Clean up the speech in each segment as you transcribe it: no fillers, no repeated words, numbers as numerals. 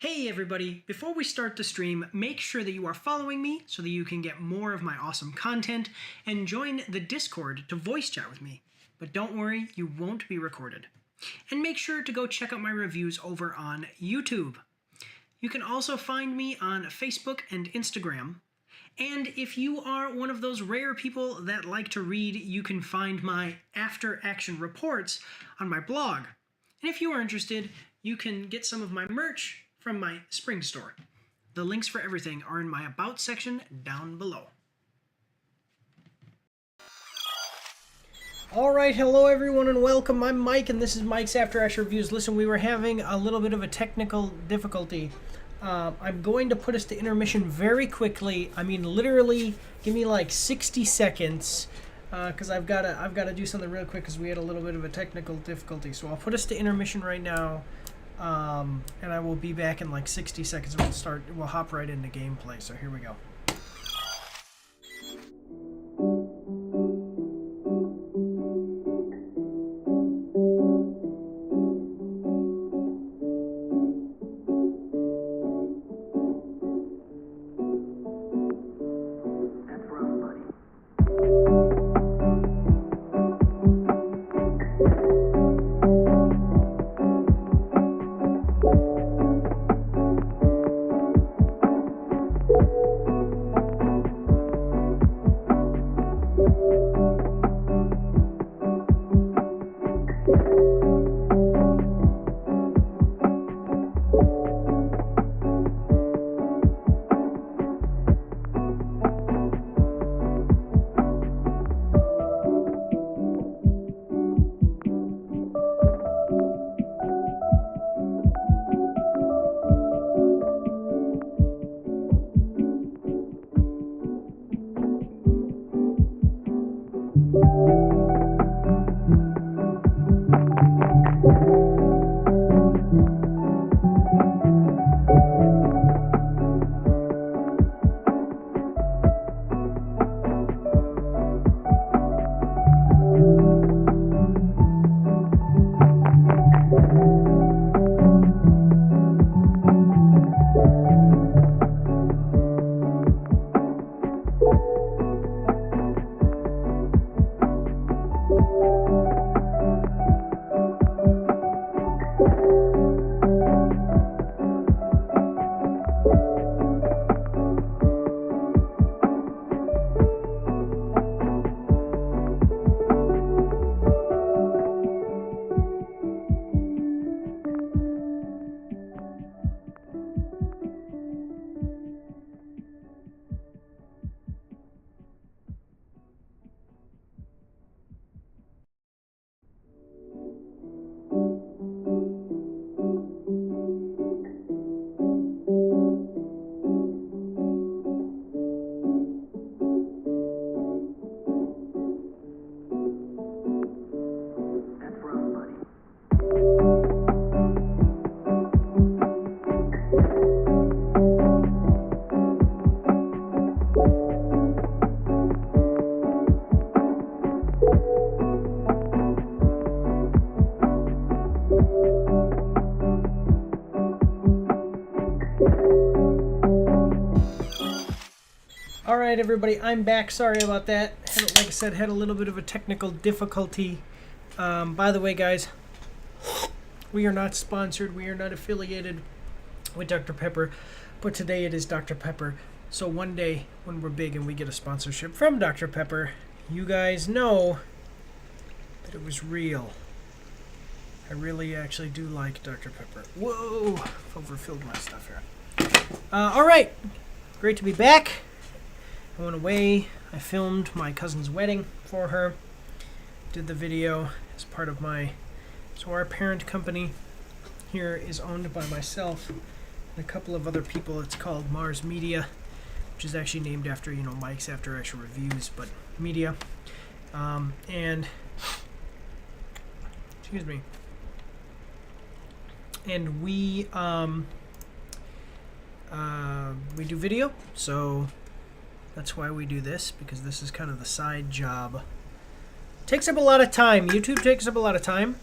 Hey everybody, before we start the stream, make sure that you are following me so that you can get more of my awesome content and join the Discord to voice chat with me. But don't worry, you won't be recorded. And make sure to go check out my reviews over on YouTube. You can also find me on Facebook and Instagram. And if you are one of those rare people that like to read, you can find my after action reports on my blog. And if you are interested, you can get some of my merch from my spring store. The links for everything are in my About section down below. Alright, hello everyone and welcome. I'm Mike and this is Mike's After Action Reviews. Listen, we were having a little bit of a technical difficulty. I'm going to put us to intermission very quickly. I mean, literally, give me like 60 seconds. Because I've got to do something real quick because we had a little bit of a technical difficulty. So I'll put us to intermission right now. And I will be back in like 60 seconds. We'll hop right into gameplay. So here we go. Alright everybody, I'm back. Sorry about that. Like I said, had a little bit of a technical difficulty. By the way, guys, we are not sponsored. We are not affiliated with Dr. Pepper. But today it is Dr. Pepper. So one day when we're big and we get a sponsorship from Dr. Pepper, you guys know that it was real. I really actually do like Dr. Pepper. Whoa! I've overfilled my stuff here. Alright. Great to be back. I went away, I filmed my cousin's wedding for her, did the video as part of so our parent company here is owned by myself and a couple of other people. It's called MAARs Media, which is actually named after, Mike's After Action Reviews, but media. Excuse me. And we do video, so that's why we do this, because this is kind of the side job. Takes up a lot of time. YouTube takes up a lot of time,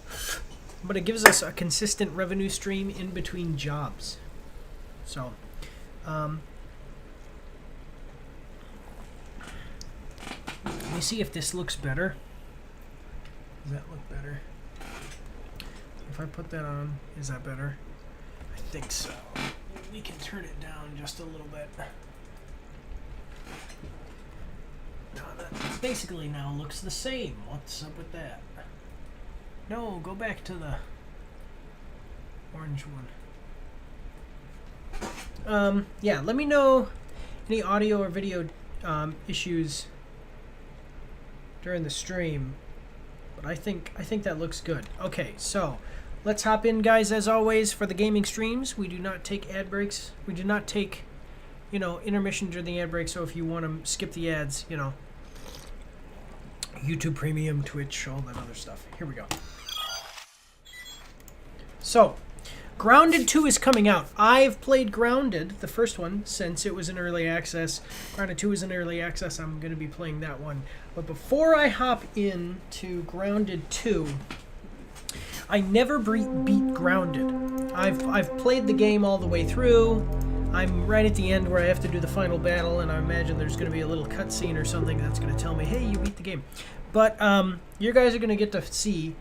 but it gives us a consistent revenue stream in between jobs. So, let me see if this looks better. Does that look better? If I put that on, is that better? I think so. We can turn it down just a little bit. No, that basically now looks the same. What's up with that? No, go back to the orange one. Yeah, let me know any audio or video issues during the stream. But I think that looks good. Okay, so let's hop in, guys. As always, for the gaming streams, we do not take ad breaks. We do not take, intermission during the ad break. So if you want to skip the ads, YouTube Premium, Twitch, all that other stuff. Here we go. So, Grounded 2 is coming out. I've played Grounded, the first one, since it was in early access. Grounded 2 is in early access. I'm going to be playing that one. But before I hop into Grounded 2, I never beat Grounded. I've played the game all the way through. I'm right at the end where I have to do the final battle, and I imagine there's going to be a little cutscene or something that's going to tell me, hey, you beat the game. But you guys are going to get to see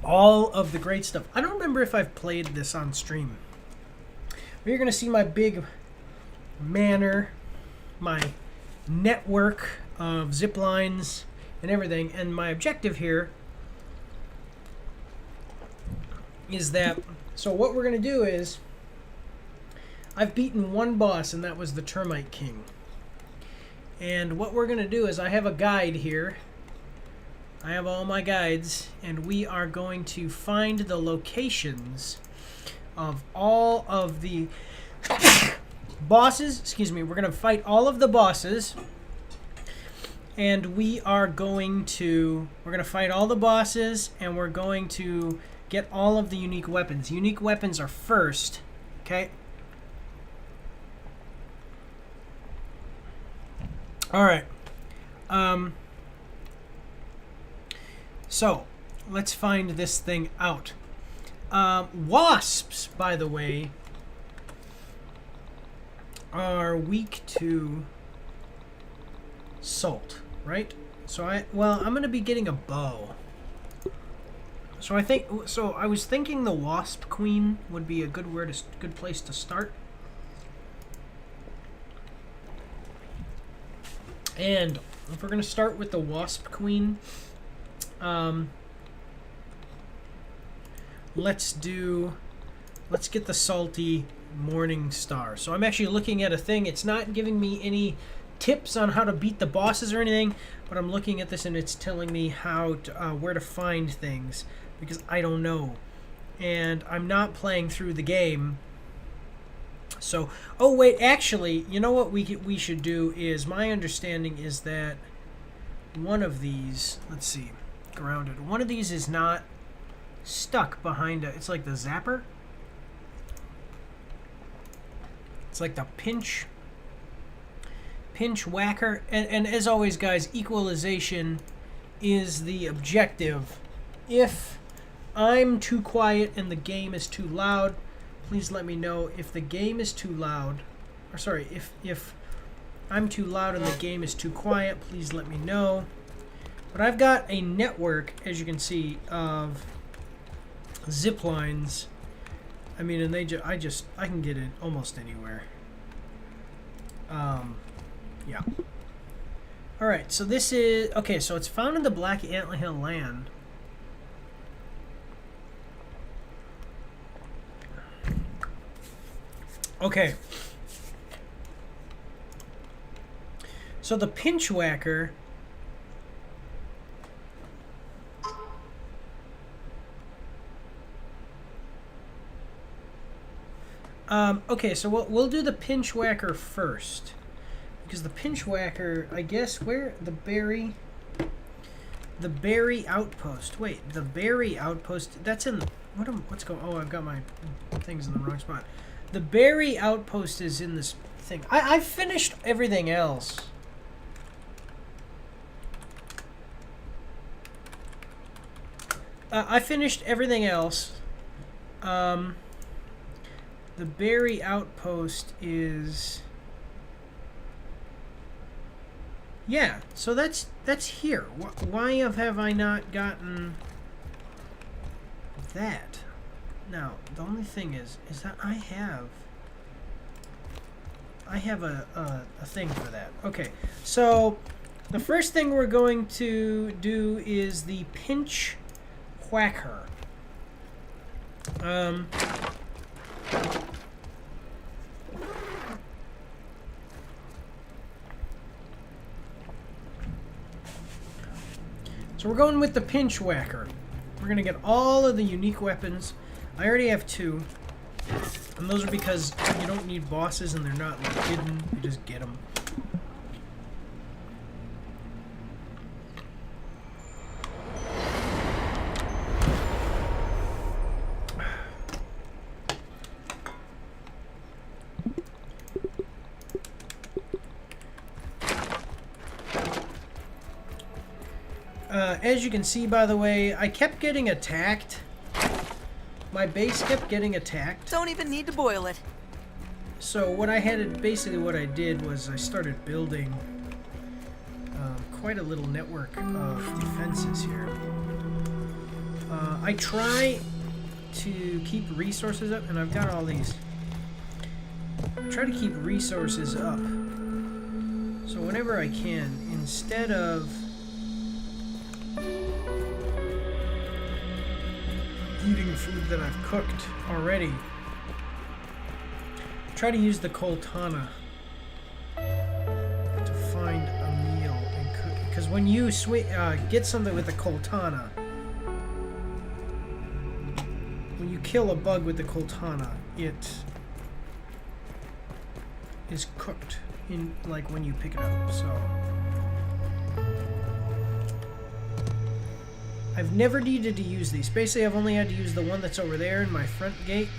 all of the great stuff. I don't remember if I've played this on stream. But you're going to see my big manor, my network of zip lines and everything. And my objective here is that, so what we're going to do is, I've beaten one boss, and that was the Termite King. And what we're going to do is, I have a guide here. I have all my guides, and we are going to find the locations of all of the bosses. Excuse me. We're going to fight all of the bosses, and we're going to fight all the bosses, and we're going to get all of the unique weapons. Unique weapons are first, okay? All right. So, let's find this thing out. Wasps, by the way, are weak to salt, right? So I'm going to be getting a bow. So I was thinking the Wasp Queen would be a good place to start. And if we're going to start with the Wasp Queen, let's get the salty Morning Star. So I'm actually looking at a thing. It's not giving me any tips on how to beat the bosses or anything, but I'm looking at this and it's telling me how to, where to find things, because I don't know. And I'm not playing through the game. So, oh wait, actually, you know what we should do is, my understanding is that one of these, let's see, Grounded, one of these is not stuck behind it's like the zapper. It's like the pinch whacker. And as always, guys, equalization is the objective. If I'm too quiet and the game is too loud, please let me know. If the game is too loud, or sorry, if I'm too loud and the game is too quiet, please let me know. But I've got a network, as you can see, of zip lines. I mean, and I can get in almost anywhere. Yeah. All right, so this is okay. So it's found in the Black Anthill land. Okay. So the Pinchwhacker. Okay, so we'll do the Pinchwhacker first, because the Pinchwhacker, I guess, where the berry outpost. Wait, the berry outpost. That's in what's going? Oh, I've got my things in the wrong spot. The berry outpost is in this thing. I've finished everything else. I finished everything else. the berry outpost is... Yeah, so that's here. Why have I not gotten that? Now, the only thing is that I have a thing for that. Okay, so the first thing we're going to do is the pinch whacker. So we're going with the pinch whacker. We're going to get all of the unique weapons. I already have 2. And those are because you don't need bosses and they're not like hidden. You just get them. As you can see, by the way, I kept getting attacked. My base kept getting attacked. Don't even need to boil it. So what I had, basically what I did was I started building quite a little network of defenses here. I try to keep resources up, and I've got all these. I try to keep resources up. So whenever I can, instead of eating food that I've cooked already, try to use the Coltana to find a meal and cook. Because when you get something with the Coltana, when you kill a bug with the Coltana, it is cooked in like when you pick it up. So I've never needed to use these. Basically, I've only had to use the one that's over there in my front gate.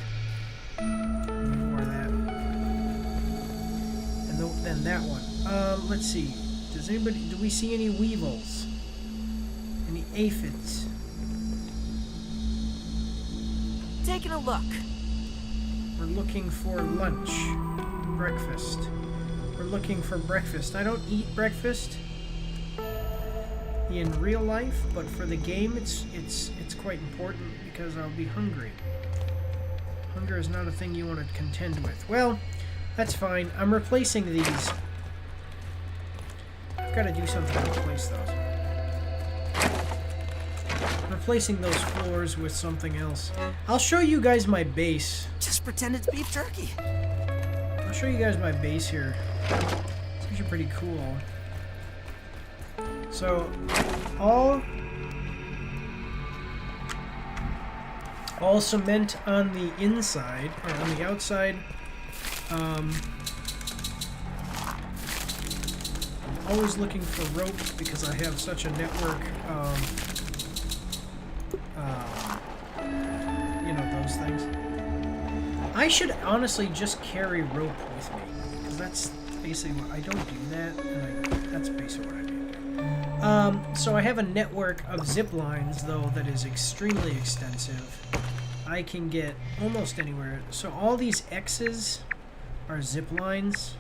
Or that. And then that one. Let's see. Do we see any weevils? Any aphids? Taking a look. We're looking for lunch. Breakfast. We're looking for breakfast. I don't eat breakfast in real life, but for the game it's quite important because I'll be hungry. Hunger is not a thing you want to contend with. Well, that's fine. I'm replacing these. I've got to do something to replace those. Replacing those floors with something else. I'll show you guys my base. Just pretend it's beef jerky. I'll show you guys my base here. It's actually pretty cool. So, all cement on the inside, or on the outside. I'm always looking for rope because I have such a network of, you know, those things. I should honestly just carry rope with me, because that's basically what I don't do that, and that's basically what I do. So I have a network of zip lines, though, that is extremely extensive. I can get almost anywhere. So all these X's are zip lines.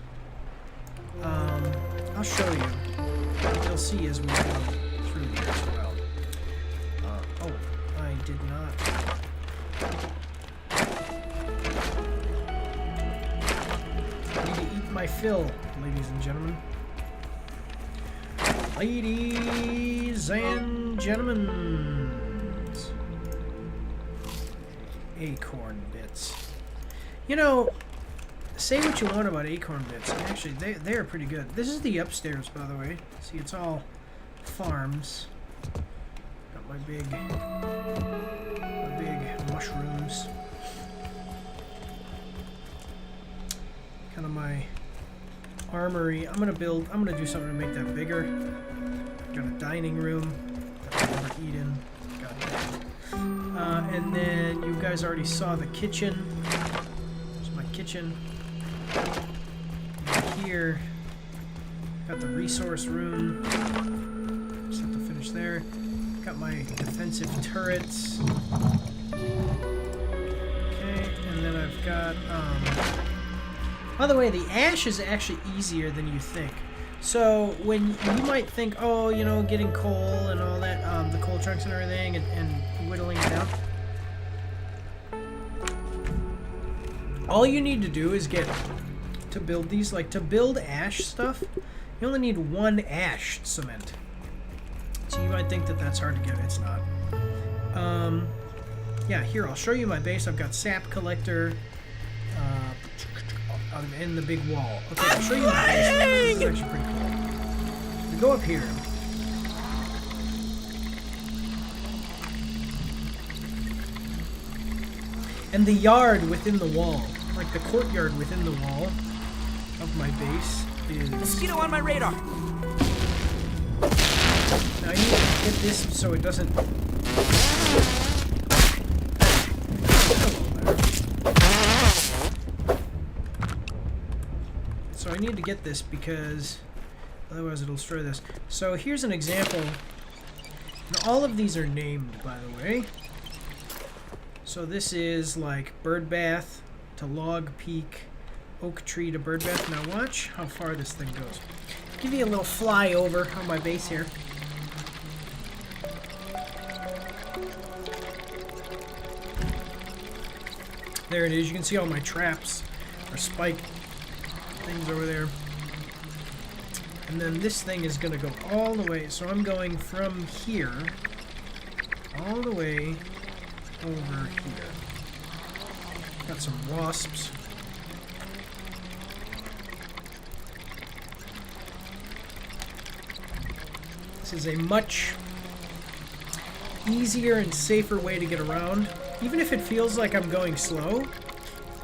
I'll show you. You'll see as we go through here as well. Oh, I did not. I need to eat my fill, ladies and gentlemen. Ladies and gentlemen. Acorn bits. You know, say what you want about acorn bits. Actually, they're pretty good. This is the upstairs, by the way. See, it's all farms. Got my big mushrooms. Kind of my armory. I'm gonna do something to make that bigger. Got a dining room that I'll never eat in. Got that. And then you guys already saw the kitchen. There's my kitchen. And here, got the resource room. Just have to finish there. Got my defensive turrets. Okay, and then I've got, by the way, the ash is actually easier than you think. So when you might think, oh, you know, getting coal and all that, the coal trunks and everything, and whittling it down. All you need to do is get to build these, like to build ash stuff, you only need 1 ash cement. So you might think that that's hard to get. It's not. Yeah, here, I'll show you my base. I've got sap collector in the big wall. Okay, I'll show you my base. This is actually pretty cool. We go up here. And the yard within the wall, like the courtyard within the wall of my base is... Mosquito on my radar. Now I need to get this so it doesn't... So I need to get this because otherwise it'll destroy this. So here's an example. Now all of these are named, by the way. So this is like bird bath to log peak, oak tree to bird bath. Now watch how far this thing goes. Give you a little flyover on my base here. There it is. You can see all my traps or spike things over there. And then this thing is going to go all the way. So I'm going from here all the way over here. Got some wasps. This is a much easier and safer way to get around. Even if it feels like I'm going slow,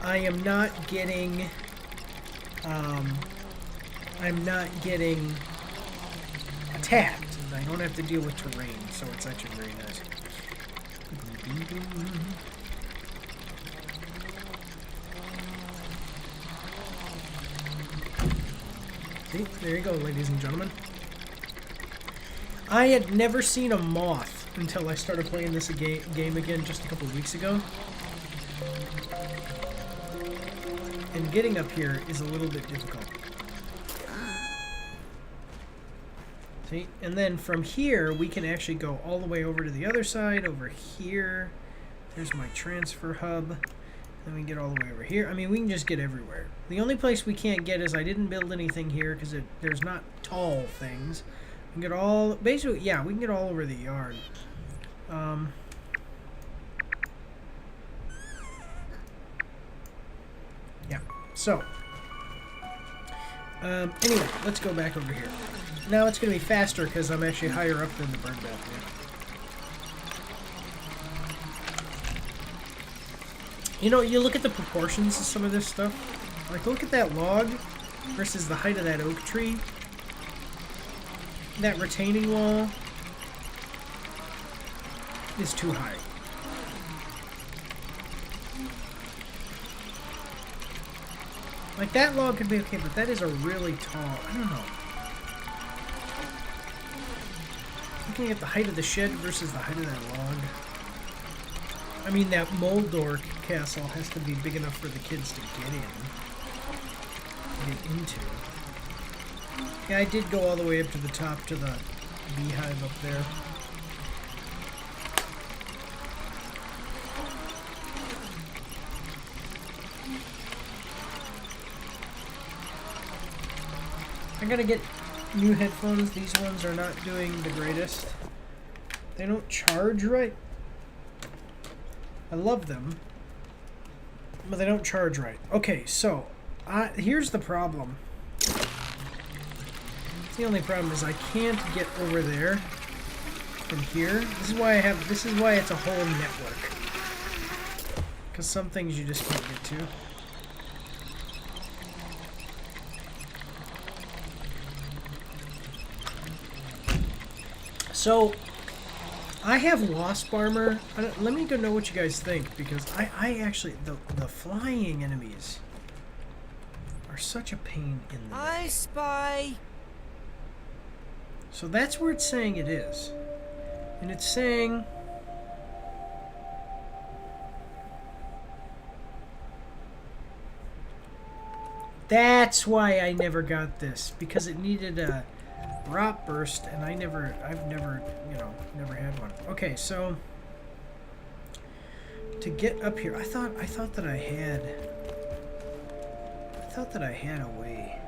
I am not getting attacked. And I don't have to deal with terrain, so it's actually very nice. See, there you go, ladies and gentlemen. I had never seen a moth until I started playing this game again just a couple of weeks ago. And getting up here is a little bit difficult. See? And then from here, we can actually go all the way over to the other side, over here. There's my transfer hub. Then we can get all the way over here. I mean, we can just get everywhere. The only place we can't get is I didn't build anything here because there's not tall things. We can get all... Basically, yeah, we can get all over the yard. Yeah, so... anyway, let's go back over here. Now it's going to be faster because I'm actually higher up than the bird bath here. You know, you look at the proportions of some of this stuff. Like, look at that log versus the height of that oak tree. That retaining wall is too high. Like, that log could be okay, but that is a really tall... I don't know. Looking at the height of the shed versus the height of that log. I mean, that Moldork castle has to be big enough for the kids to get into. Yeah, I did go all the way up to the top to the beehive up there. I gotta get new headphones. These ones are not doing the greatest. They don't charge right. I love them, but they don't charge right. Okay, so here's the problem. The only problem is I can't get over there from here. This is why it's a whole network. Because some things you just can't get to. So I have wasp armor. Let me go know what you guys think, because I actually the flying enemies are such a pain in the neck. I spy. So that's where it's saying it is. And it's saying... That's why I never got this, because it needed a rot burst, and I've never, you know, never had one. Okay, so to get up here, I thought that I had a way.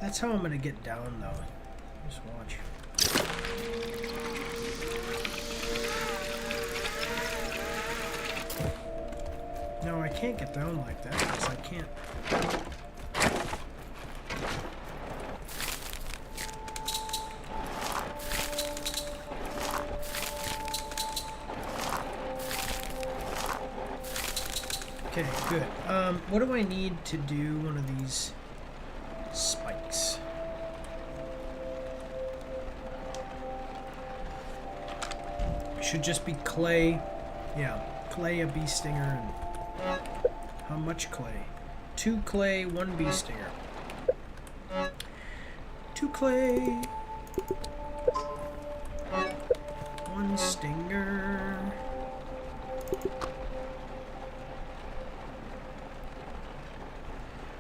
That's how I'm gonna get down, though. Just watch. No, I can't get down like that because I can't. Okay, good. What do I need to do one of these spikes? Should just be clay. Yeah, clay, a bee stinger, and how much clay? 2 clay, 1 bee stinger. 2 clay, 1 stinger.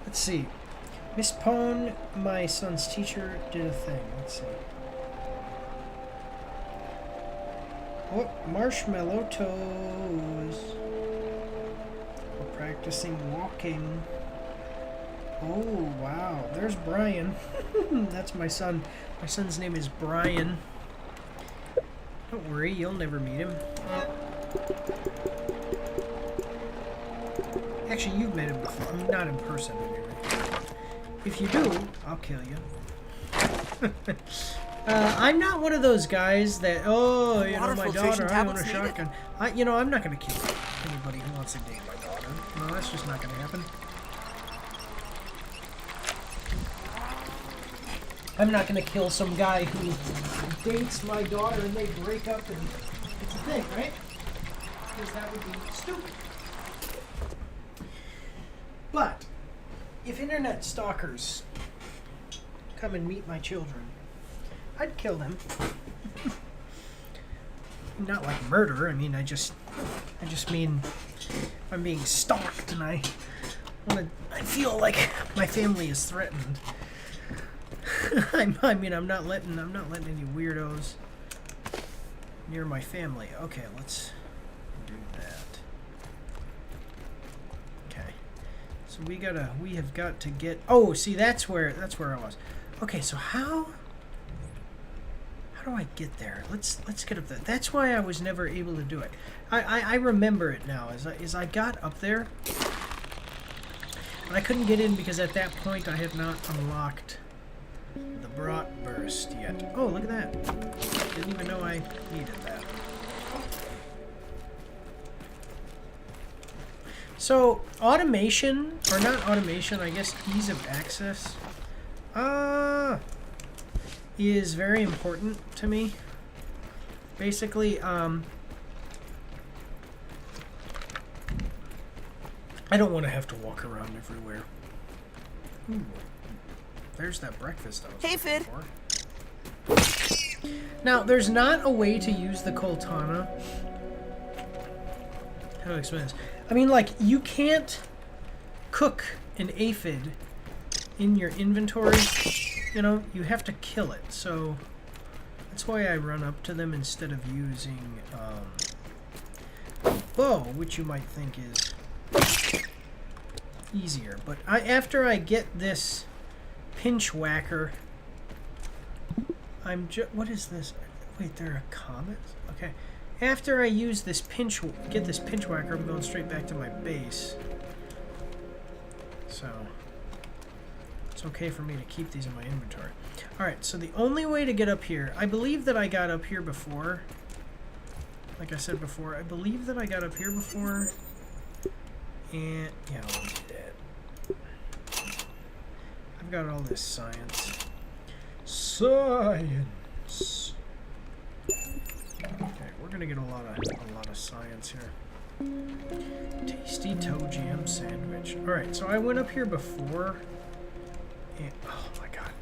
Let's see. Miss Pone, my son's teacher, did a thing. Let's see. Oh, marshmallow toes. We're practicing walking. Oh, wow. There's Brian. That's my son. My son's name is Brian. Don't worry, you'll never meet him. Actually, you've met him before. I mean, not in person, anyway. If you do, I'll kill you. I'm not one of those guys that, oh, you know, my daughter, I want a shotgun. You know, I'm not going to kill anybody who wants to date my daughter. No, that's just not going to happen. I'm not going to kill some guy who dates my daughter and they break up and it's a thing, right? Because that would be stupid. But if internet stalkers come and meet my children, I'd kill them. Not like murder. I mean, I just mean I'm being stalked, and I feel like my family is threatened. I'm not letting any weirdos near my family. Okay, let's do that. Okay, so we have got to get. Oh, see, that's where I was. Okay, so how do I get there? Let's get up there. That's why I was never able to do it. I remember it now. As I got up there, and I couldn't get in because at that point I had not unlocked the Brat Burst yet. Oh, look at that. Didn't even know I needed that. So, automation, or not automation, I guess ease of access, is very important to me. Basically, I don't want to have to walk around everywhere. Ooh. There's that breakfast I was looking for. Now, there's not a way to use the Coltana. How do I explain this? I mean, like, you can't cook an aphid in your inventory. You know, you have to kill it. So that's why I run up to them instead of using a bow, which you might think is easier. But after I get this pinch whacker, what is this? Wait, there are comets? Okay. After I use this get this pinch whacker, I'm going straight back to my base. So it's okay for me to keep these in my inventory. Alright, so the only way to get up here, I believe that I got up here before. Like I said before, I believe that I got up here before. And, yeah, I'll do that. I've got all this science. Science! Okay, we're gonna get a lot of science here. Tasty toe jam sandwich. Alright, so I went up here before. And, oh my god.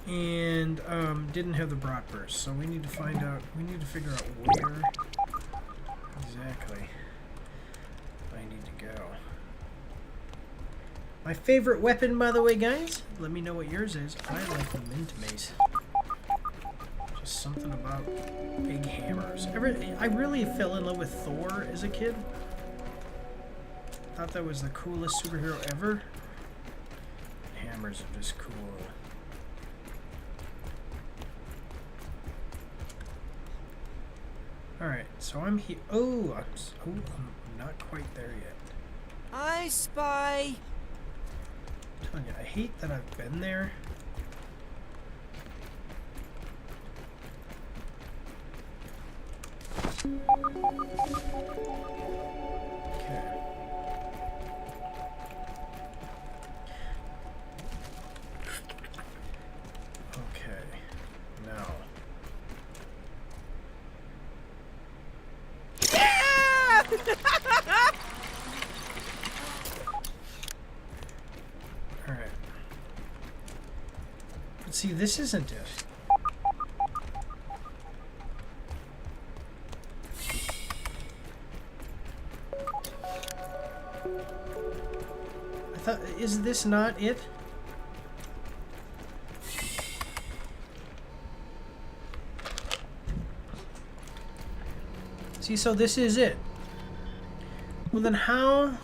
and didn't have the Bratwurst. So we need to find out. We need to figure out where exactly I need to go. My favorite weapon, by the way, guys. Let me know what yours is. I like the mint mace. Just something about big hammers. I really fell in love with Thor as a kid. Thought that was the coolest superhero ever. Hammers are just cool. Alright, so I'm here. Oh, I'm not quite there yet. I spy. I'm telling you, I hate that I've been there. Okay. Okay. Now. Alright. But see, this isn't it. I thought, is this not it? See, so this is it. Well, then how?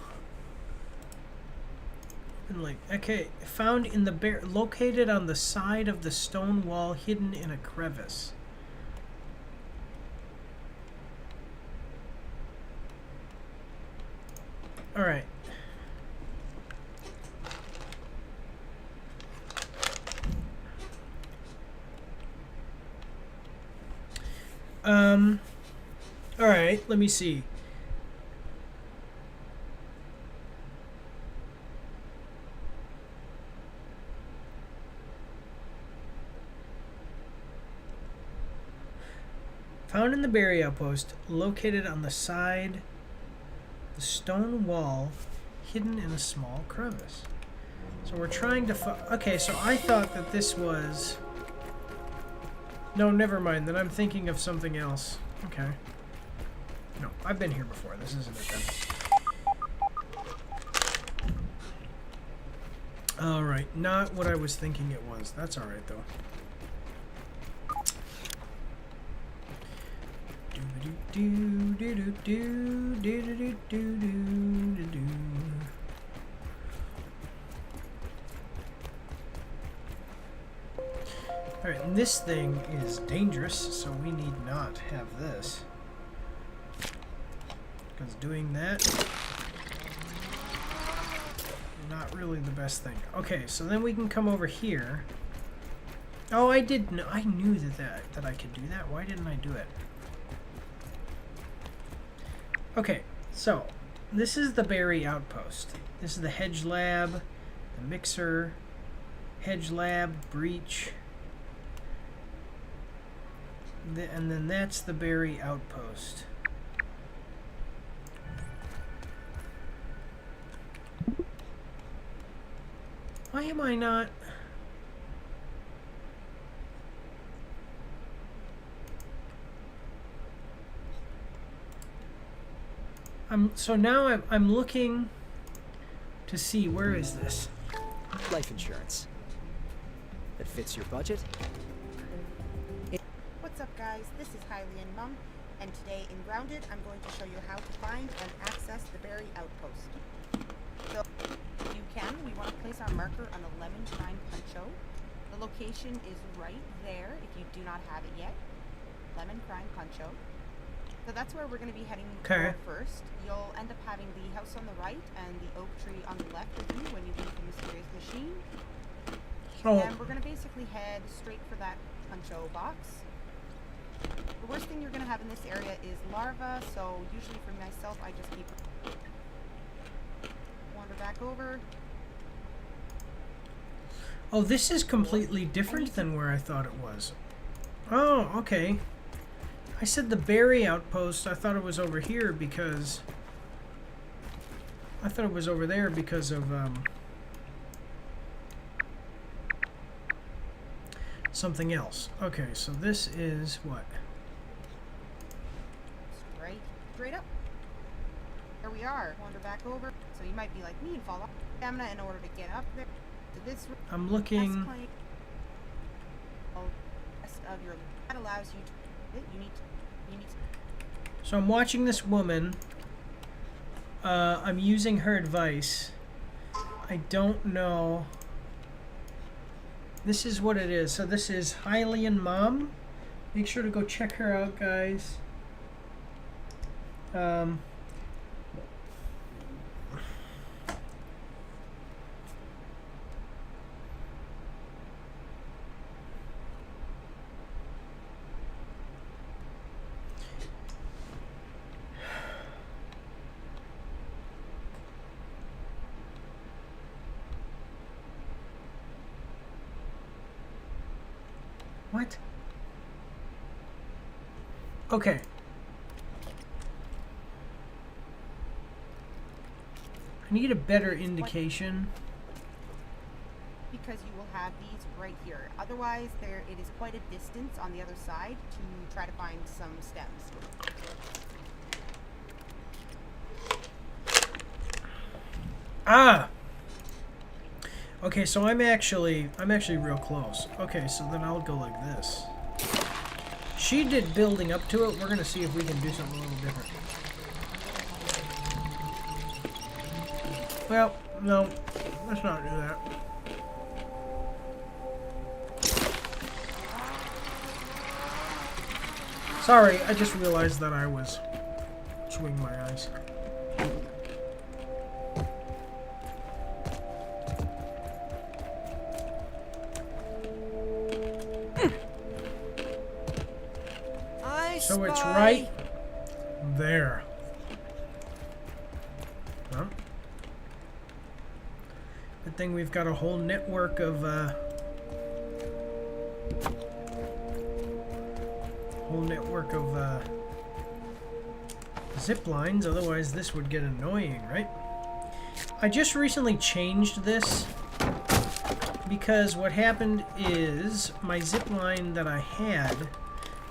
And like, okay, found in the located on the side of the stone wall, hidden in a crevice. All right. All right, let me see. Found in the berry outpost, located on the side, the stone wall, hidden in a small crevice. So we're trying to okay, so I thought that this was... No, never mind, then I'm thinking of something else. Okay. No, I've been here before. This isn't it then. Alright, not what I was thinking it was. That's alright, though. Alright, and this thing is dangerous, so we need not have this. Because doing that, not really the best thing. Okay, so then we can come over here. Oh, I did know, I knew that I could do that. Why didn't I do it? Okay, so this is the berry outpost. This is the hedge lab, the mixer, hedge lab, breach. And then that's the berry outpost. Why am I not? So now I'm looking to see, where is this? Life insurance that fits your budget. What's up, guys? This is Hylie and Mum, and today in Grounded, I'm going to show you how to find and access the berry outpost. So, you can. We want to place our marker on the lemon crime poncho. The location is right there if you do not have it yet. Lemon crime poncho. So that's where we're going to be heading for first. You'll end up having the house on the right and the oak tree on the left with you when you leave the mysterious machine. And we're going to basically head straight for that poncho box. The worst thing you're going to have in this area is larvae, so usually for myself I just keep... Wander back over. Oh, this is completely different than where I thought it was. Oh, okay. I said the berry outpost. I thought it was over here because... I thought it was over there because of... something else. Okay, so this is what? Straight up. There we are. Wander back over. So you might be like me and fall off stamina in order to get up there. To this I'm looking. Of your that allows you to. You need. So I'm watching this woman. I'm using her advice. I don't know. This is what it is. So this is Hylian Mom. Make sure to go check her out, guys. What? Okay. I need a better indication. Because you will have these right here. Otherwise, it is quite a distance on the other side to try to find some stems. Ah. Okay, so I'm actually real close. Okay, so then I'll go like this. She did building up to it. We're gonna see if we can do something a little different. Well, no, let's not do that. Sorry, I just realized that I was swinging my eyes. So it's right there. Huh? Good thing we've got a whole network of zip lines, otherwise this would get annoying, right? I just recently changed this because what happened is my zip line that I had,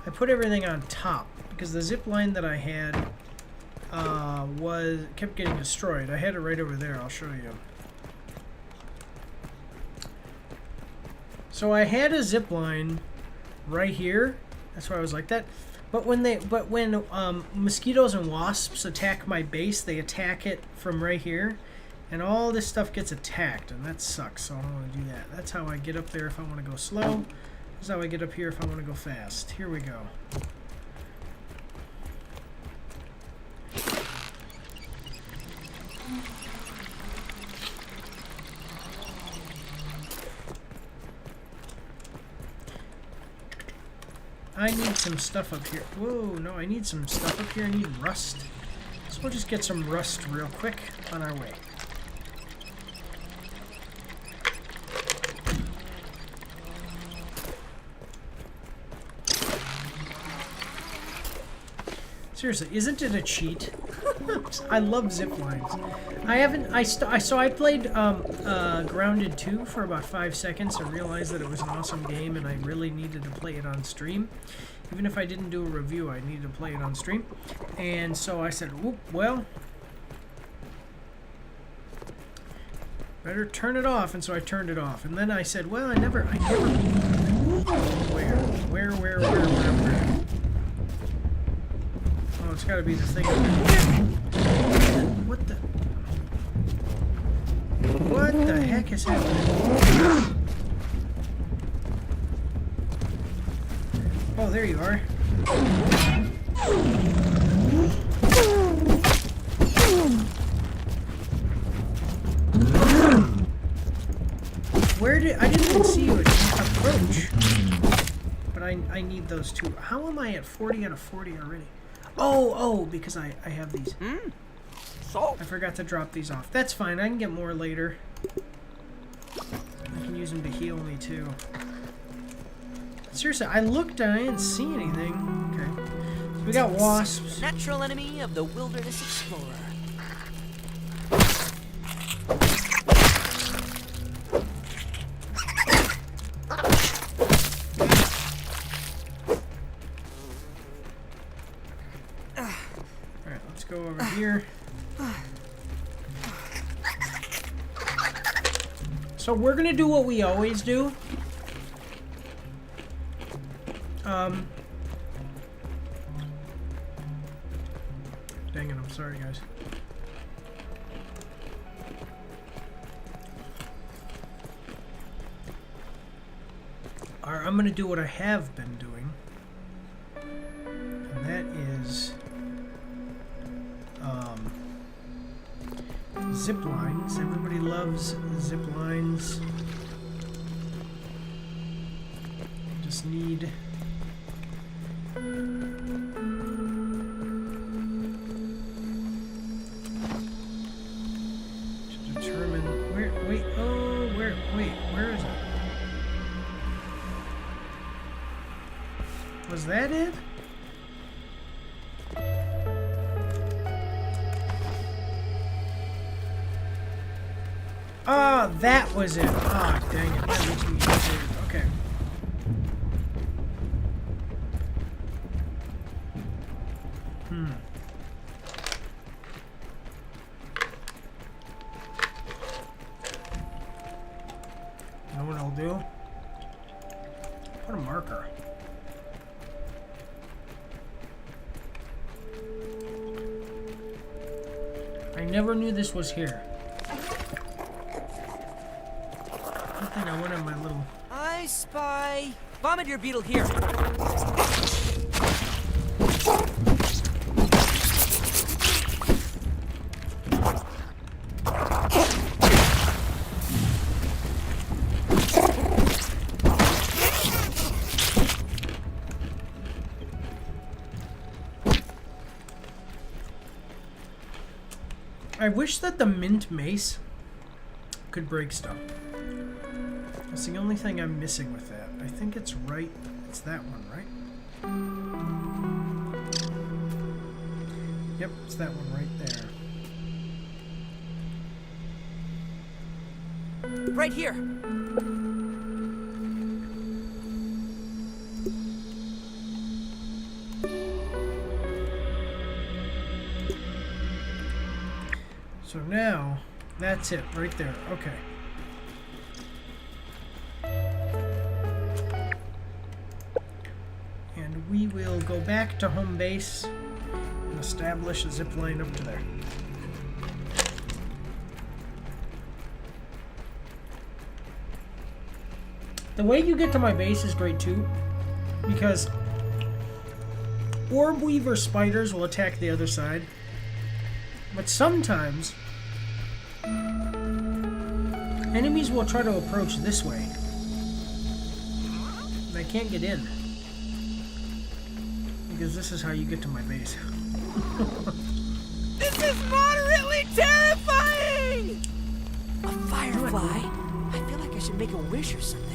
I put everything on top because the zip line that I had kept getting destroyed. I had it right over there. I'll show you. So I had a zip line right here. That's why I was like that. But when mosquitoes and wasps attack my base, they attack it from right here, and all this stuff gets attacked, and that sucks. So I don't want to do that. That's how I get up there if I want to go slow. This is how I get up here if I want to go fast. Here we go. I need some stuff up here. Whoa, no, I need some stuff up here. I need rust. So we'll just get some rust real quick on our way. Seriously, isn't it a cheat? I love zip lines. I played Grounded 2 for about 5 seconds and realized that it was an awesome game and I really needed to play it on stream. Even if I didn't do a review, I needed to play it on stream. And so I said, whoop, well, better turn it off. And so I turned it off. And then I said, well, I never, where? Oh, it's gotta be the thing. What the heck is happening? Oh, there you are. I didn't even see you approach. But I need those two. How am I at 40 out of 40 already? Oh, because I have these. So? I forgot to drop these off. That's fine. I can get more later. I can use them to heal me too. Seriously, I looked and I didn't see anything. Okay. So we got wasps. Natural enemy of the wilderness explorer. go over here. So we're gonna do what we always do. Dang it, I'm sorry, guys. Alright, I'm gonna do what I have been doing. And that is zip lines. Everybody loves zip lines. Just need to determine where. Wait, oh, where? Wait, where is it? Was that it? Ah, that was it. Ah, dang it. That makes me weird. Okay. You know what I'll do? Put a marker. I never knew this was here. Good thing I went on my little... I spy bombardier beetle here. I wish that the mint mace could break stuff. That's the only thing I'm missing with that. I think it's right. It's that one, right? Yep, it's that one right there. Right here. So now, that's it, right there. Okay. And we will go back to home base and establish a zip line up to there. The way you get to my base is great too, because orb weaver spiders will attack the other side. But sometimes, enemies will try to approach this way. And I can't get in. Because this is how you get to my base. This is moderately terrifying! A firefly? I feel like I should make a wish or something.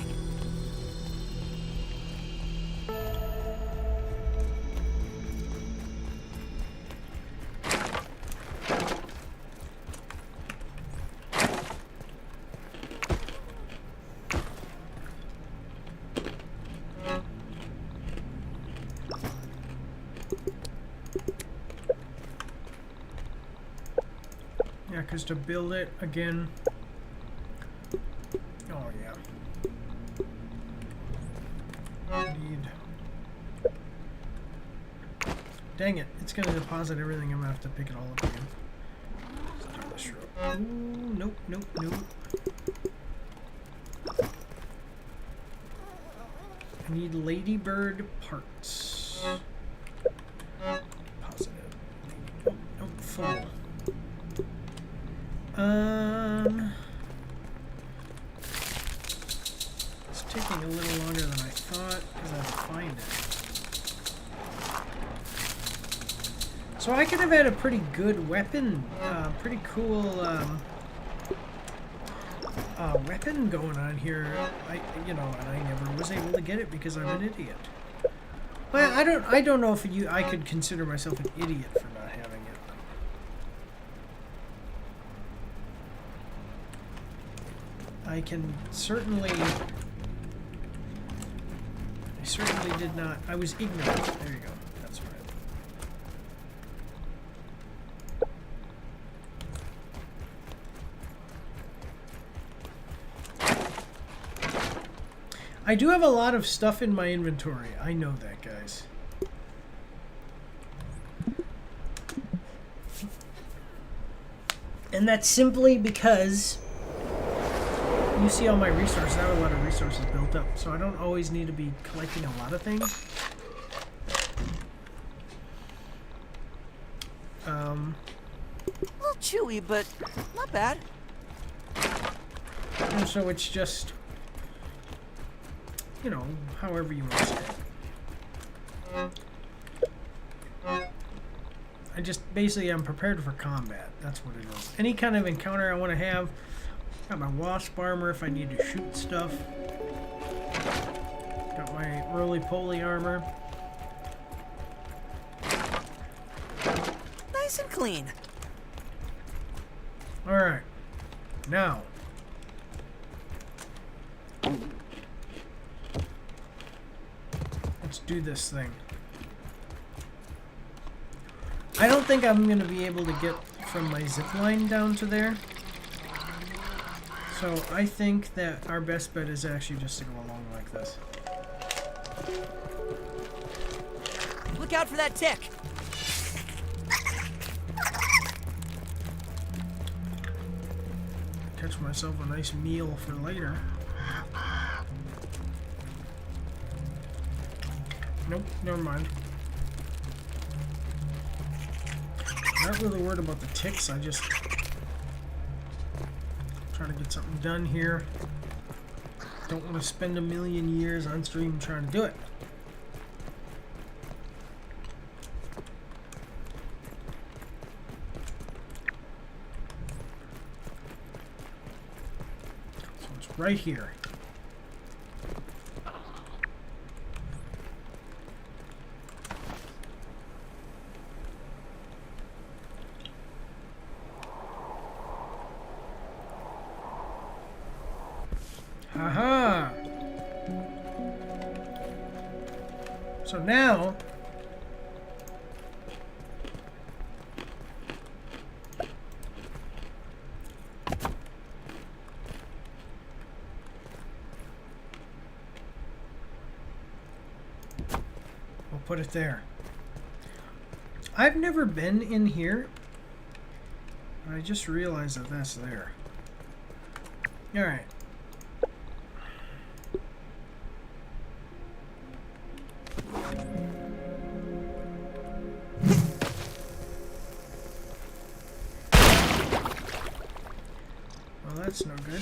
Yeah, because to build it again... Oh, yeah. Need... Dang it, it's going to deposit everything. I'm going to have to pick it all up again. Let's do this row. Ooh, nope, nope, nope. I need ladybird parts. Positive. Nope, nope, full. It's taking a little longer than I thought because I have to find it. So I could have had a pretty good weapon, pretty cool weapon going on here. And I never was able to get it because I'm an idiot. Well, I don't know if I could consider myself an idiot for not having it. I certainly did not. I was ignorant. There you go. That's right. I do have a lot of stuff in my inventory. I know that, guys. And that's simply because you see all my resources. I have a lot of resources built up, so I don't always need to be collecting a lot of things. A little chewy, but not bad. And so it's just, you know, however you want to say it. I just basically I'm prepared for combat. That's what it is. Any kind of encounter I want to have. Got my wasp armor if I need to shoot stuff. Got my roly-poly armor. Nice and clean. Alright. Now. Let's do this thing. I don't think I'm going to be able to get from my zip line down to there. So I think that our best bet is actually just to go along like this. Look out for that tick. Catch myself a nice meal for later. Nope, never mind. Not really worried about the ticks, I just trying to get something done here. Don't want to spend a million years on stream trying to do it. So it's right here. Haha! So now we'll put it there. I've never been in here. I just realized that that's there. Alright. That's no good.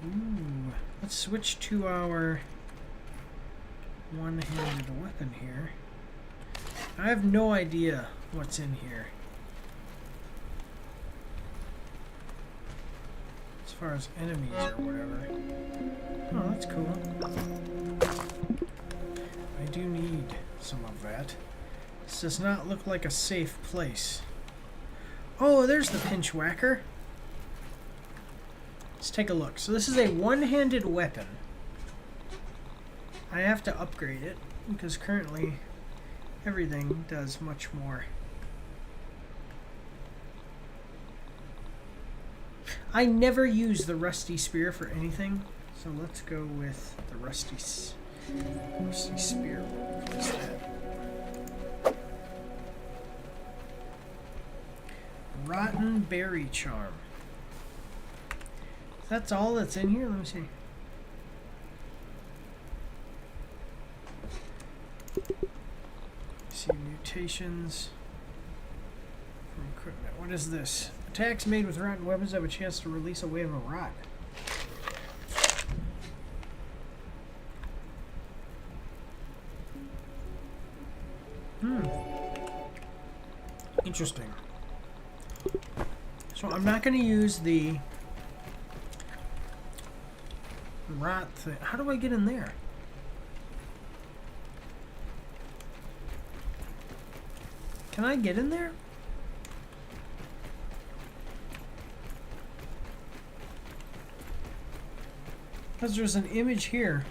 Ooh, let's switch to our one-handed weapon here. I have no idea what's in here. As far as enemies or whatever. Oh, that's cool. I do need some of that. This does not look like a safe place. Oh, there's the pinch whacker. Let's take a look. So this is a one-handed weapon. I have to upgrade it because currently everything does much more. I never use the rusty spear for anything, so let's go with the rusty spear. What's that? Rotten berry charm. That's all that's in here? Let me see. See mutations from equipment. What is this? Attacks made with rotten weapons have a chance to release a wave of rot. Interesting. So I'm not going to use the rot thing. How do I get in there? Can I get in there? Because there's an image here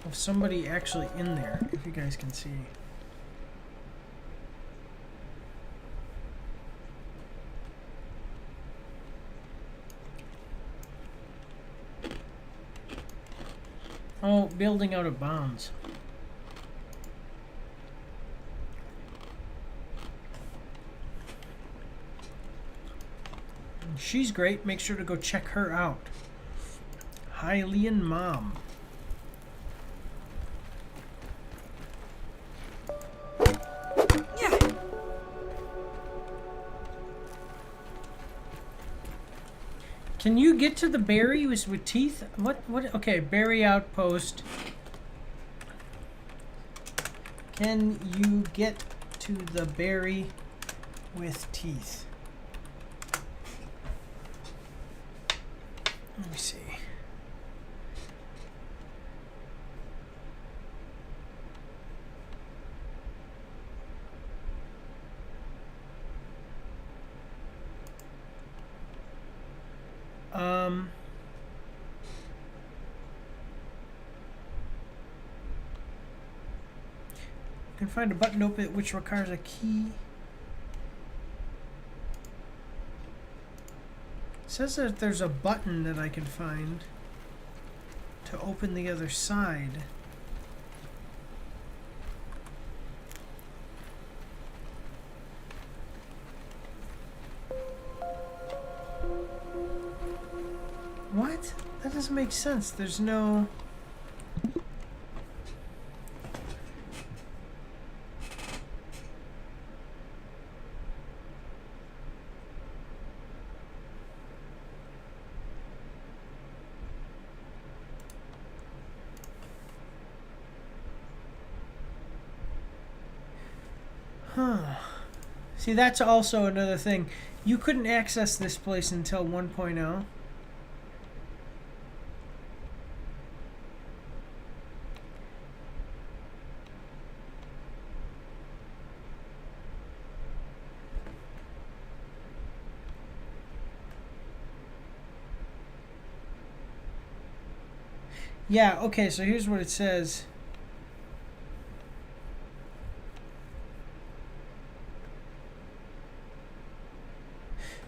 of somebody actually in there, if you guys can see. Oh, building out of bounds. She's great. Make sure to go check her out. Hylian Mom. Yeah. Can you get to the berry with teeth? What? Okay, berry outpost. Can you get to the berry with teeth? Let me see. You can find a button to open it which requires a key. It says that there's a button that I can find to open the other side. What? That doesn't make sense. There's no... Huh. See, that's also another thing. You couldn't access this place until 1.0. Yeah, okay, so here's what it says.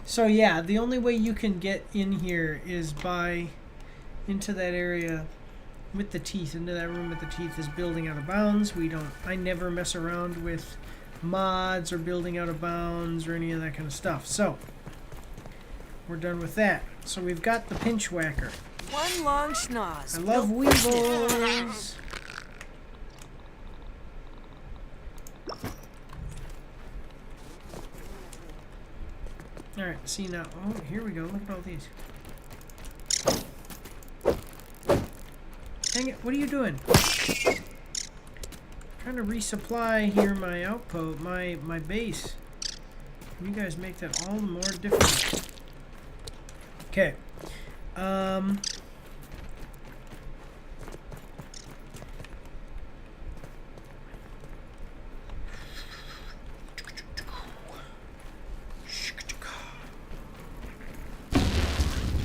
So yeah, the only way you can get in here is by into that area with the teeth, into that room with the teeth is building out of bounds. I never mess around with mods or building out of bounds or any of that kind of stuff. So we're done with that. So we've got the pinch whacker. One long schnoz. I love weevils. Alright, see now. Oh, here we go. Look at all these. Dang it, what are you doing? Trying to resupply here my outpost, my base. You guys make that all the more difficult. Okay.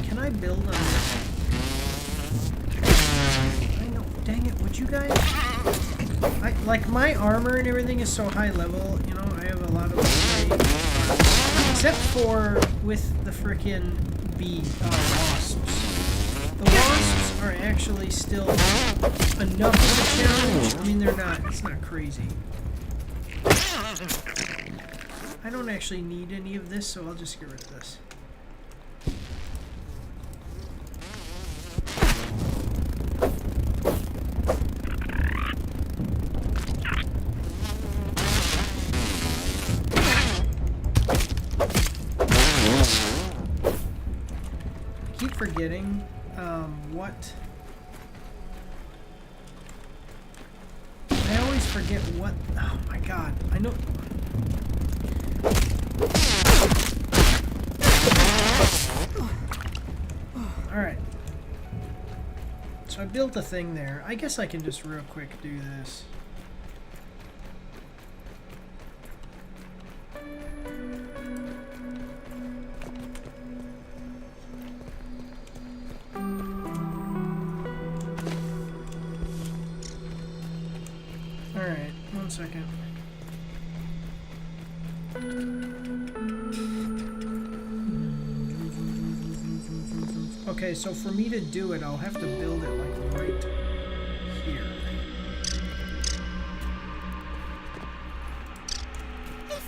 Can I build on this? I know, dang it, would you guys? Like my armor and everything is so high level, you know, I have a lot of except for with the frickin' wasps. The wasps are actually still enough of a challenge. I mean, it's not crazy. I don't actually need any of this, so I'll just get rid of this. Forgetting what I always forget what. Oh my god, I know. Alright, so I built a thing there. I guess I can just real quick do this. Okay, so for me to do it, I'll have to build it like right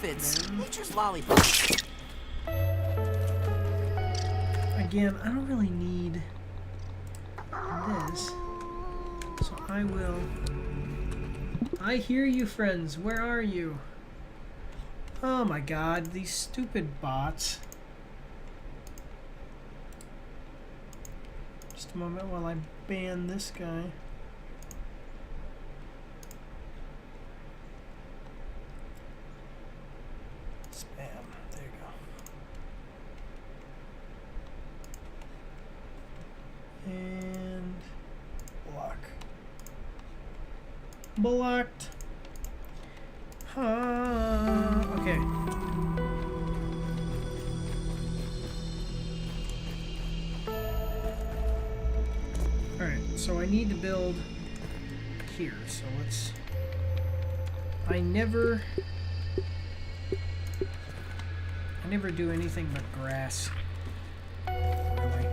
aphids. Nature's lollipop. Again, I don't really need this, so I will. I hear you, friends. Where are you? Oh my god, these stupid bots. Just a moment while I ban this guy. Spam. There you go. And block. Blocked. Okay. Alright, so I need to build here, so let's... I never do anything but grass. Really.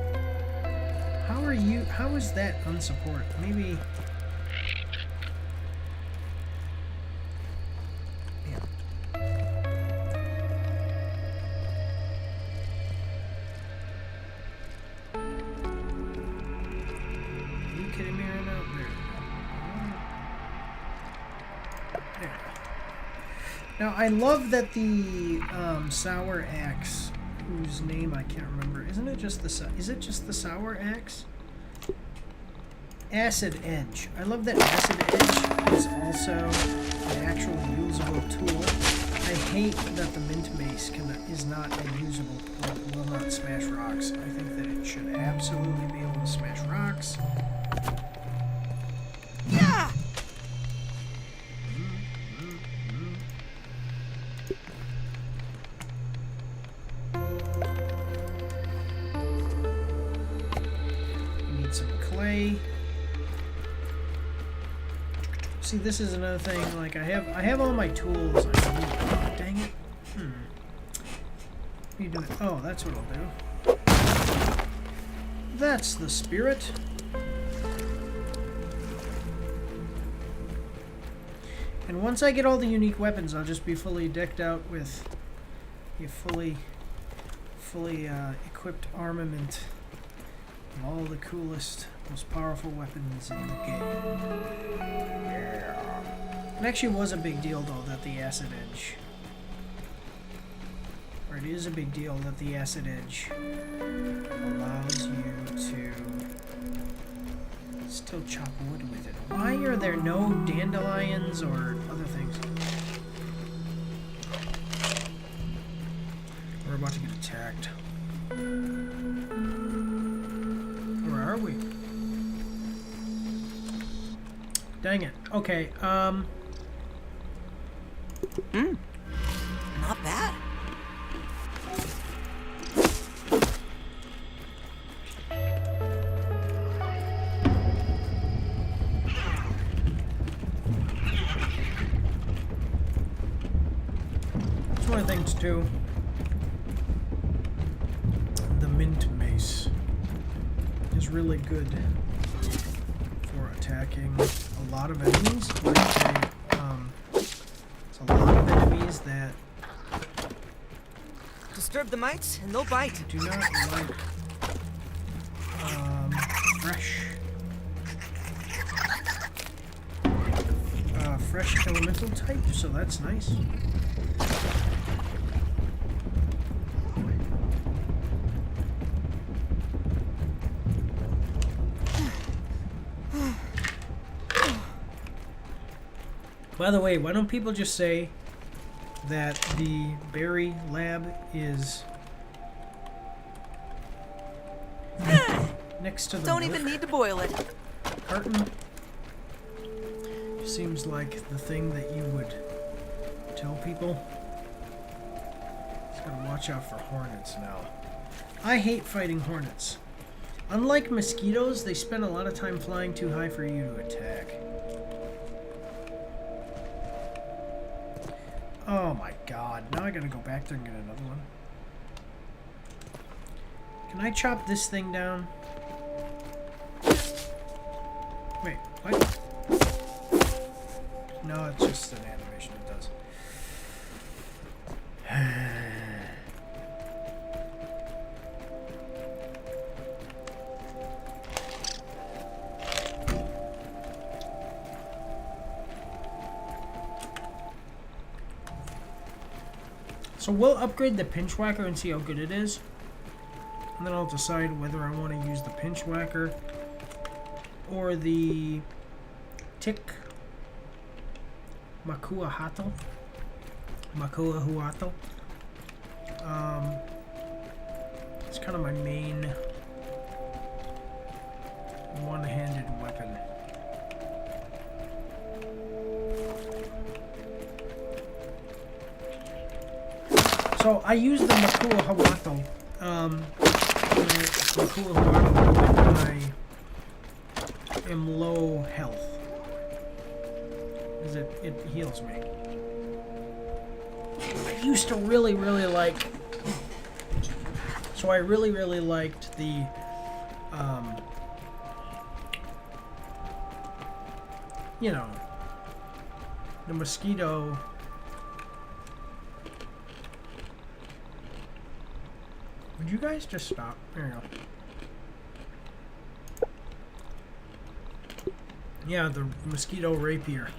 How is that unsupport? Maybe... Now, I love that the sour axe, whose name I can't remember, is it just the sour axe? Acid edge. I love that acid edge is also an actual usable tool. I hate that the mint mace is not a usable, will not smash rocks. I think that it should absolutely be able to smash rocks. Yeah! See, this is another thing. Like I have all my tools. Oh, dang it! What are you doing? Oh, that's what I'll do. That's the spirit. And once I get all the unique weapons, I'll just be fully decked out with a fully equipped armament of all the coolest, most powerful weapons in the game. It actually was a big deal, though, that the acid edge... Or it is a big deal that the acid edge allows you to still chop wood with it. Why are there no dandelions or other things? We're about to get attacked. Where are we? Dang it. Okay, Not bad. that's one of the things too. The mint mace is really good for attacking a lot of enemies. It's a lot of enemies that Disturb the mites and they'll bite. do not like fresh elemental type, so that's nice. By the way, why don't people just say that the berry lab is next to the Don't even need to boil it. carton? Seems like the thing that you would tell people. Just gotta watch out for hornets now. I hate fighting hornets. Unlike mosquitoes, they spend a lot of time flying too high for you to attack. Oh my god, now I gotta go back there and get another one. Can I chop this thing down? Wait, what? No, it's just an animation, it does. So we'll upgrade the pinch whacker and see how good it is. And then I'll decide whether I want to use the pinch whacker or the tick Makuahato. Makuahuato. It's kind of my main one-handed weapon. So I use the Makuahuato. Makuahuato when I am low health. Because it heals me. I used to really like. So I really liked the you know, the mosquito. Would you guys just stop? There you go. Yeah, the mosquito rapier.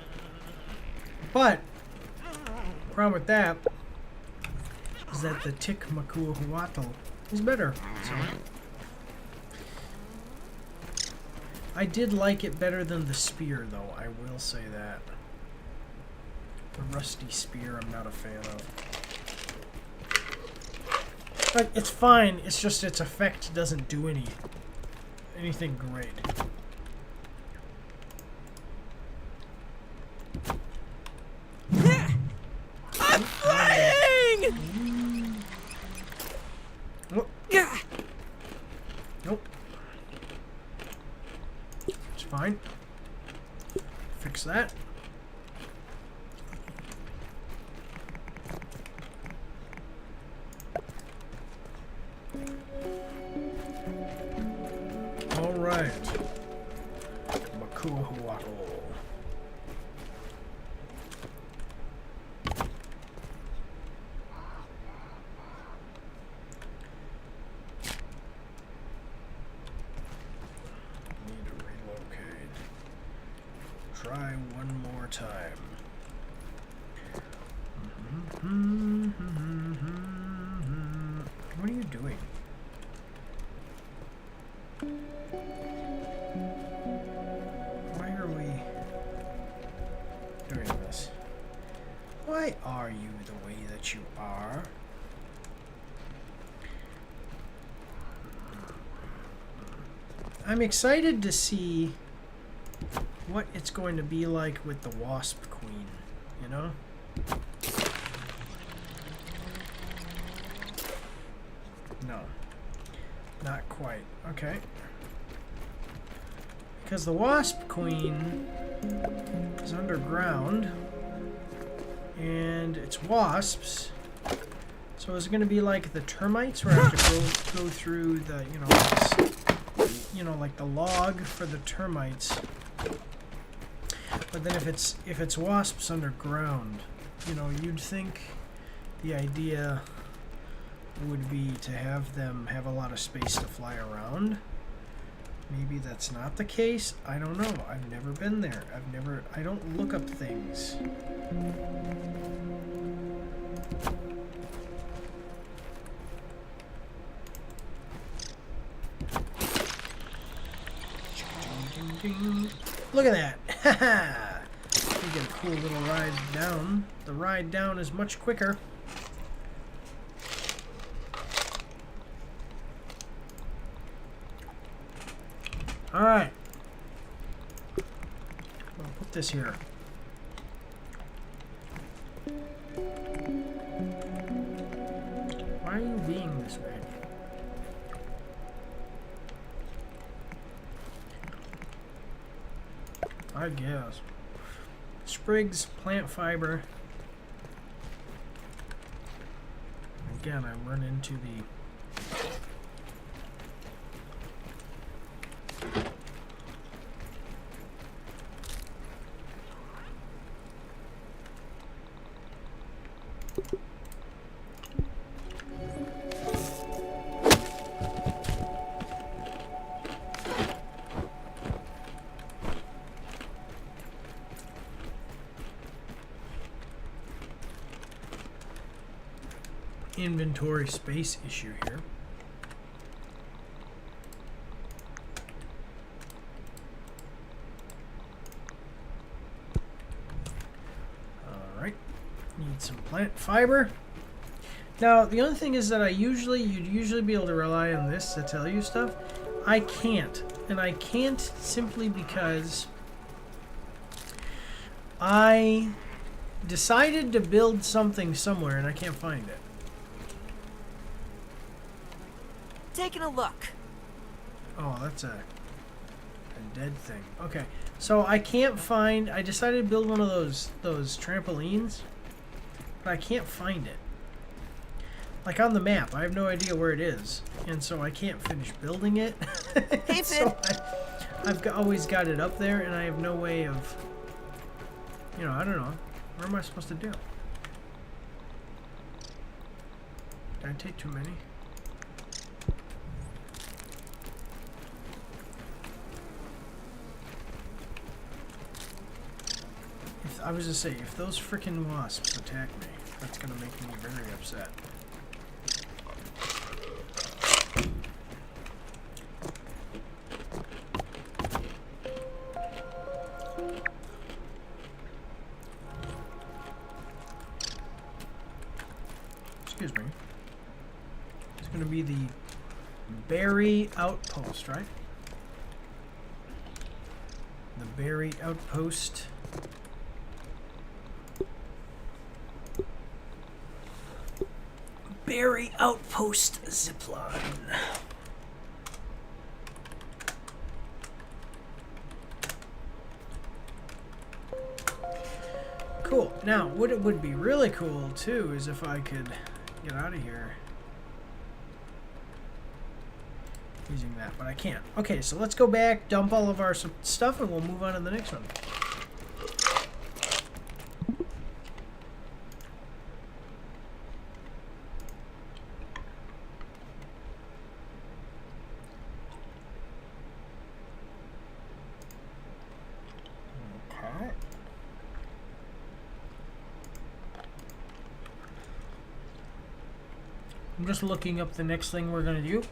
But problem with that is that the tick Makuahuato is better. So I did like it better than the spear, though. I will say that. The rusty spear, I'm not a fan of. But it's fine. It's just its effect doesn't do anything great. I'm flying! Nope. Nope. It's fine. Fix that. All right. Makuahuato. Need to relocate. Try one more time. What are you doing? Why are we doing this? Why are you the way that you are? I'm excited to see what it's going to be like with the Wasp Queen, you know? No. Not quite. Okay. Because the Wasp Queen is underground, and it's wasps. So is it going to be like the termites, where I have to go through the, like the log for the termites? But then if it's wasps underground, you'd think the idea would be to have them have a lot of space to fly around. Maybe that's not the case. I don't know. I've never been there. I don't look up things. Look at that. Haha. You get a cool little ride down. The ride down is much quicker. Alright. I'll put this here. Why are you being this way? I guess. Sprigs, plant fiber. Again, I run into the... inventory space issue here. Alright. Need some plant fiber. Now, the other thing is that you'd usually be able to rely on this to tell you stuff. I can't. And I can't simply because I decided to build something somewhere and I can't find it. Taking a look. Oh, that's a dead thing. Okay, so I can't find. I decided to build one of those trampolines, but I can't find it. Like on the map, I have no idea where it is, and so I can't finish building it. Hey, so Finn. I've always got it up there, and I have no way of. You know, I don't know. What am I supposed to do? Did I take too many? I was just saying, if those freaking wasps attack me, that's gonna make me very upset. Excuse me. It's gonna be the berry outpost, right? The berry outpost. Berry outpost zipline. Cool. Now, what it would be really cool too is if I could get out of here using that, but I can't. Okay, so let's go back, dump all of our stuff, and we'll move on to the next one. Okay. I'm just looking up the next thing we're going to do.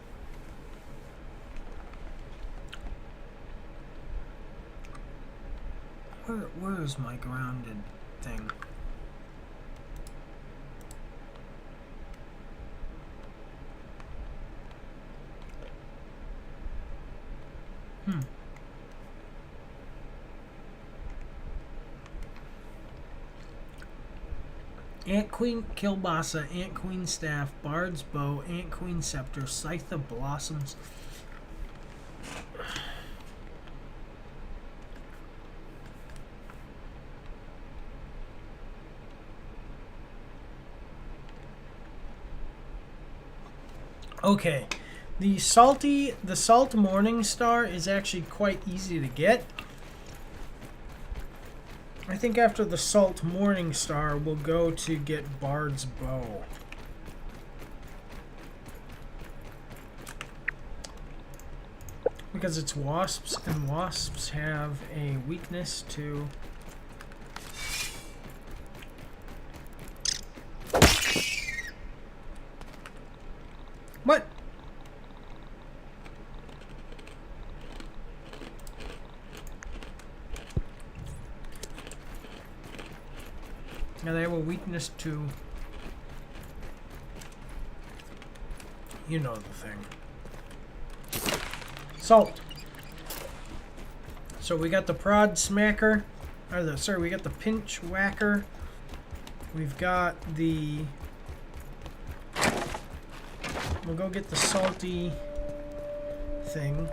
Where is my grounded thing? Ant Queen Kielbasa, Ant Queen Staff, Bard's Bow, Ant Queen Scepter, Scythe of Blossoms. Okay, the Salt Morning Star is actually quite easy to get. I think after the Salt Morning Star, we'll go to get Bard's Bow. Because it's wasps, and wasps have a weakness to... What? Now they have a weakness to... You know the thing. Salt. So we got the Prod Smacker. We got the Pinch Whacker. We've got the... We'll go get the salty thing.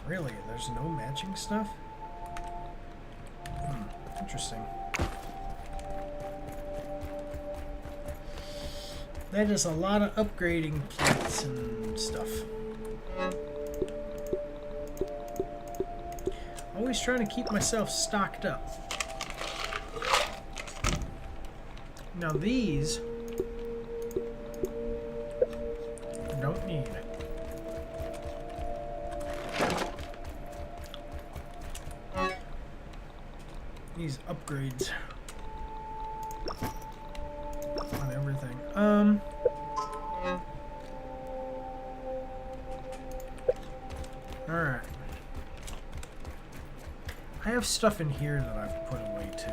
Really? There's no matching stuff? Interesting. That is a lot of upgrading kits and stuff. Always trying to keep myself stocked up. Now these, I don't need. these upgrades on everything. Alright. I have stuff in here that I've put away too.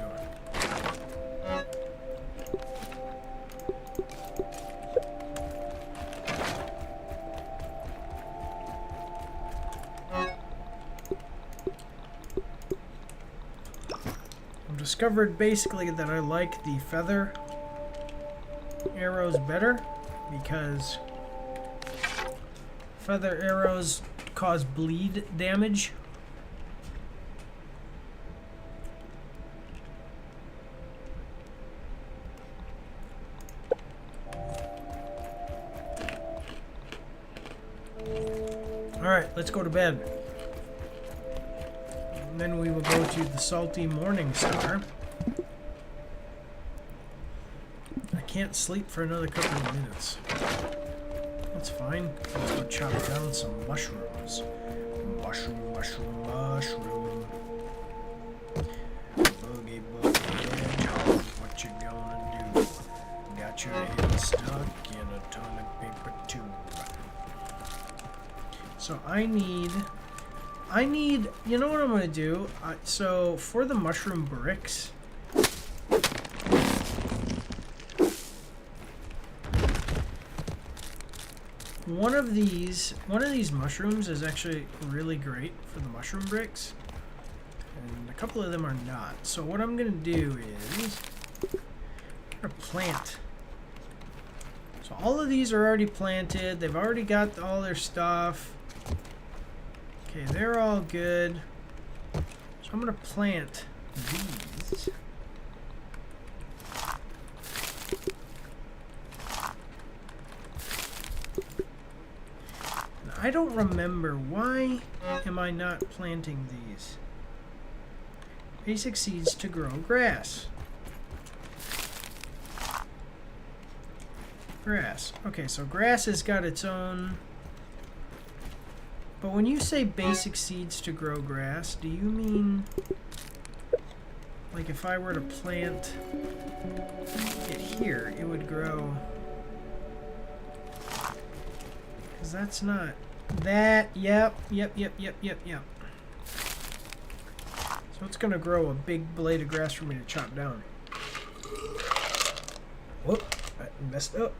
I've discovered basically that I like the feather arrows better because feather arrows cause bleed damage. Alright, let's go to bed. And then we will go to the salty morning star. I can't sleep for another couple of minutes. That's fine. Let's go chop down some mushrooms. Mushroom, mushroom, mushroom. Boogie, boogie, hedgehog, what you gonna do? Got your head stuck in a toilet paper tube. So I need, you know what I'm gonna do? So for the mushroom bricks, one of these mushrooms is actually really great for the mushroom bricks, and a couple of them are not. So what I'm gonna do is I'm gonna plant. So all of these are already planted. They've already got all their stuff. Okay, they're all good. So I'm gonna plant these. I don't remember, why am I not planting these? Basic seeds to grow grass. Grass. Okay, so grass has got its own. But when you say basic seeds to grow grass, do you mean like if I were to plant it here, it would grow? Because that's not that. Yep. So it's gonna grow a big blade of grass for me to chop down. Whoop, I messed up.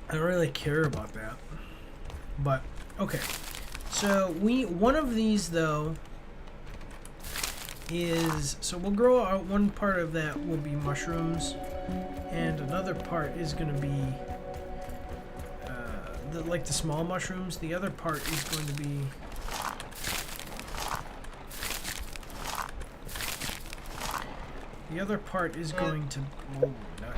I don't really care about that. But okay. So one of these though is, so we'll grow out, one part of that will be mushrooms, and another part is going to be like the small mushrooms. The other part is going to be oh, not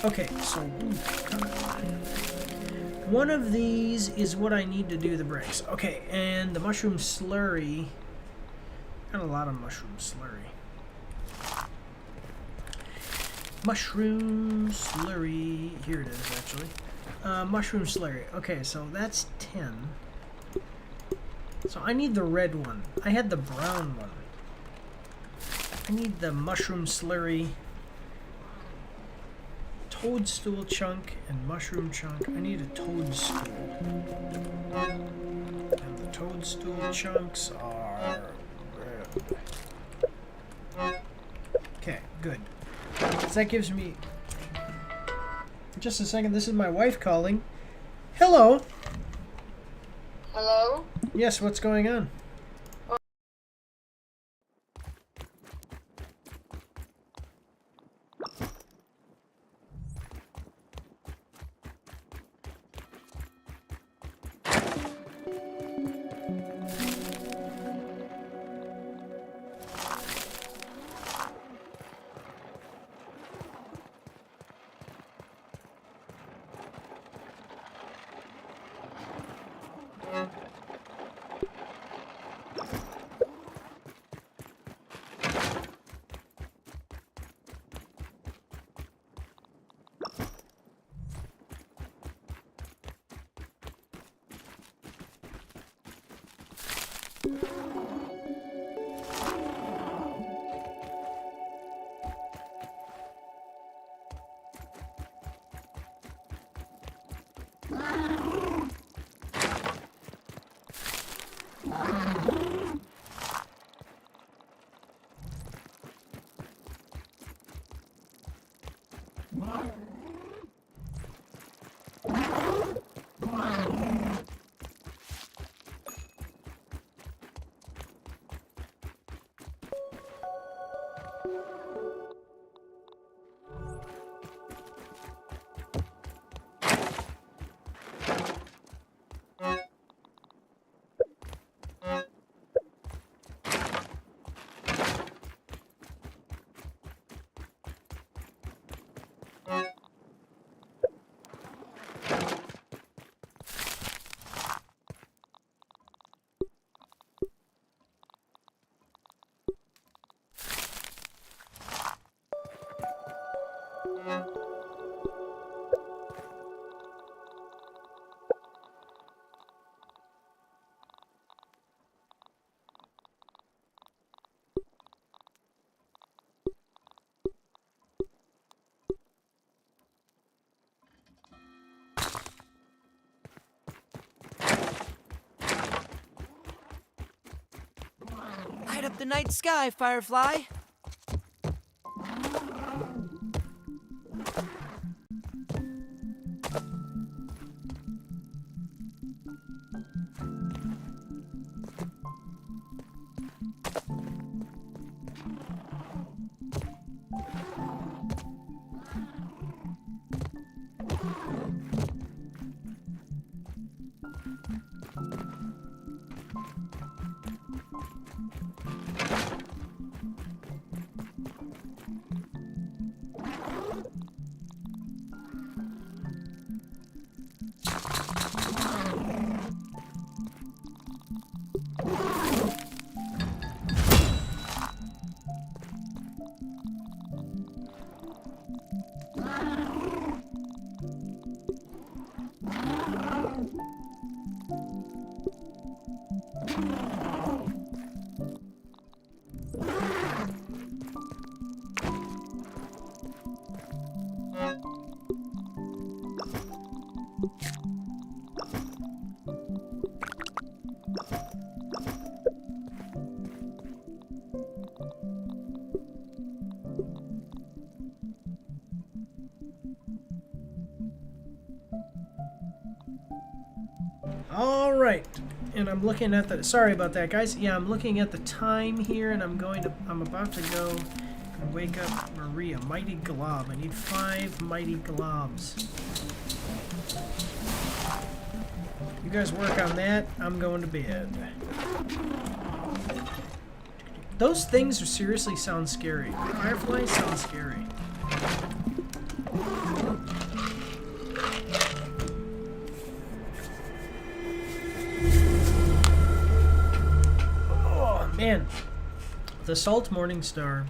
okay, so one of these is what I need to do the bricks. Okay, and the mushroom slurry. Got a lot of mushroom slurry. Mushroom slurry. Here it is, actually. Mushroom slurry. Okay, so that's 10. So I need the red one. I had the brown one. I need the mushroom slurry, toadstool chunk, and mushroom chunk. I need a toadstool. And the toadstool chunks are red. Okay, good. So that gives me... Just a second, this is my wife calling. Hello. Hello? Yes, what's going on? Light up the night sky, Firefly. All right, and I'm looking at the. Sorry about that, guys. Yeah, I'm looking at the time here, and I'm about to go and wake up Maria. Mighty glob. I need 5 mighty globs. You guys work on that. I'm going to bed. Those things are seriously sound scary. Fireflies sound scary. Man, the Salt Morningstar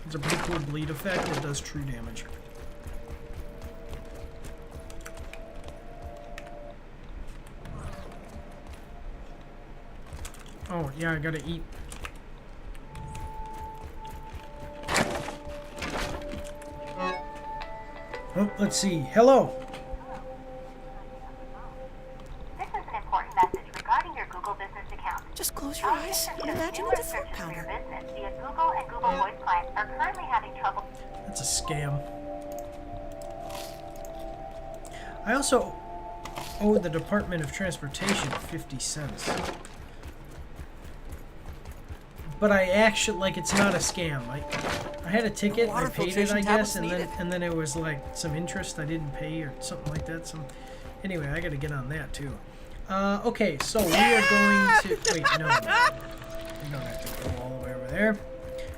is a pretty cool bleed effect. It does true damage. Oh, yeah, I gotta eat. Oh, let's see. Hello. This is an important message regarding your Google Business account. Just close your eyes and imagine it's a throat Searches for your pounder. business via Google and Google Voice clients are currently having trouble. That's a scam. I also owe the Department of Transportation 50 cents. But I actually, like, it's not a scam. I had a ticket, and I paid it, I guess, and then it was like some interest I didn't pay or something like that. Anyway, I got to get on that too. Okay, so we are going to wait. No, we don't have to go all the way over there.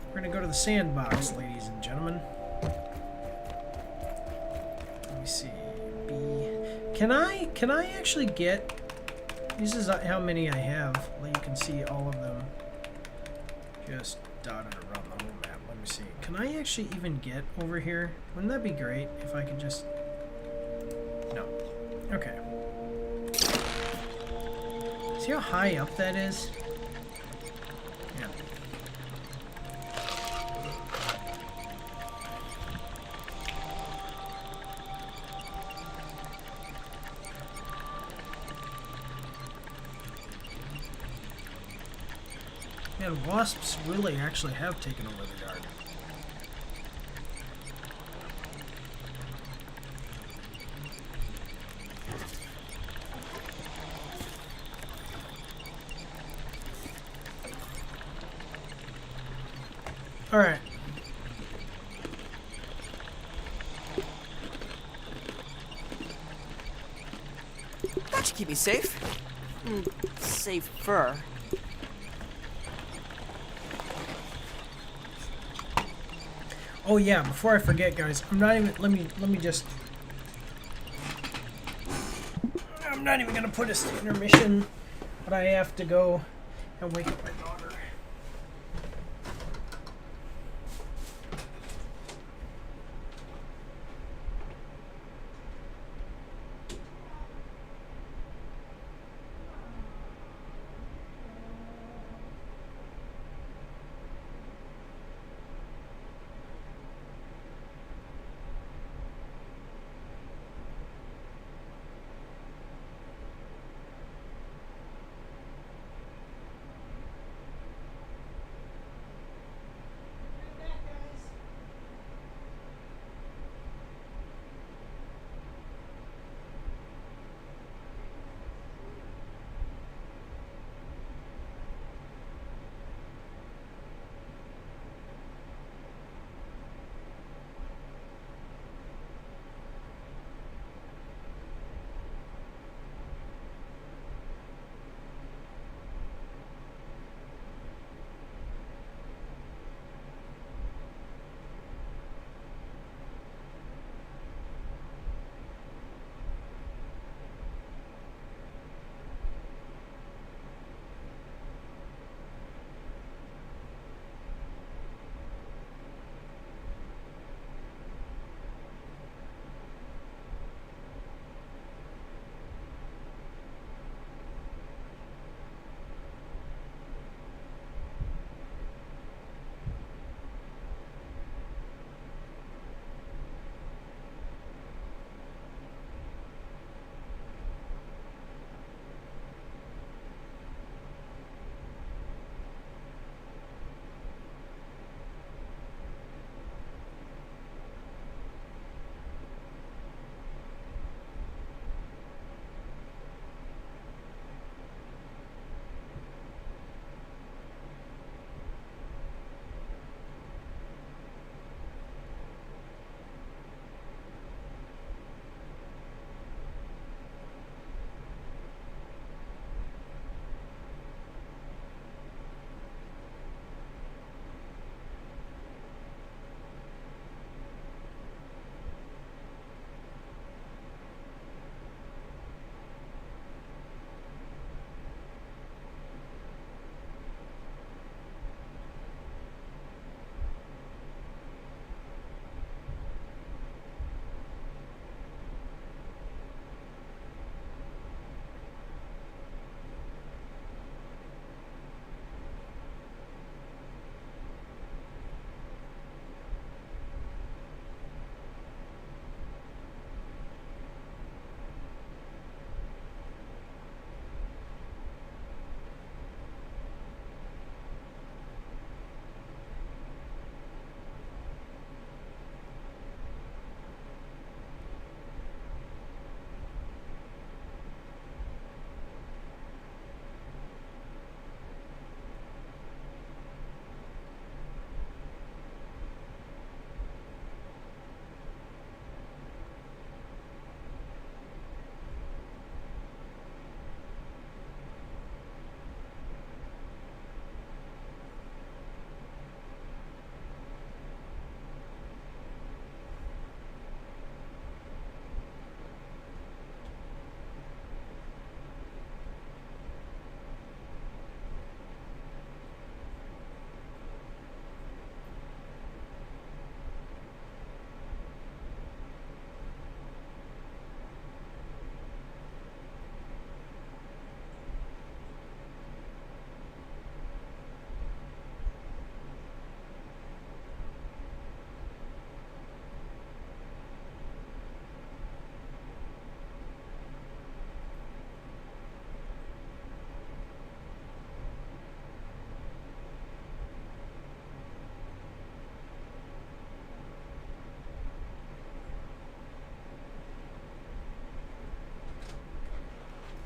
We're gonna go to the sandbox, ladies and gentlemen. Let me see. B. Can I actually get? This is how many I have. You can see all of them. Just dotted around the whole map. Let me see. Can I actually even get over here? Wouldn't that be great if I could just... No. Okay. See how high up that is? Yeah. Man, wasps really actually have taken over the yard. Alright. keep me safe. Safer. Oh yeah, before I forget, guys, I'm not even. Let me just. I'm not even gonna put a intermission, but I have to go and wake up my daughter.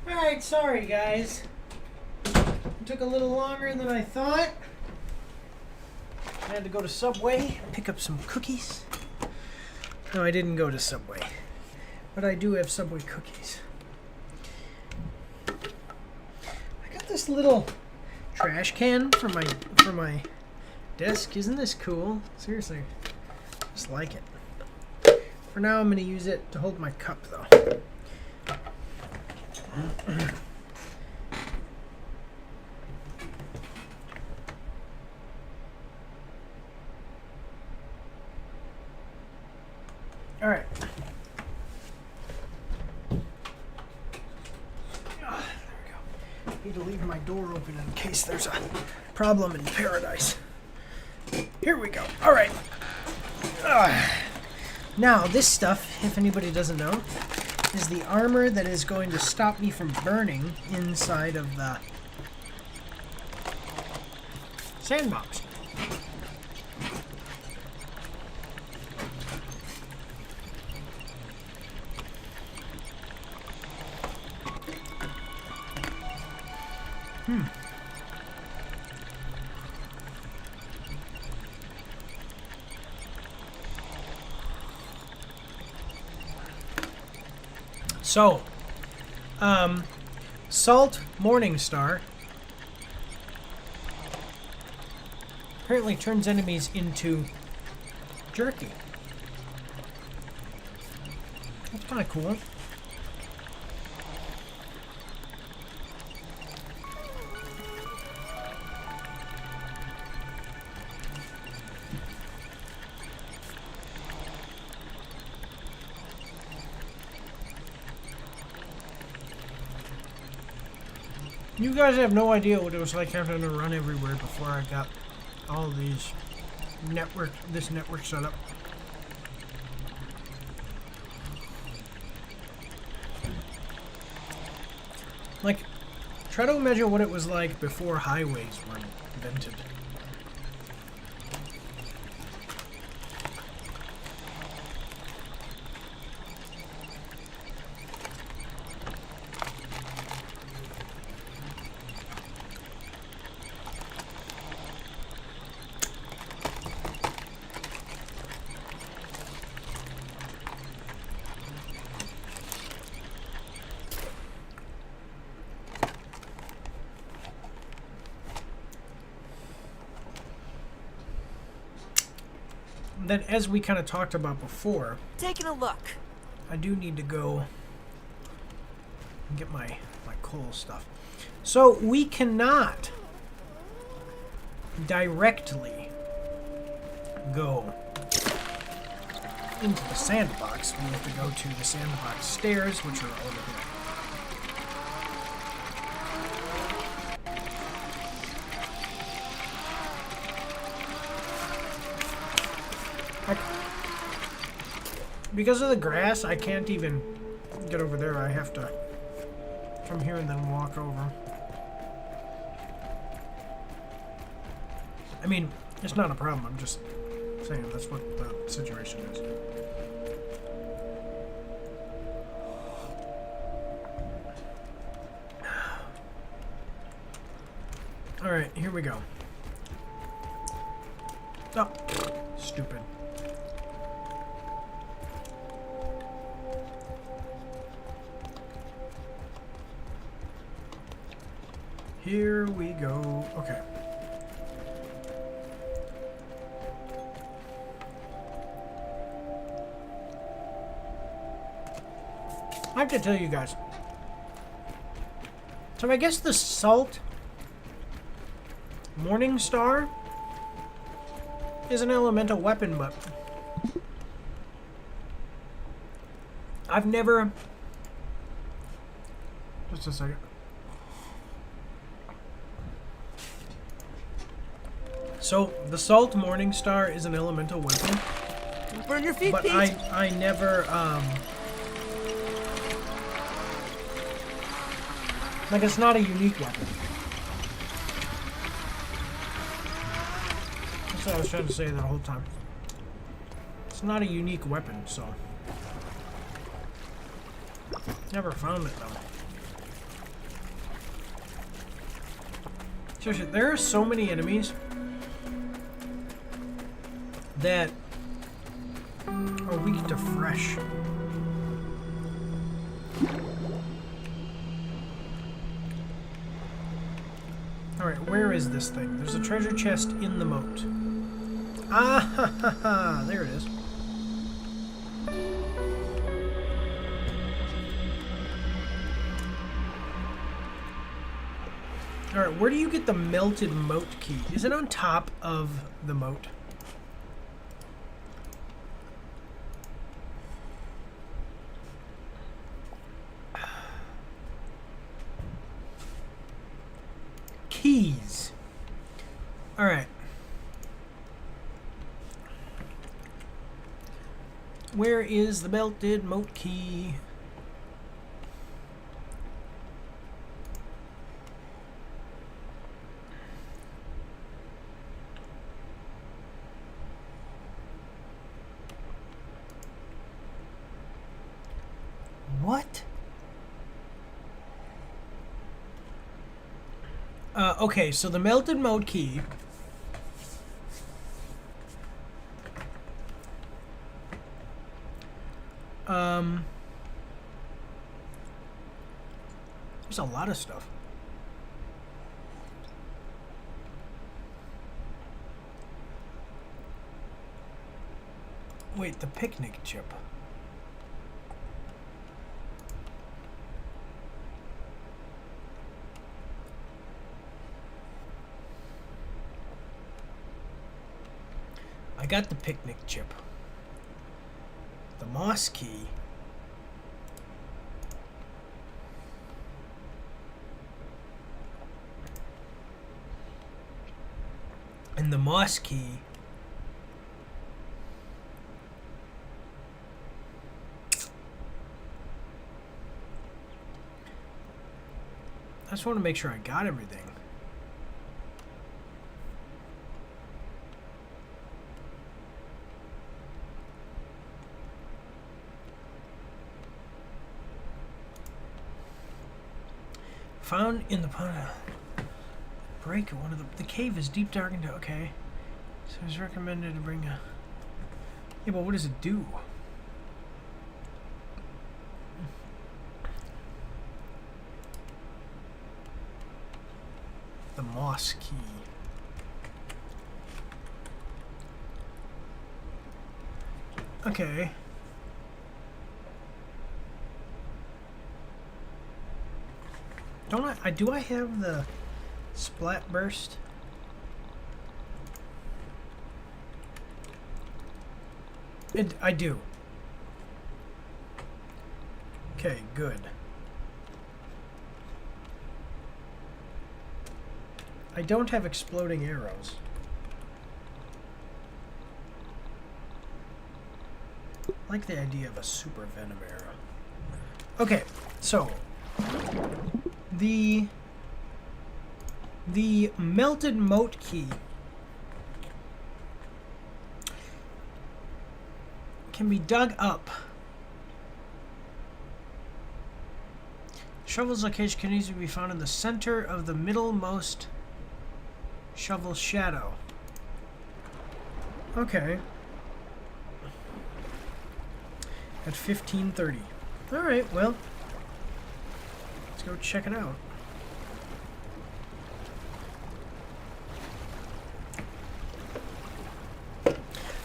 Alright, sorry guys. It took a little longer than I thought. I had to go to Subway, pick up some cookies. No, I didn't go to Subway. But I do have Subway cookies. got this little trash can for my desk. Isn't this cool? Seriously, just like it. For now, I'm going to use it to hold my cup, though. All right. There we go. Need to leave my door open in case there's a problem in paradise. Here we go. All right. Now, this stuff, if anybody doesn't know, is the armor that is going to stop me from burning inside of the sandbox. So, Salt Morningstar apparently turns enemies into jerky. That's kind of cool. You guys have no idea what it was like having to run everywhere before I got all these this network set up. Like, try to imagine what it was like before highways were invented. Then, as we kind of talked about before, Taking a look. I do need to go and get my coal stuff. So we cannot directly go into the sandbox. We have to go to the sandbox stairs, which are over here. Because of the grass, I can't even get over there. I have to come here and then walk over. I mean, it's not a problem. I'm just saying that's what the situation is. All right, here we go. Oh, stupid. Here we go. Okay. I have to tell you guys. So I guess the Salt Morningstar is an elemental weapon, but I've never... Just a second. So, the Salt Morningstar is an elemental weapon. Burn your feet, But Pete. I never, like, it's not a unique weapon. That's what I was trying to say the whole time. It's not a unique weapon, so... Never found it, though. Seriously, there are so many enemies that are weak to fresh. Alright, where is this thing? There's a treasure chest in the moat. Ah, ha, ha, ha. There it is. Alright, where do you get the melted moat key? Is it on top of the moat? Keys. Alright. Where is the melted moat key? What? Okay, so the melted moat key there's a lot of stuff. Wait, the picnic chip. I got the picnic chip. The moss key. And the moss key. I just want to make sure I got everything. Found in the pond. Break one of the cave is deep, dark, and okay. So it's recommended to bring a. Yeah, but what does it do? The moss key. Okay. Don't I do I have the splat burst? I do. Okay, good. I don't have exploding arrows. I like the idea of a super venom arrow. Okay, so the melted moat key can be dug up. Shovel's location can easily be found in the center of the middlemost shovel shadow. Okay. At 15:30. Alright, well. Let's go check it out.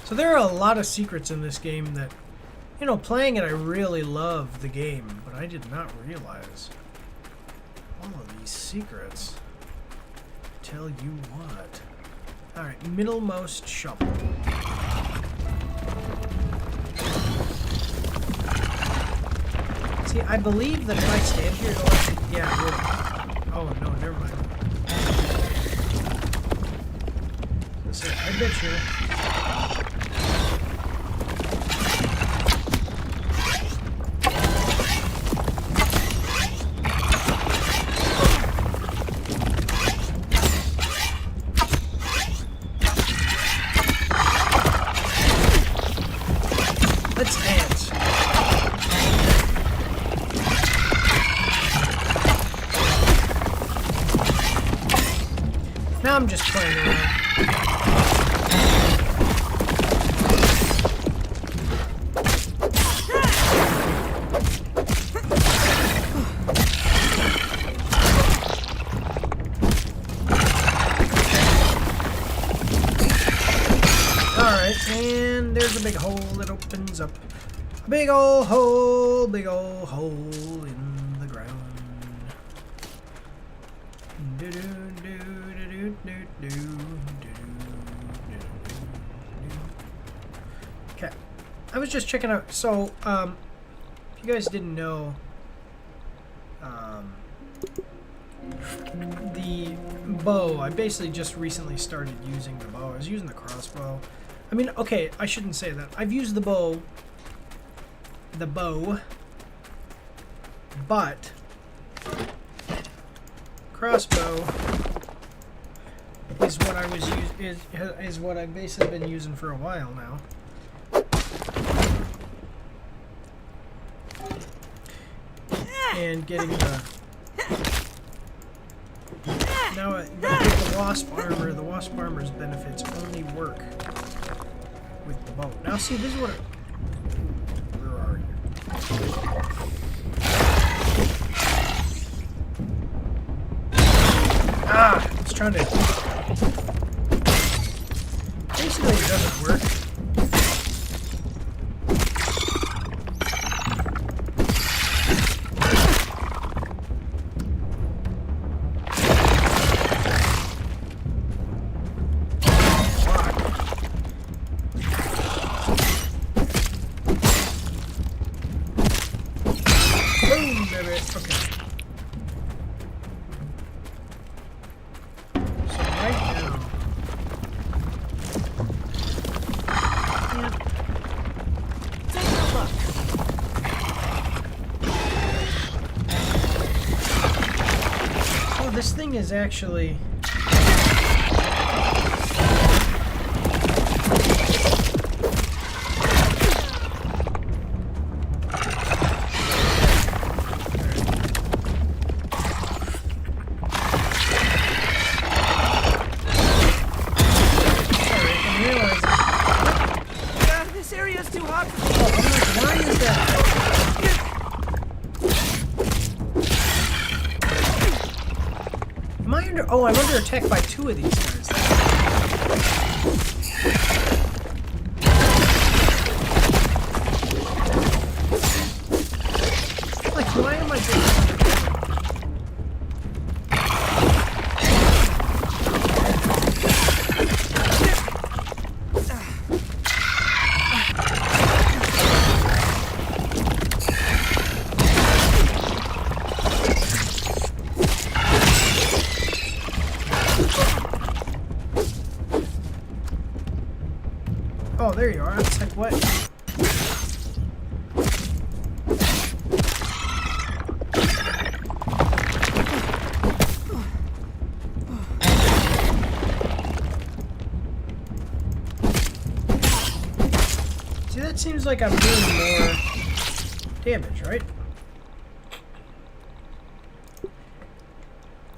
So there are a lot of secrets in this game that, you know, playing it I really love the game, but I did not realize all of these secrets. Tell you what. Alright, middlemost shovel. See, I believe that if I stand here, it'll actually, yeah, it will. Oh, no, never mind. So, I bet you. Let's dance. Now I'm just playing around. there's a big hole that opens up. A big old hole in the ground. Okay, I was just checking out. So, if you guys didn't know, the bow, I basically just recently started using the bow. I was using the crossbow. I mean, okay, I shouldn't say that. I've used the bow, but crossbow is what I was is what I've basically been using for a while now. And getting the now with the wasp armor, the wasp armor's benefits only work with the bow. Now see, this is what where are you? Ah, it's trying to basically it doesn't work. This thing is actually This area's too hot for me. why is that? Am I under? Oh, I'm under attack by two of these guys. Like, why am I doing? Oh, there you are. It's like, what? See, that seems like I'm doing more damage, right?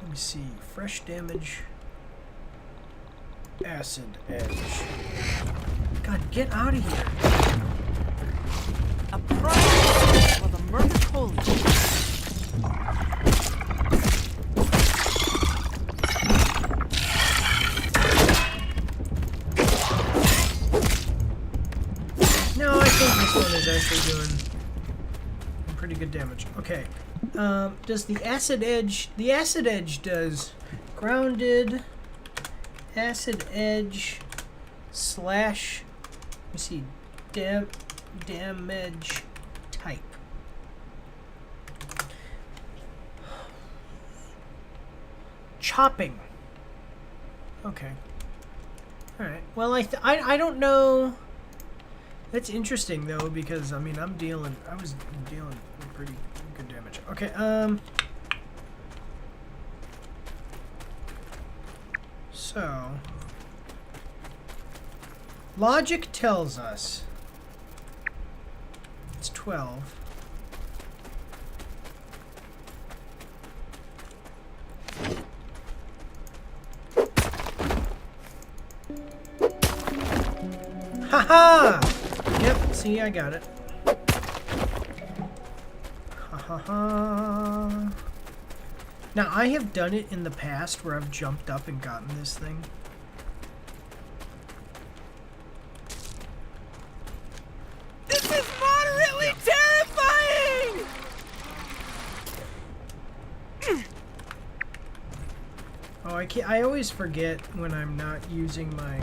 Let me see. Fresh damage. Acid edge. God, get out of here. A prize for the murder holy. No, I think this one is actually doing pretty good damage. Okay. Does the acid edge... The acid edge does grounded, acid edge, slash... Let me see. Damage type. Chopping. Okay. Alright. Well, I don't know... That's interesting though, because I mean I was dealing with pretty good damage. Okay, so logic tells us it's 12. Haha! Yep, see, I got it. Ha ha ha. Now, I have done it in the past where I've jumped up and gotten this thing. I always forget when I'm not using my...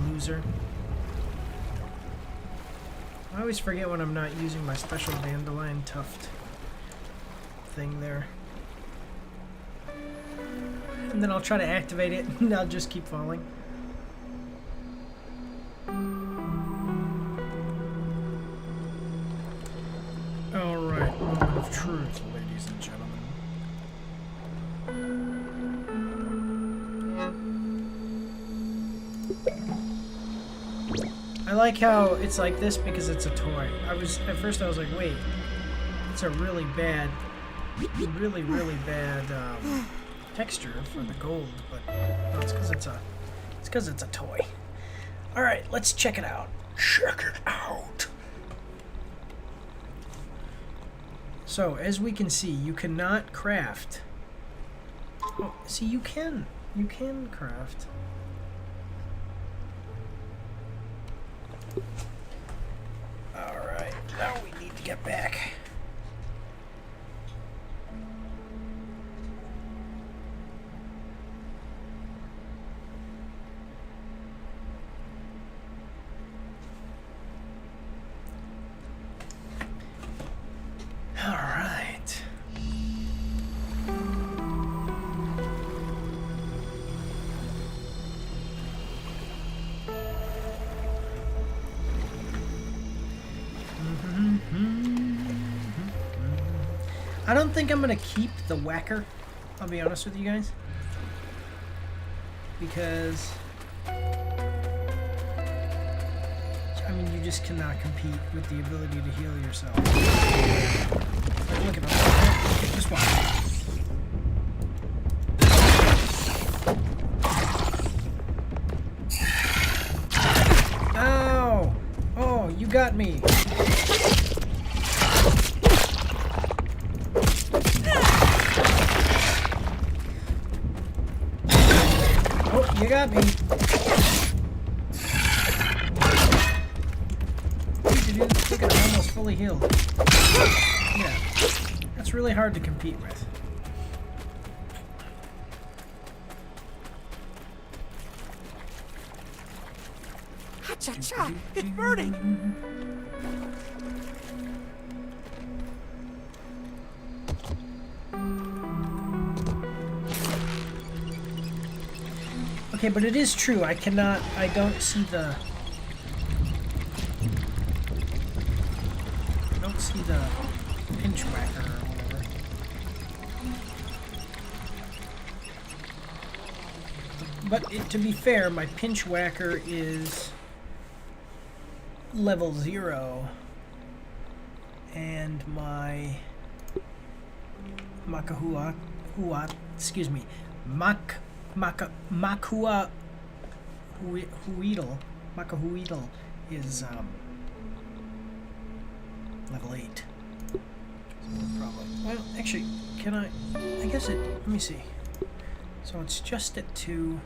Loser. I always forget when I'm not using my special dandelion tuft thing there. And then I'll try to activate it and I'll just keep falling. Alright, moment of truth, ladies and gentlemen. I like how it's like this because it's a toy. At first I was like, wait, it's a really bad texture for the gold, but no, it's because it's a toy. All right, let's check it out. Check it out. So as we can see, you cannot craft. Oh, see, you can craft. All right, now we need to get back. All right. I don't think I'm gonna keep the whacker, I'll be honest with you guys, because I mean you just cannot compete with the ability to heal yourself. Like, look at him. Just watch. Ow! Oh, you got me. You got me. Look at it, almost fully healed. Yeah, that's really hard to compete with. Ha-cha-cha! It's burning! Okay, but it is true. I don't see the pinch whacker or whatever. But to be fair, my pinch whacker is level 0 and my Makahua Makahuidal is level 8. So no problem. Well, actually, can I guess it. Let me see. So it's just at 2.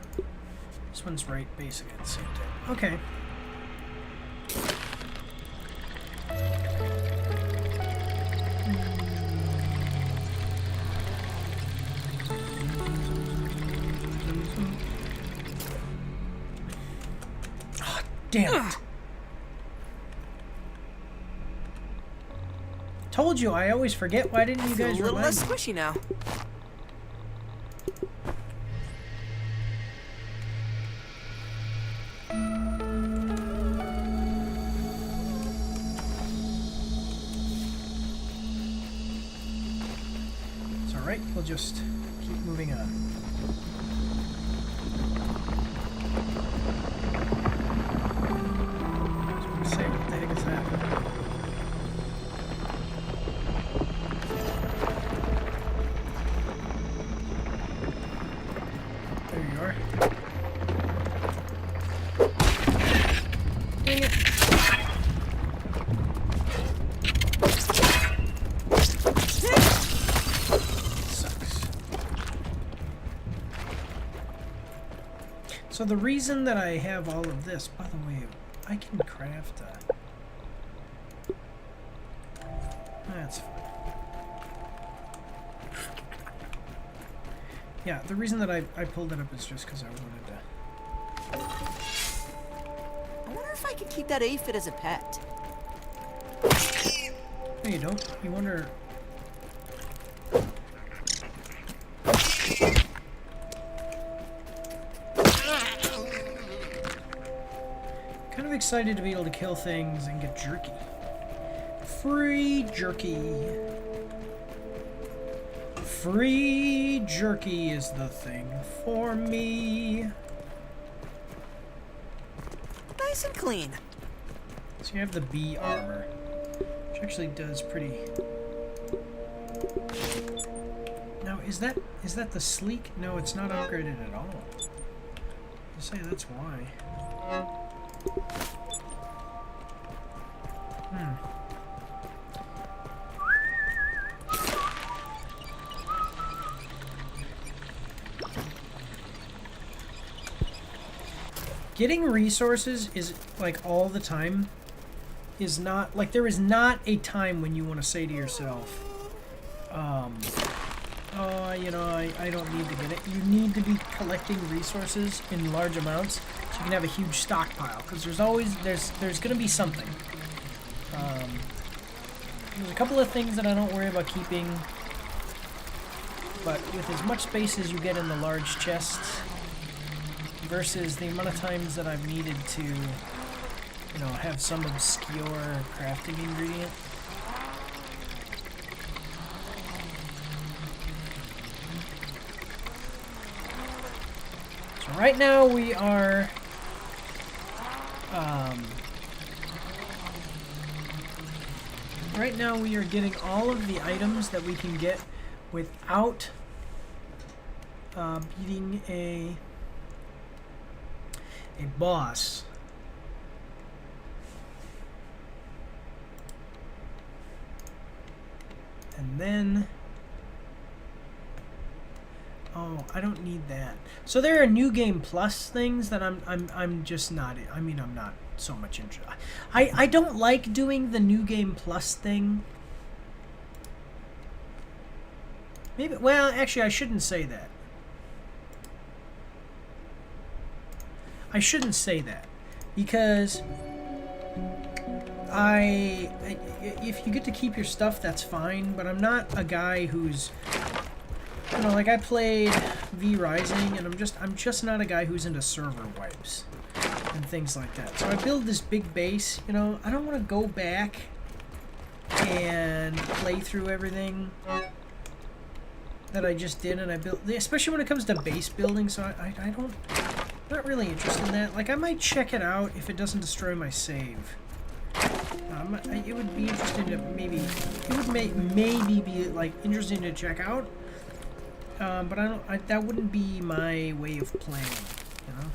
This one's right basic at the same time. Okay. Damn it. Told you, I always forget. Why didn't you guys a little remind less me? squishy now. It's alright, we'll just keep moving on. Say, what the heck is that? There you are. Dang it. Sucks. So the reason that I have all of this, by the way, I can craft that's fine. Yeah, the reason that I pulled it up is just because I wanted to... I wonder if I can keep that aphid as a pet. No, you don't. You wonder... Kind of excited to be able to kill things and get jerky. Free jerky. Free jerky is the thing for me. Nice and clean. So you have the bee armor, which actually does pretty... Now, is that the sleek? No, it's not upgraded at all. You say that's why. Getting resources is like all the time is not like there is not a time when you want to say to yourself, oh, you know, I don't need to get it. You need to be collecting resources in large amounts so you can have a huge stockpile, because there's always there's going to be something. There's a couple of things that I don't worry about keeping, but with as much space as you get in the large chests versus the amount of times that I've needed to, you know, have some obscure crafting ingredient. So right now we are getting all of the items that we can get without beating a boss. And then, oh, I don't need that. So there are New Game Plus things that I'm just not, I mean, I'm not so much interested. I don't like doing the New Game Plus thing. Maybe, well, actually I shouldn't say that. I shouldn't say that, because if you get to keep your stuff, that's fine, but I'm not a guy who's, you know, like I played V Rising, and I'm just not a guy who's into server wipes and things like that. So I build this big base, you know, I don't want to go back and play through everything that I just did, and I built, especially when it comes to base building, so I don't, I'm not really interested in that. Like, I might check it out if it doesn't destroy my save. It would be interesting to maybe be like interesting to check out, but that wouldn't be my way of playing, you know.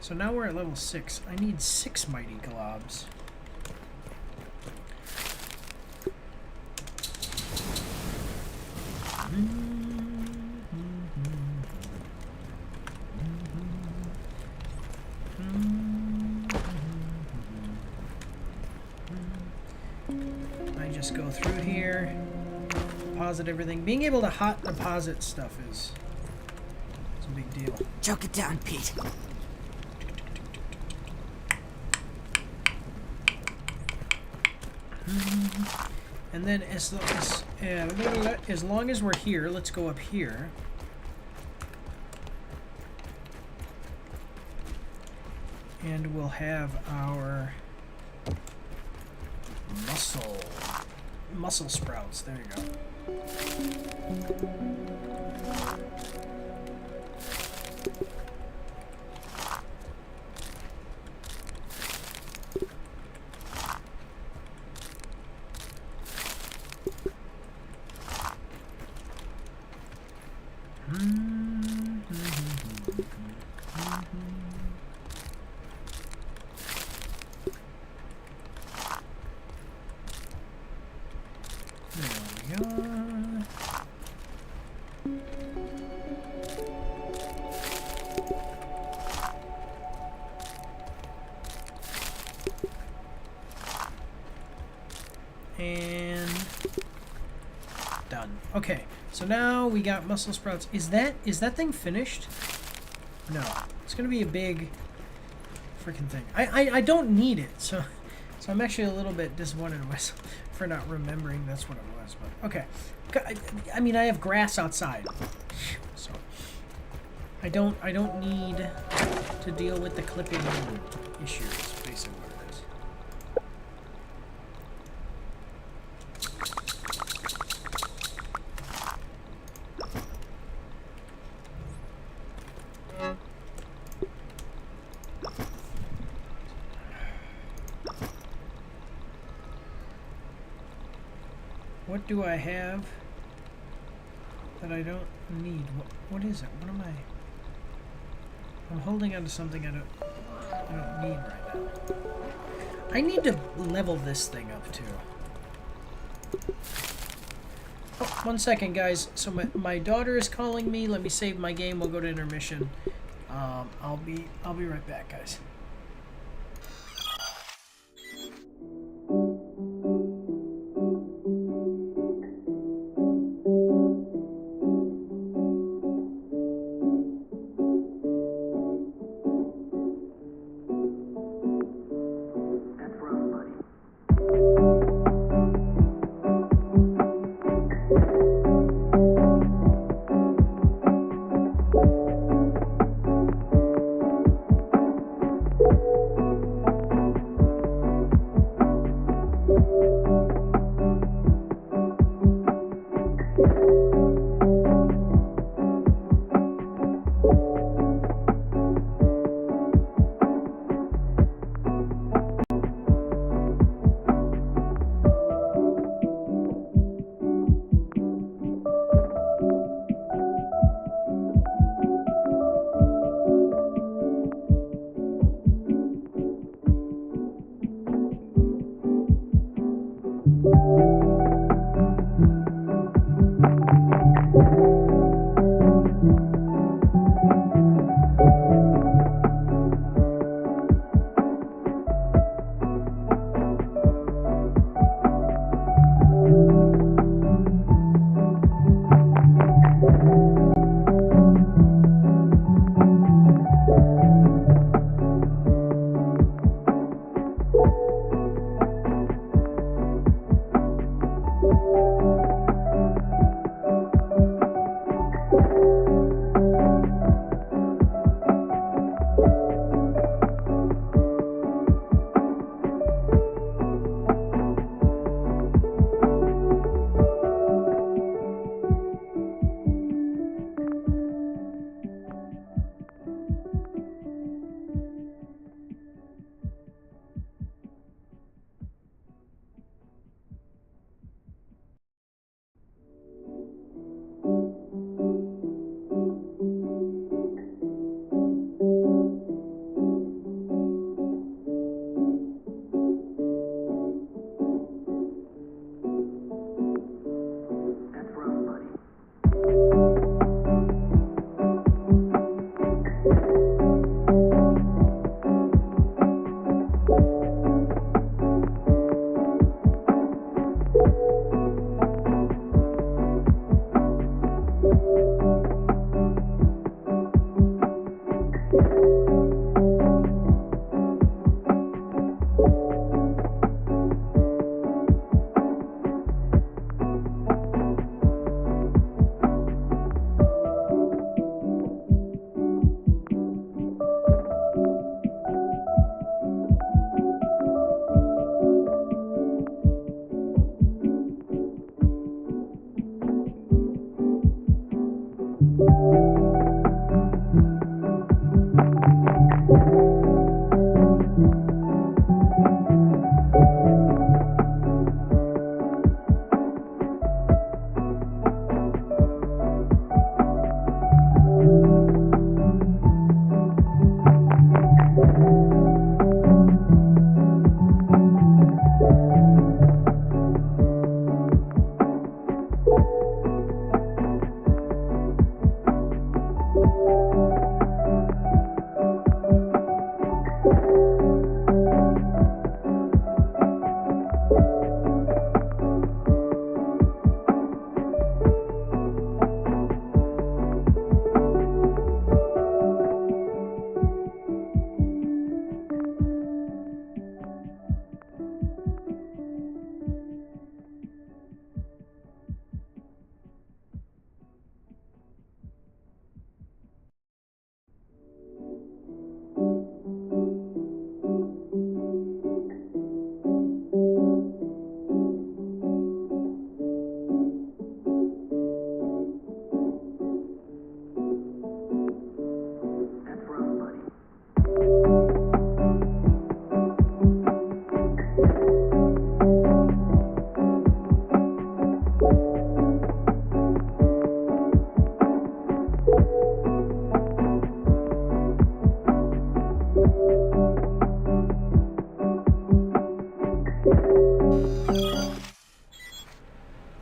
So now we're at level 6. I need 6 mighty globs. I just go through here, deposit everything. Being able to hot deposit stuff is a big deal. Choke it down, Pete. And then as long as we're here, let's go up here. And we'll have our muscle sprouts. There you go. And done. Okay, so now we got muscle sprouts. Is that thing finished? No. It's gonna be a big freaking thing. I don't need it, so I'm actually a little bit disappointed in myself for not remembering that's what it was. But okay. I mean, I have grass outside, so I don't need to deal with the clipping issues. Basically, what it is. What do I have that I don't need? What is it? What am I? I'm holding on to something I don't need right now. I need to level this thing up too. Oh, 1 second, guys. So my daughter is calling me. Let me save my game. We'll go to intermission. I'll be right back, guys.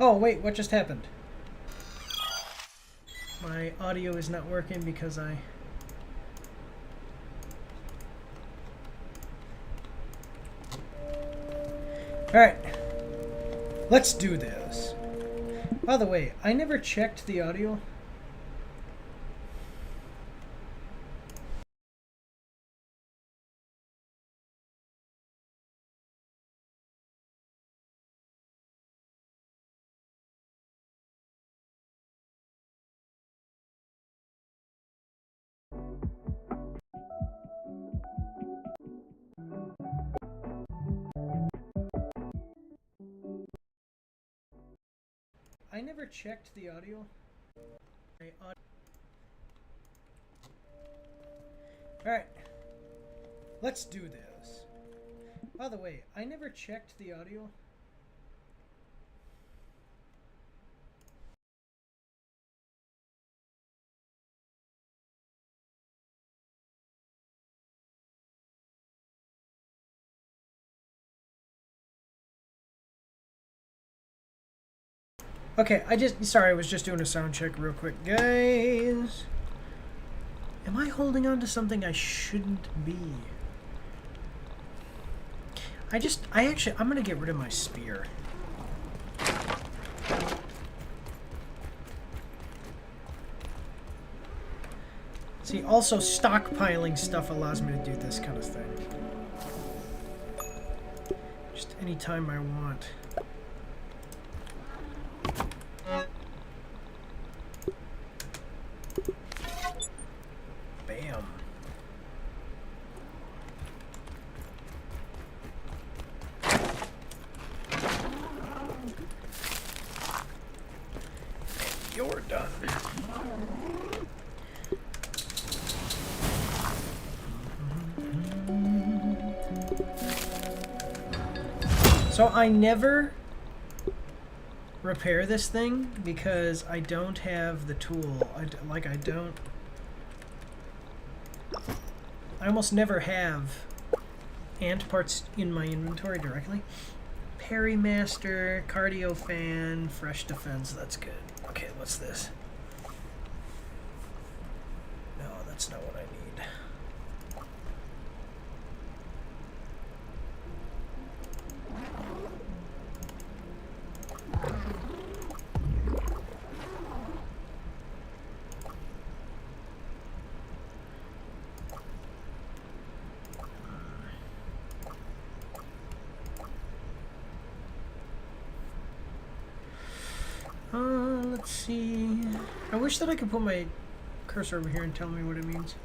Oh, wait, what just happened? My audio is not working because I... Alright. Let's do this. By the way, I never checked the audio. I never checked the audio. Alright. Let's do this. By the way, I never checked the audio. Okay, sorry, I was just doing a sound check real quick. Guys, am I holding on to something I shouldn't be? I'm gonna get rid of my spear. See, also stockpiling stuff allows me to do this kind of thing. Just anytime I want. Bam. And you're done. So I never repair this thing because I don't have the tool. I almost never have ant parts in my inventory directly. Parry Master, Cardio Fan, Fresh Defense, that's good. Okay, what's this? No, that's not what I need. Let's see. I wish that I could put my cursor over here and tell me what it means.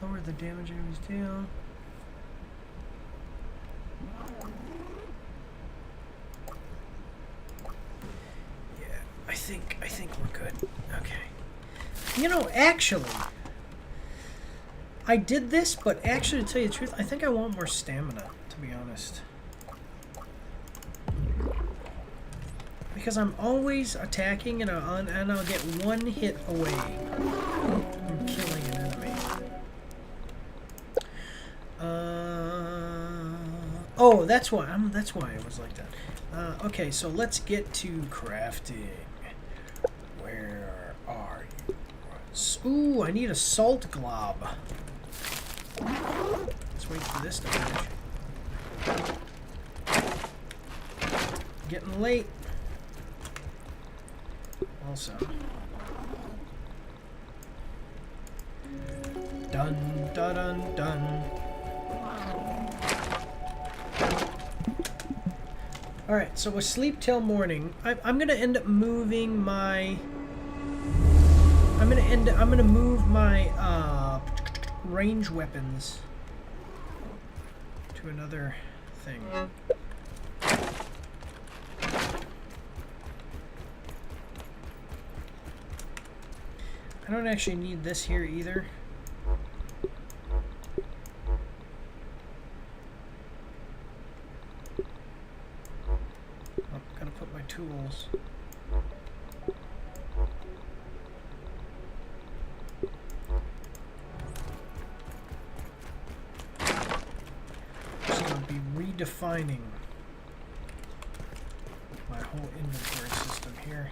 Lower the damage enemies deal. Yeah, I think we're good. Okay. You know, actually, I did this, but actually, to tell you the truth, I think I want more stamina, to be honest. Because I'm always attacking, and I'll get one hit away from killing an enemy. Oh, that's why it was like that. Okay, so let's get to crafting. Where are you? Ooh, I need a salt glob. Let's wait for this to finish. Getting late. Also. Dun dun dun dun. Alright, so with sleep till morning, I'm gonna end up moving my I'm gonna move my range weapons to another thing. I don't actually need this here either. Oh, gotta put my tools. redefining my whole inventory system here.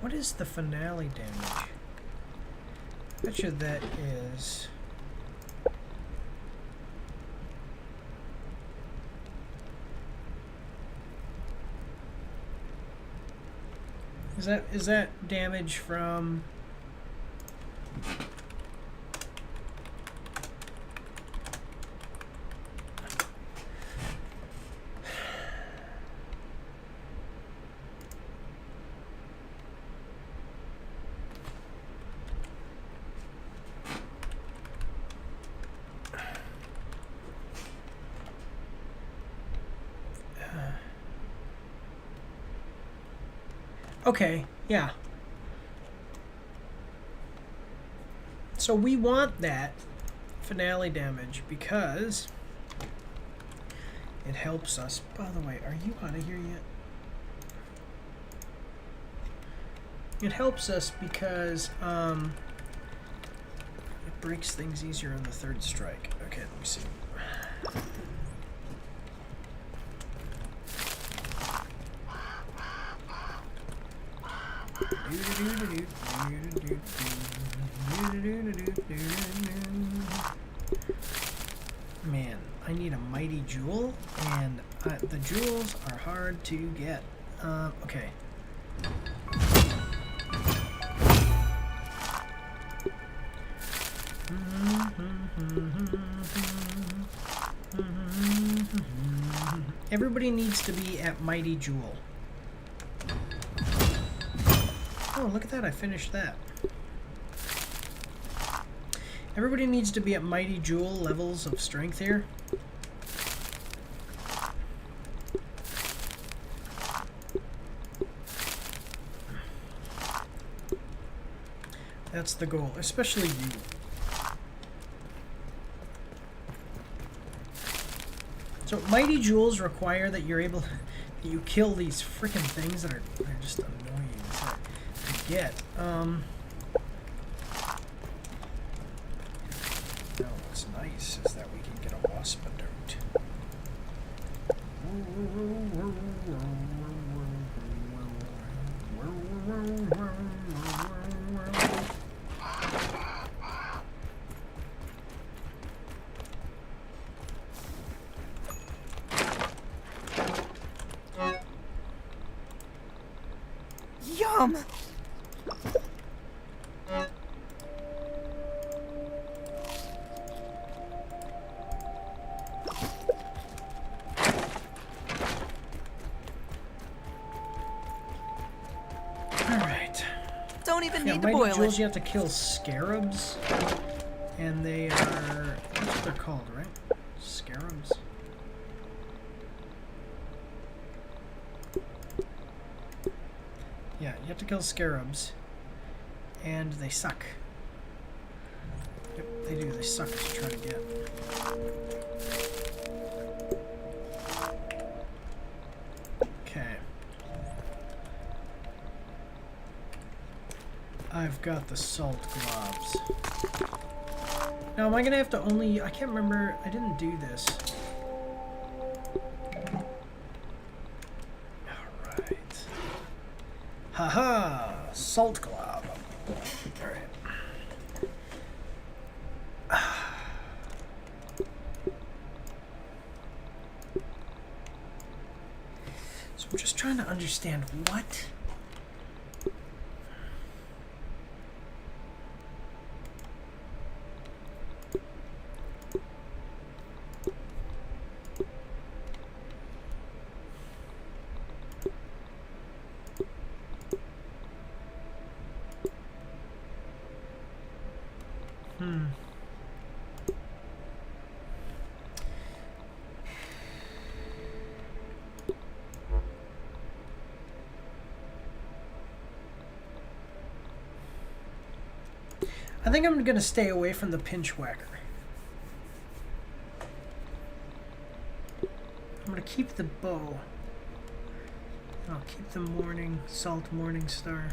What is the finale damage? Betcha that is... Is that damage from... Okay, yeah. So we want that finale damage because it helps us. By the way, are you out of here yet? It helps us because it breaks things easier on the third strike. Okay, let me see. Man, I need a mighty jewel, and the jewels are hard to get. Okay. Everybody needs to be at mighty jewel. Oh, look at that, I finished that. Everybody needs to be at mighty jewel levels of strength here. That's the goal, especially you. So mighty jewels require that you're able that you kill these freaking things that are just annoying to get. No, what's nice is that we can get a waspidote. Yum! Don't even need to mighty boil jewels, it. you have to kill scarabs, and they are, that's what they're called, right? Scarabs. Yeah, you have to kill scarabs, and they suck. Yep, they do. They suck to try to get. Okay. I've got the salt globs. Now, am I gonna have to only... I can't remember... I didn't do this. Alright. Haha! Salt glob. Alright. So I'm just trying to understand what... I think I'm gonna stay away from the pinch whacker. I'm gonna keep the bow. I'll keep the salt morning star.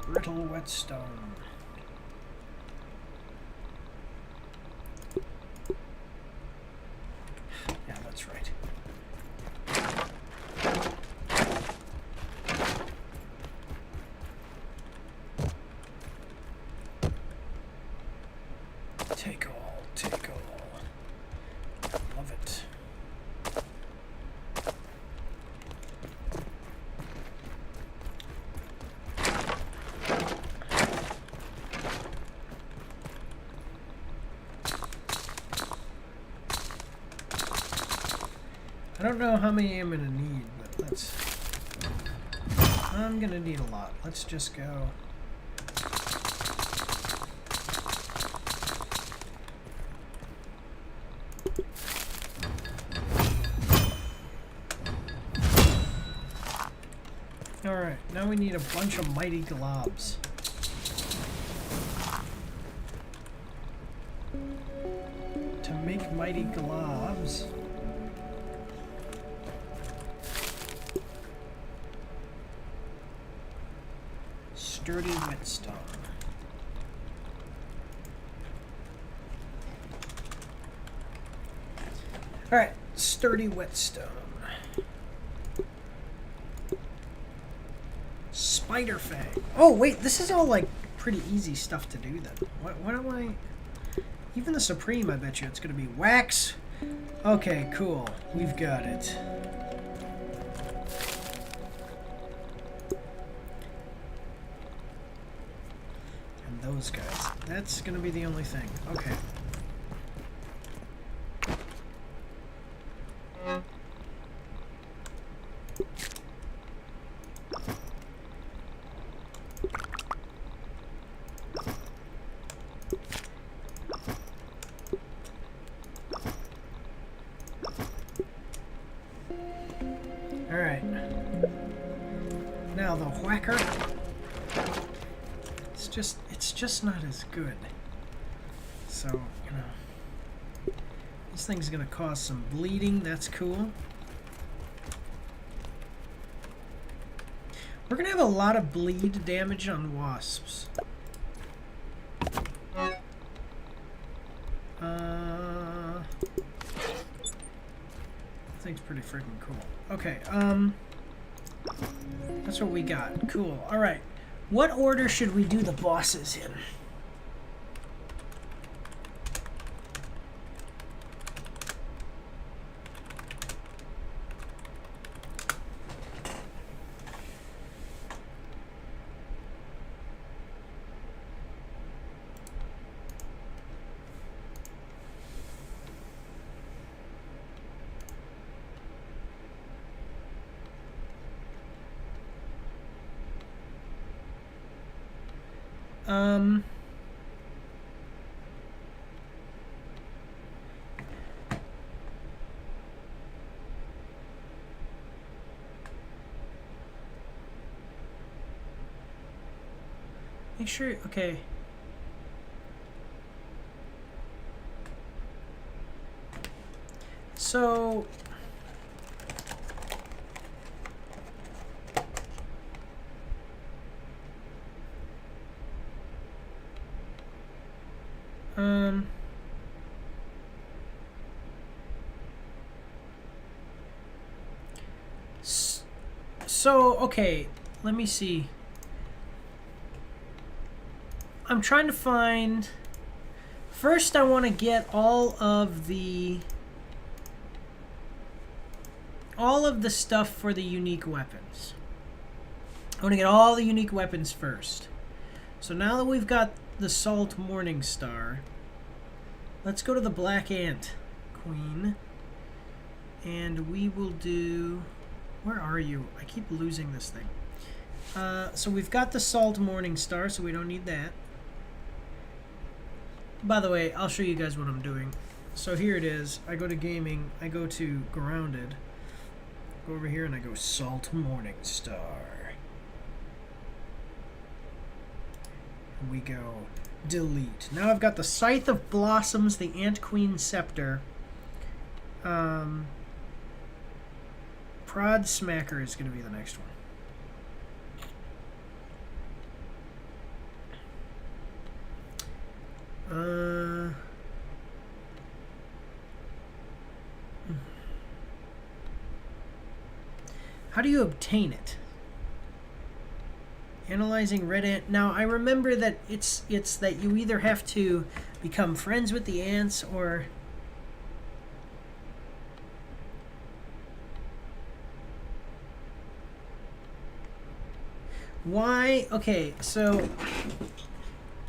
Brittle whetstone. Yeah, that's right. Take all, take all. Love it. I don't know how many I'm gonna need, but I'm gonna need a lot. Let's just go. Alright, now we need a bunch of mighty globs. To make mighty globs, sturdy whetstone. Alright, sturdy whetstone. Spider fang. Oh wait, this is all like pretty easy stuff to do then. What am I? Even the Supreme, I bet you it's gonna be wax. Okay, cool. We've got it. And those guys. That's gonna be the only thing. Okay. Alright. Now the whacker. It's just not as good. So, you know. This thing's gonna cause some bleeding, that's cool. We're gonna have a lot of bleed damage on wasps. Thing's pretty freaking cool. Okay, that's what we got. Cool. Alright. What order should we do the bosses in? Make sure, okay. So okay, let me see. I'm trying to find... First, I want to get all of the stuff for the unique weapons. I want to get all the unique weapons first. So now that we've got the Salt Morning Star, let's go to the Black Ant Queen. And we will do... Where are you? I keep losing this thing. So we've got the Salt Morning Star, so we don't need that. By the way, I'll show you guys what I'm doing. So here it is. I go to gaming. I go to grounded. Go over here and I go Salt Morning Star. And we go delete. Now I've got the Scythe of Blossoms, the Ant Queen Scepter. Prod Smacker is going to be the next one. How do you obtain it? Analyzing red ant. Now I remember that it's that you either have to become friends with the ants or why? Okay, so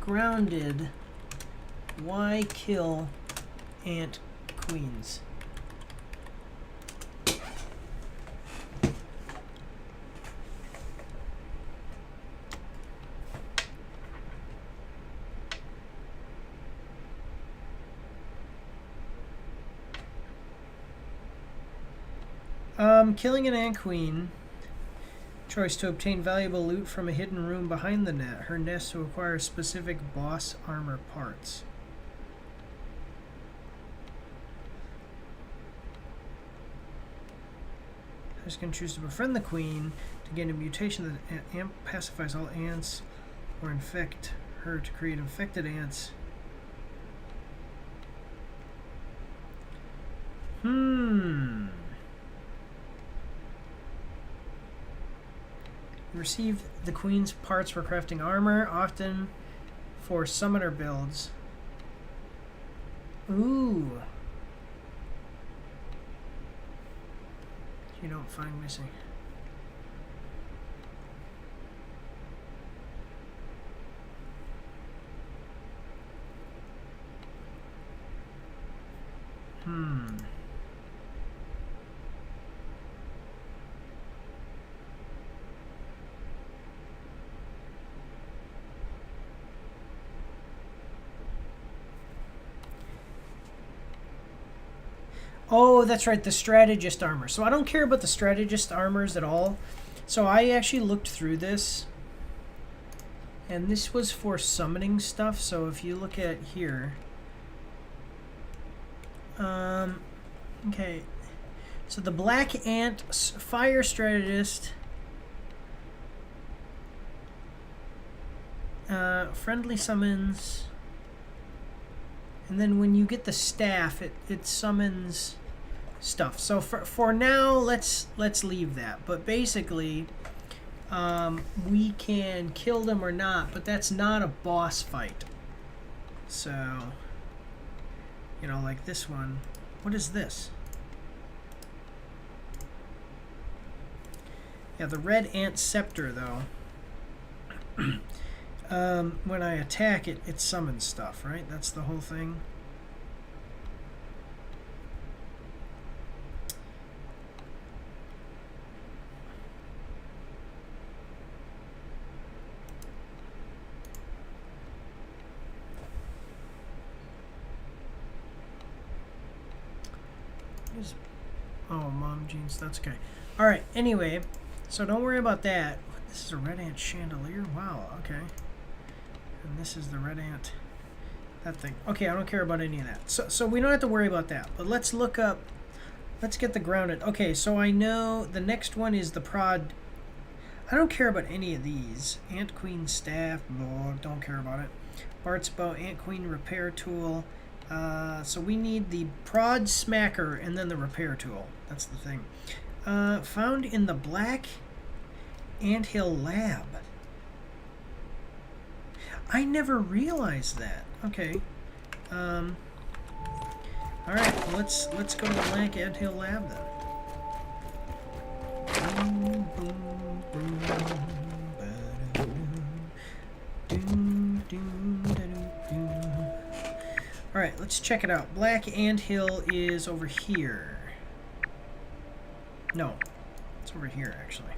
grounded. Why kill ant queens? Killing an ant queen. Choice to obtain valuable loot from a hidden room behind the net. Her nest to acquire specific boss armor parts. Players can choose to befriend the queen to gain a mutation that pacifies all ants, or infect her to create infected ants. Receive the queen's parts for crafting armor, often for summoner builds. Ooh. You don't find missing. Oh, that's right, the strategist armor. So I don't care about the strategist armors at all. So I actually looked through this. And this was for summoning stuff. So if you look at here. Okay. So the Black Ant Fire Strategist. Friendly summons. And then when you get the staff, it summons stuff. So for now, let's leave that. But basically, we can kill them or not, but that's not a boss fight. So, you know, like this one. What is this? Yeah, the red ant scepter, though. When I attack it, it summons stuff, right? That's the whole thing. Oh, mom jeans, that's okay. All right, anyway, so don't worry about that. This is a red ant chandelier. Wow, okay. And this is the red ant, that thing. Okay, I don't care about any of that. So we don't have to worry about that. But let's look up, let's get the grounded. Okay, so I know the next one is the prod. I don't care about any of these. Ant Queen staff, blah, don't care about it. Bart's bow, Ant Queen repair tool. So we need the prod smacker and then the repair tool. That's the thing. Found in the Black Anthill Lab. I never realized that. Okay. All right. Well, let's go to the Black Anthill Lab then. Boom, boom, boom, all right, let's check it out. Black Anthill is over here. No, it's over here actually.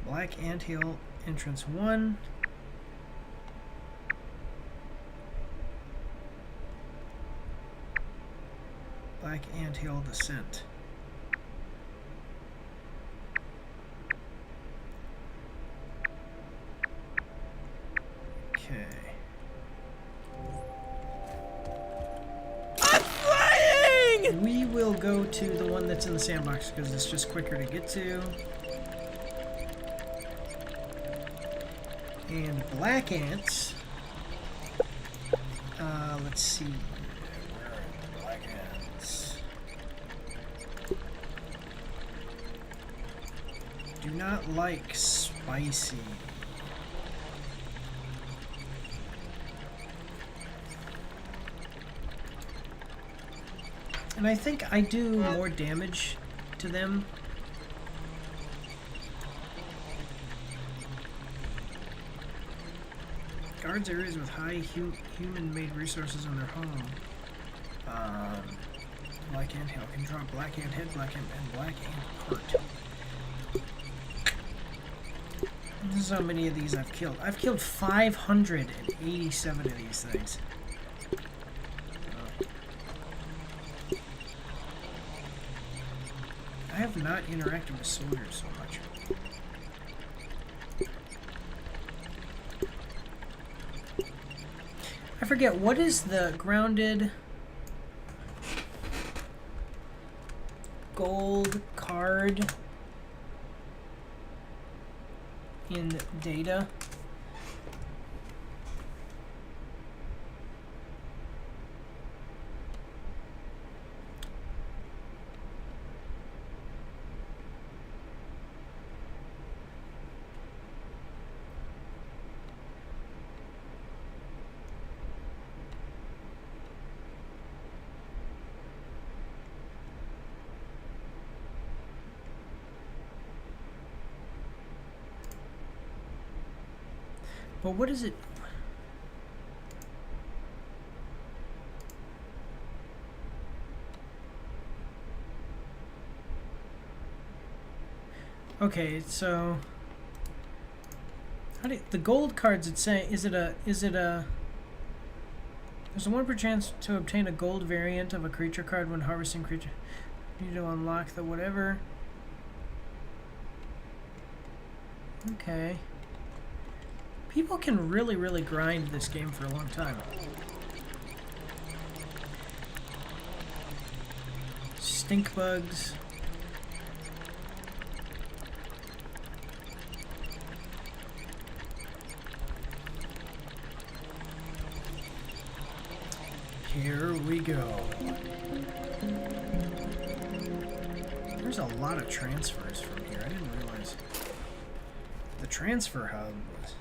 Black Anthill, entrance 1. Black Anthill Descent. Okay. I'm flying! We will go to the one that's in the sandbox because it's just quicker to get to. And black ants. Let's see. Where are the black ants? Do not like spicy. And I think I do more damage to them. Guards areas with high human-made resources in their home. Black ant hill can drop black ant head, black ant, and black ant heart. This is how many of these I've killed. I've killed 587 of these things. I have not interacted with soldiers so much. I forget, what is the grounded gold card in data? But what is it? Okay, so how do the gold cards? It's saying, is it a? There's a 1% chance to obtain a gold variant of a creature card when harvesting creature. You need to unlock the whatever. Okay. People can really grind this game for a long time. Stink bugs. Here we go. There's a lot of transfers from here. I didn't realize the transfer hub was.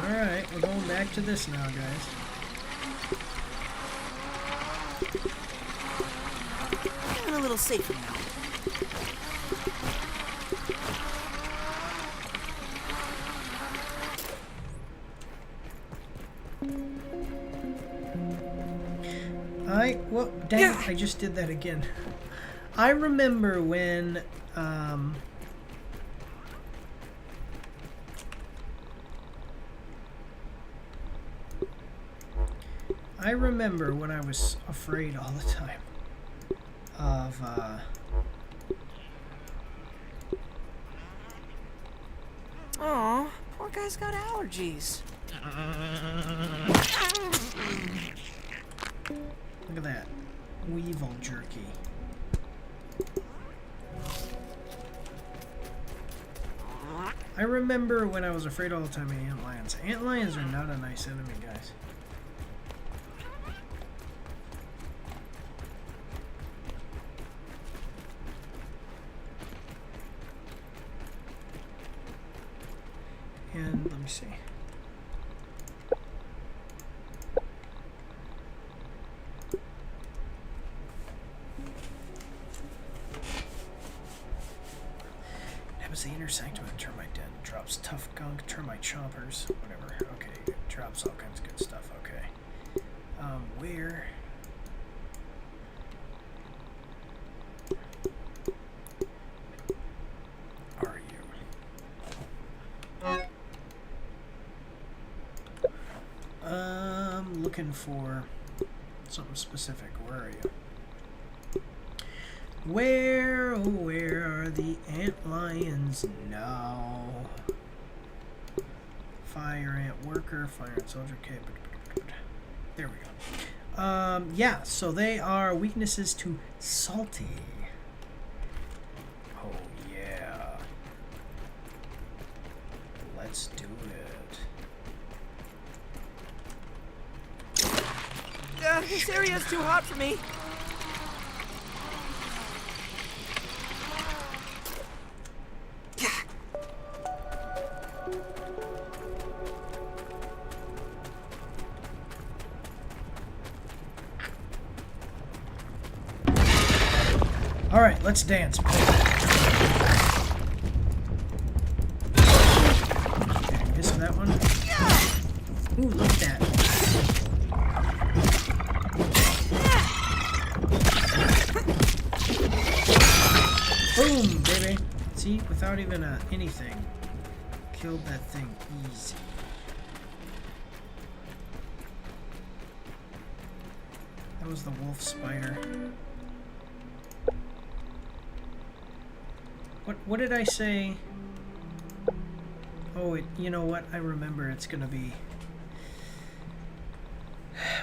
Alright, we're going back to this now, guys. Feeling a little safer now. Well, dang it, I just did that again. I remember when, I was afraid all the time of, Aw, poor guy's got allergies. Look at that. Weevil jerky. I remember when I was afraid all the time of ant lions. Ant lions are not a nice enemy, guys. And let me see. Inhabits the inner sanctum of the termite den. Drops tough gunk, termite chompers, whatever. Okay, it drops all kinds of good stuff. Okay. Where? Are you? looking for something specific. Where are you? Where, oh, where are the ant lions now? Fire ant worker, fire ant soldier. Okay, there we go. Yeah, so they are weaknesses to salty. Oh yeah. Let's do it. This area is too hot for me. All right, let's dance. Okay, miss that one. Ooh, look at that. Boom, baby. See, without even anything. Killed that thing easy. That was the wolf spider. What did I say? Oh, you know what? I remember it's gonna be...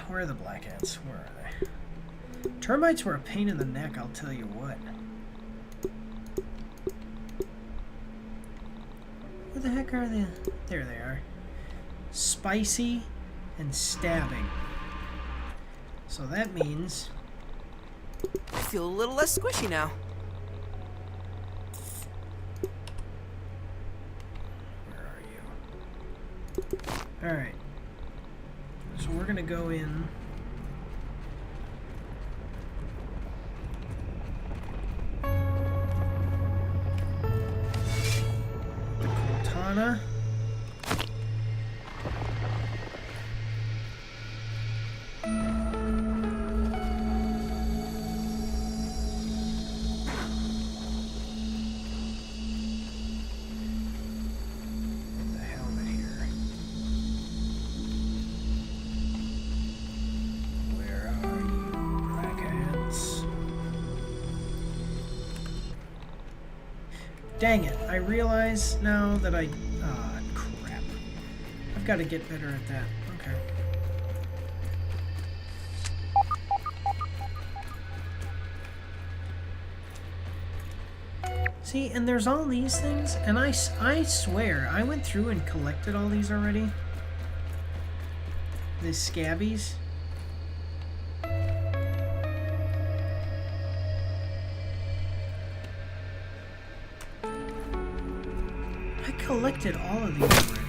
Where are the black ants? Where are they? Termites were a pain in the neck, I'll tell you what. Where the heck are they? There they are. Spicy and stabbing. So that means... I feel a little less squishy now. Alright, so we're gonna go in. The Cortana. Dang it, I realize now that crap. I've got to get better at that. Okay. See, and there's all these things, and I swear, I went through and collected all these already. The scabbies. Collected all of these already.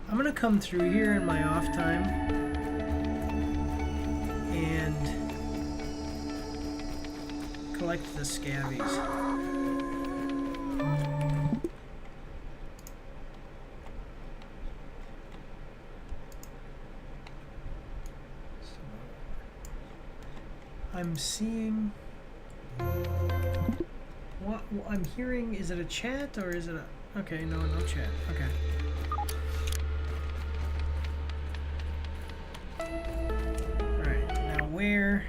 I'm gonna come through here in my off time and collect the scabbies. I'm seeing what I'm hearing. Is it a chat or is it a... Okay, no chat. Okay. Alright, now where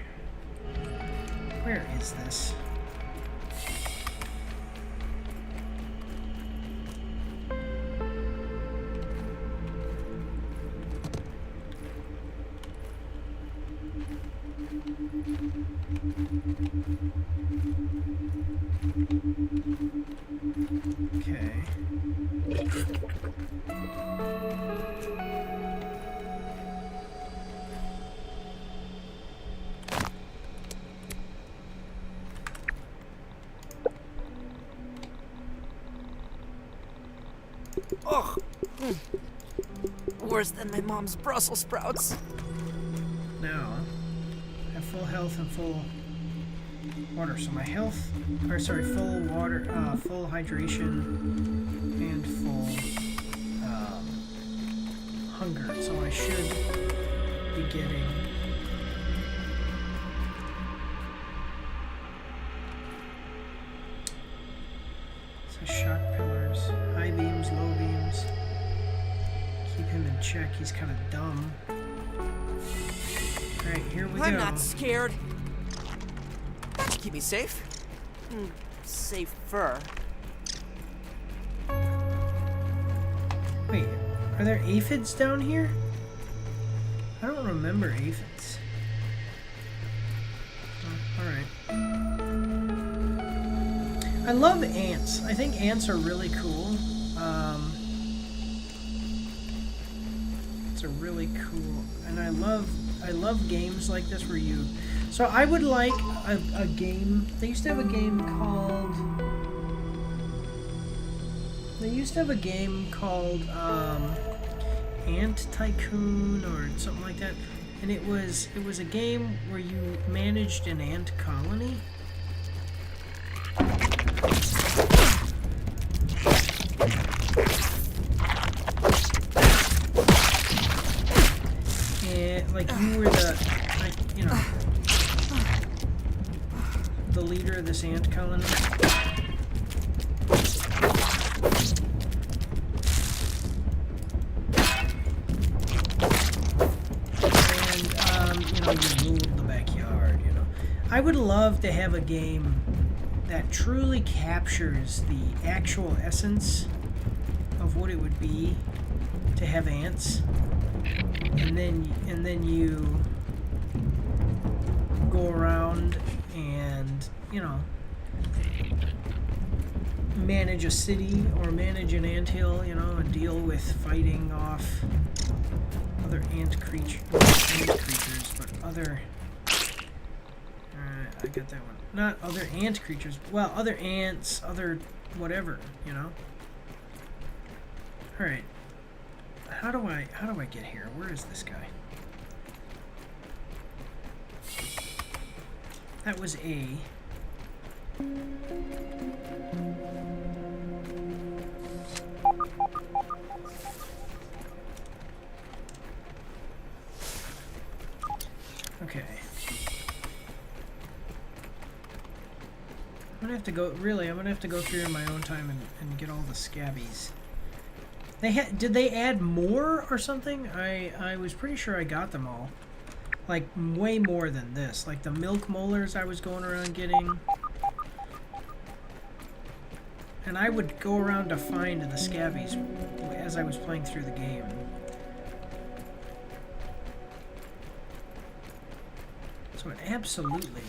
is this? Okay. Ugh. Worse than my mom's Brussels sprouts. Now, I have full health and full water. So my health, or sorry, full water, full hydration, and full hunger. So I should be getting. So shock pillars, high beams, low beams. Keep him in check. He's kind of dumb. All right, here we go. I'm not scared. That should keep me safe. Safer. Wait, are there aphids down here? I don't remember aphids. Oh, alright. I love ants. I think ants are really cool. It's a really cool, and I love games like this where you. So I would like a game. They used to have a game called. They used to have a game called Ant Tycoon or something like that, and it was a game where you managed an ant colony. And like you were the leader of this ant colony. You ruled the backyard, you know. I would love to have a game that truly captures the actual essence of what it would be to have ants, and then you go around and, you know, manage a city or manage an anthill, you know, and deal with fighting off other ant creatures, but other. I got that one. Not other ant creatures. Well, other ants, other whatever, you know. All right. How do I get here? Where is this guy? That was A. Okay. I'm gonna have to go. Really, I'm gonna have to go through in my own time and get all the scabbies. Did they add more or something? I was pretty sure I got them all. Like way more than this. Like the milk molars I was going around getting. And I would go around to find the scabbies as I was playing through the game. So it absolutely.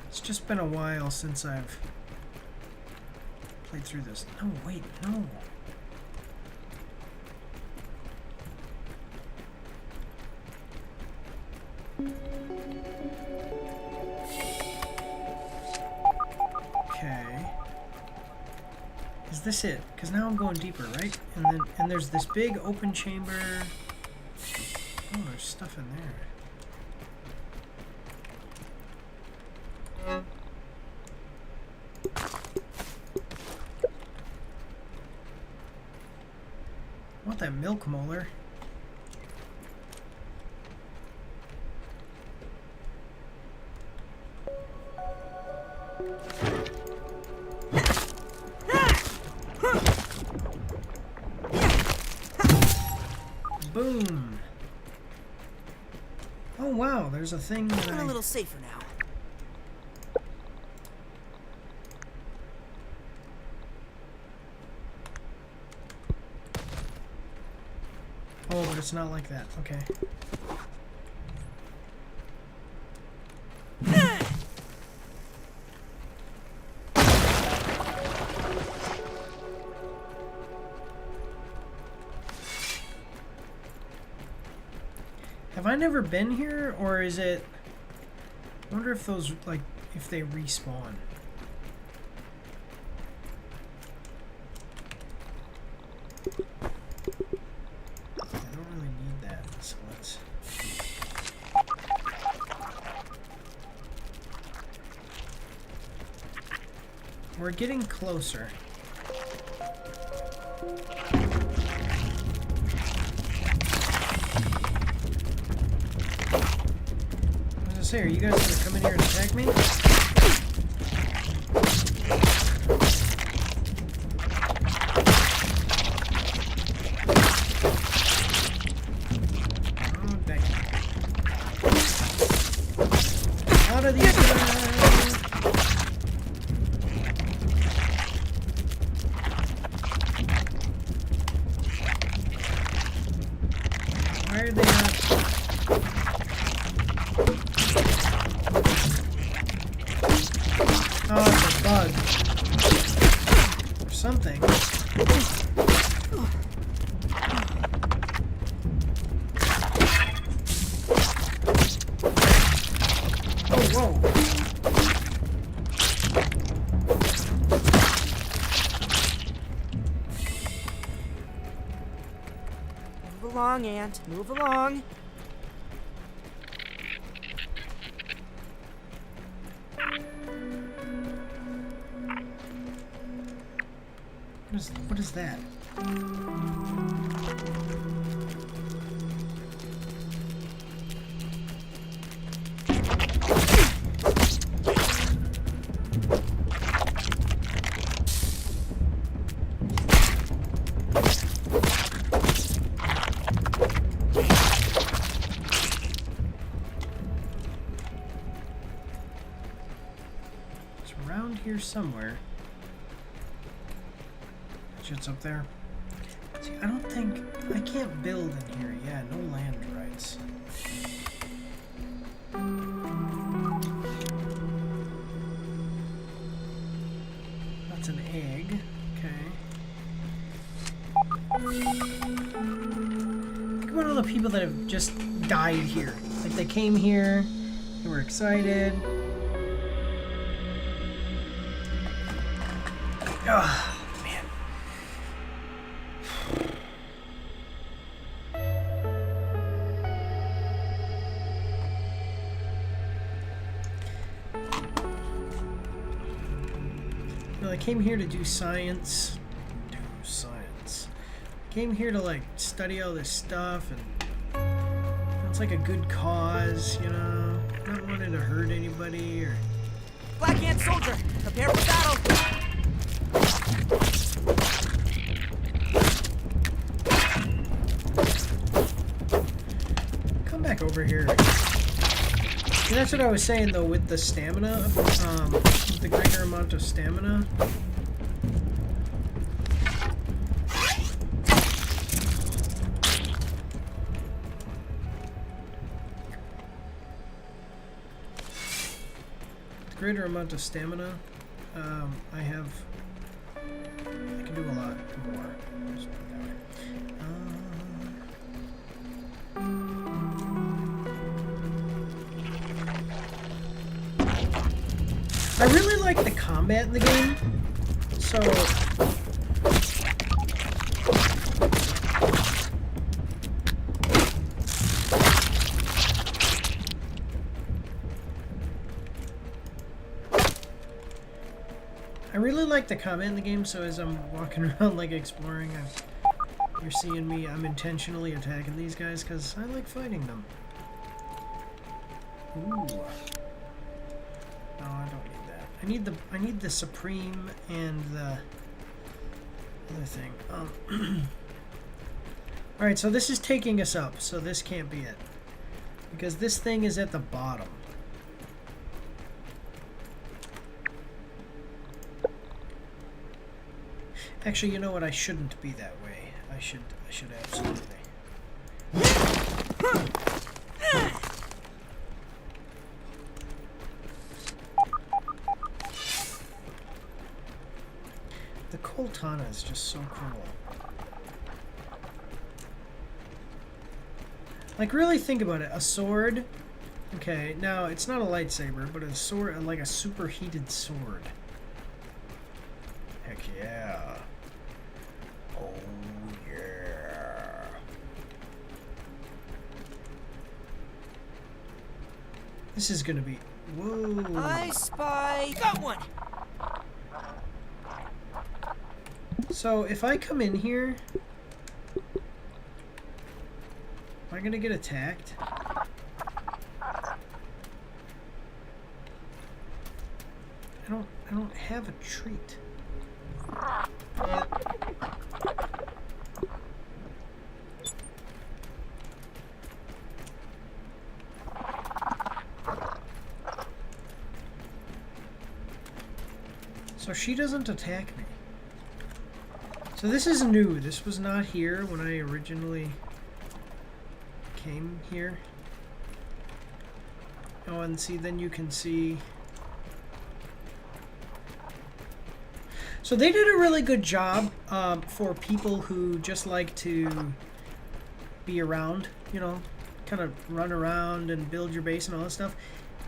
It's just been a while since I've played through this. No, wait, no. Okay. Is this it? Because now I'm going deeper, right? And there's this big open chamber. Oh, there's stuff in there. I want that milk molar. Boom. Oh wow, there's a thing that I'm a little safer now. Oh, but it's not like that. Okay. Have I never been here, or is it... I wonder if those, like, if they respawn. I don't really need that, so let's... We're getting closer. I was gonna say, are you guys gonna come in here and attack me? Oh, dang. Out of these guys! Why are they not? Oh, it's a bug. Or something. Oh, whoa. Move along, Ant. Move along. What is that? It's around here somewhere. Shit's up there. See, I don't think I can't build in here. Yeah, no land rights. That's an egg. Okay. Think about all the people that have just died here. Like they came here, they were excited. Ugh. I came here to do science. Came here to like study all this stuff, and it's like a good cause, you know. Not wanting to hurt anybody or. Black Ant soldier, prepare for battle. Come back over here. And that's what I was saying though with the stamina, with the greater amount of stamina. With greater amount of stamina, I can do a lot more. Just put it that way. I really like the combat in the game, so as I'm walking around like exploring, you're seeing me, I'm intentionally attacking these guys because I like fighting them. Ooh. No, I don't need that. I need the Supreme and the other thing. Alright, so this is taking us up, so this can't be it. Because this thing is at the bottom. Actually, you know what? I shouldn't be that way. I should absolutely. The Coltana is just so cool. Like, really think about it. A sword. Okay, now it's not a lightsaber, but a sword, like a superheated sword. Heck yeah. Oh yeah. This is gonna be. Whoa. I spy. Got one. So if I come in here, am I gonna get attacked? I don't have a treat. So she doesn't attack me. So this is new. This was not here when I originally came here. Oh, and see, then you can see. So they did a really good job for people who just like to be around, you know, kind of run around and build your base and all that stuff.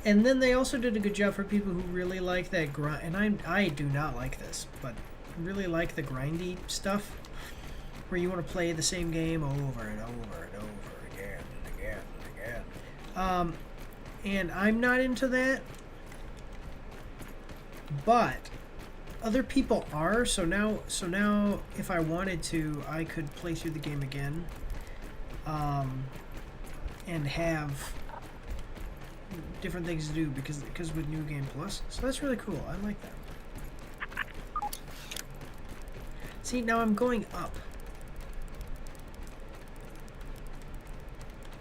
And then they also did a good job for people who really like that grind. And I do not like this, but really like the grindy stuff where you want to play the same game over and over and over again and again and again. And I'm not into that, but other people are. So now if I wanted to, I could play through the game again and have different things to do because with New Game Plus. So that's really cool. I like that. See, now I'm going up.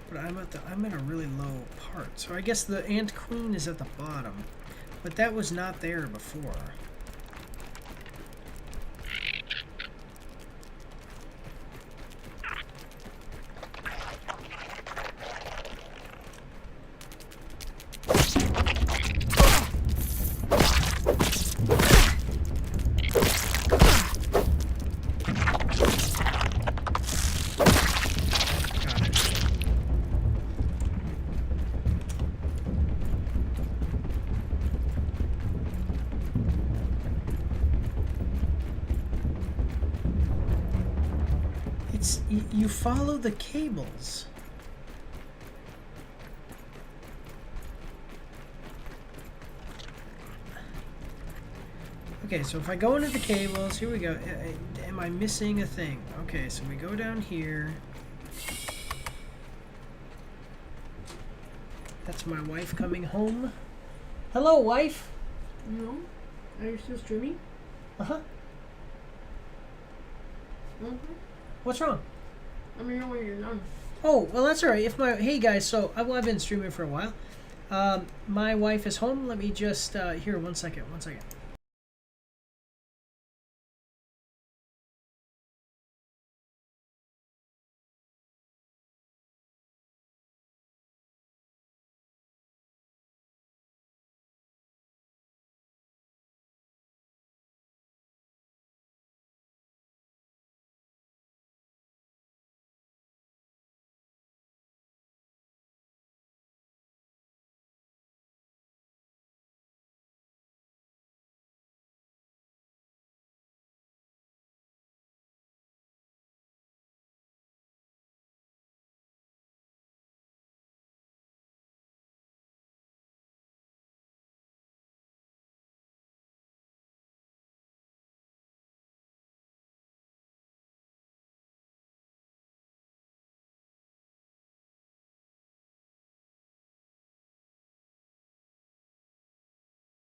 But I'm at a really low part. So I guess the Ant Queen is at the bottom. But that was not there before. You follow the cables. Okay, so if I go into the cables, here we go. Am I missing a thing? Okay, so we go down here. That's my wife coming home. Hello, wife. No? Are you still streaming? Uh-huh. Mm-hmm. What's wrong? Let me know when you're done. Oh, well, that's all right. Hey guys, so I've been streaming for a while. My wife is home. Let me just here, one second.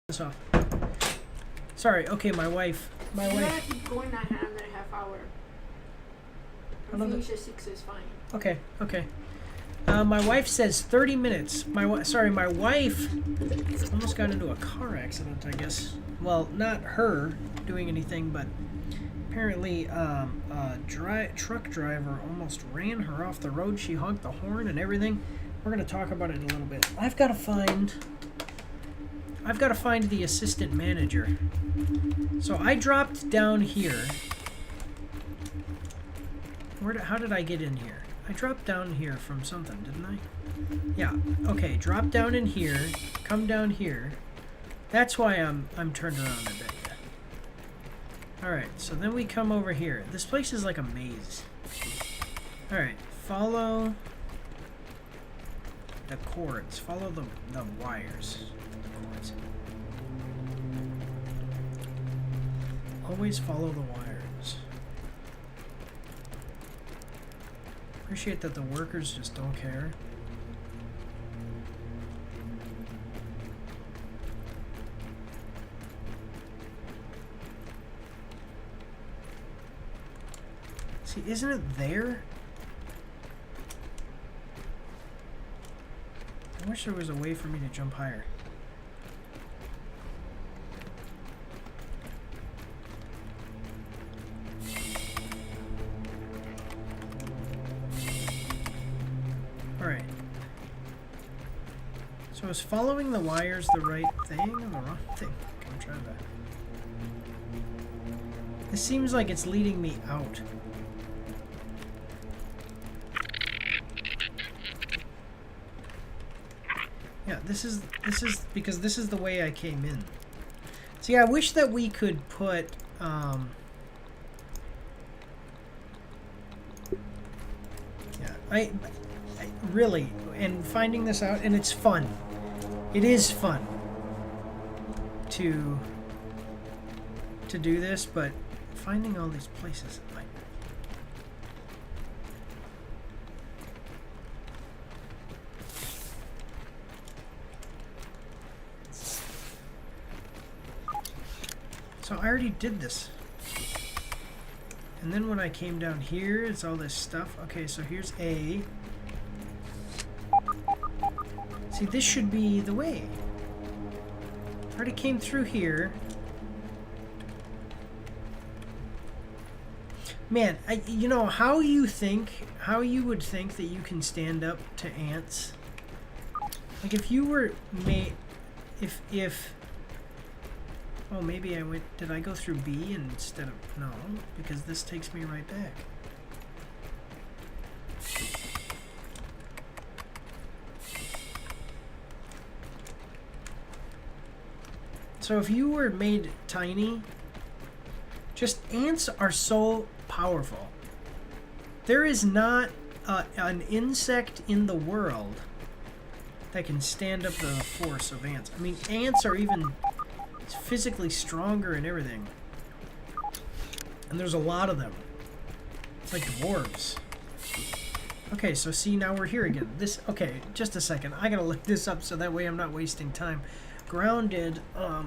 This off. Sorry. Okay, my wife. You gotta keep going that another half hour. Finish at 6 is fine. Okay. My wife says 30 minutes. My wife almost got into a car accident, I guess. Well, not her doing anything, but apparently a truck driver almost ran her off the road. She honked the horn and everything. We're going to talk about it a little bit. I've got to find the assistant manager. So I dropped down here. How did I get in here? I dropped down here from something, didn't I? Yeah. Okay, drop down in here. Come down here. That's why I'm turned around a bit. Alright, so then we come over here. This place is like a maze. Alright, follow the cords. Follow the wires. The cords. Always follow the wires. Appreciate that the workers just don't care. See, isn't it there? I wish there was a way for me to jump higher. Alright. So is following the wires the right thing or the wrong thing? Okay, I'm trying to... It seems like it's leading me out. Yeah, this is because this is the way I came in. See, I wish that we could put yeah, I really, and finding this out, and it's fun. It is fun to do this, but finding all these places, like, so I already did this. And then when I came down here, it's all this stuff. Okay, so here's A. See, this should be the way. I already came through here. Man, you know how you would think that you can stand up to ants? Like if you were made, if oh, maybe I went, did I go through B instead of, no, because this takes me right back. So if you were made tiny, just ants are so powerful. There is not an insect in the world that can stand up to the force of ants. I mean, ants are even physically stronger and everything. And there's a lot of them. It's like dwarves. Okay, so see, now we're here again. This, okay, just a second. I gotta look this up so that way I'm not wasting time. Grounded, let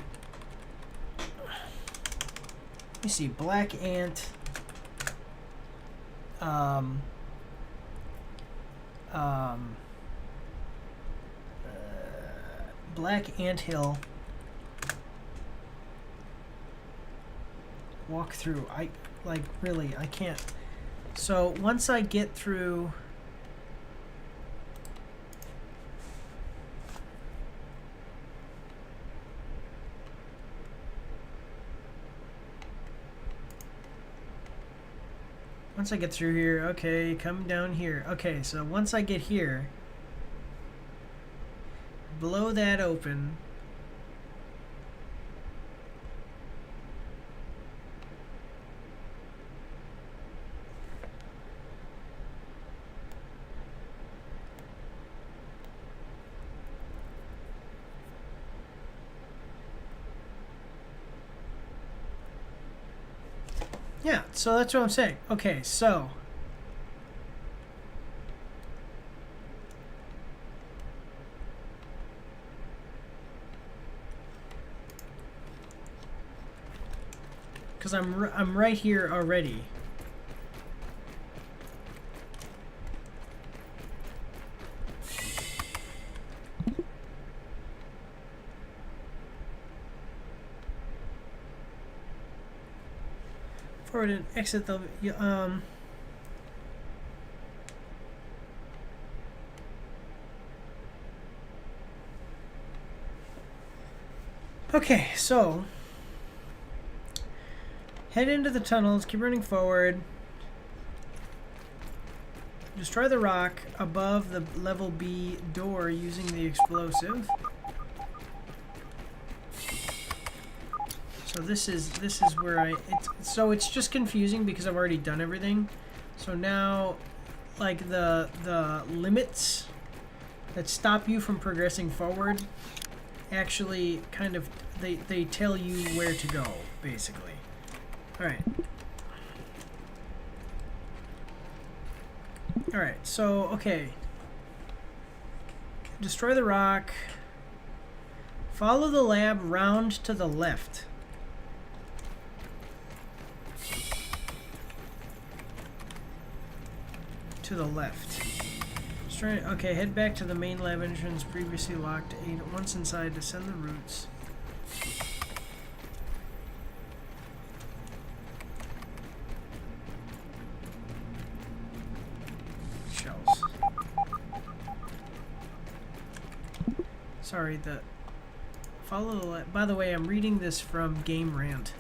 me see, black ant, black anthill, walk through, I, like, really, I can't. So once I get through, here, okay, come down here. Okay, so once I get here, blow that open. Yeah, so that's what I'm saying. Okay, so because I'm right here already. Forward and exit the okay, so head into the tunnels, keep running forward, destroy the rock above the level B door using the explosive. So this is where so it's just confusing because I've already done everything. So now, like the limits that stop you from progressing forward actually kind of they tell you where to go, basically. All Alright, so, okay. Destroy the rock. Follow the lab round to the left. To the left. Okay, head back to the main lab entrance previously locked. Once inside, descend the routes. Shells. Sorry, follow the lab. By the way, I'm reading this from Game Rant.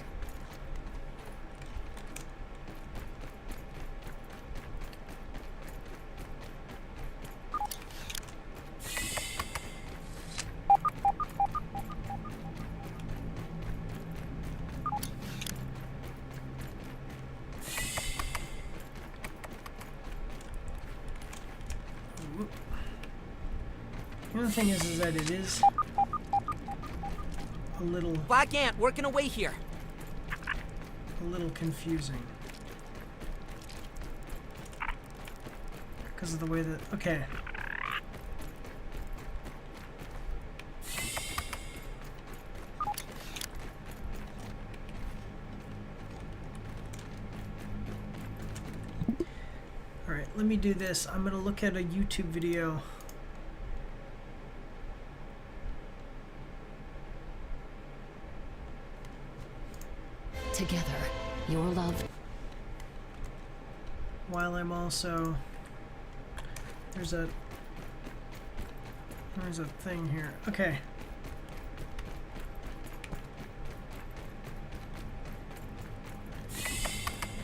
The other thing is that it is a little Black Ant working away here. confusing because of the way that okay. All right, let me do this. I'm gonna look at a YouTube video. Together, your love. While I'm also there's a thing here. Okay.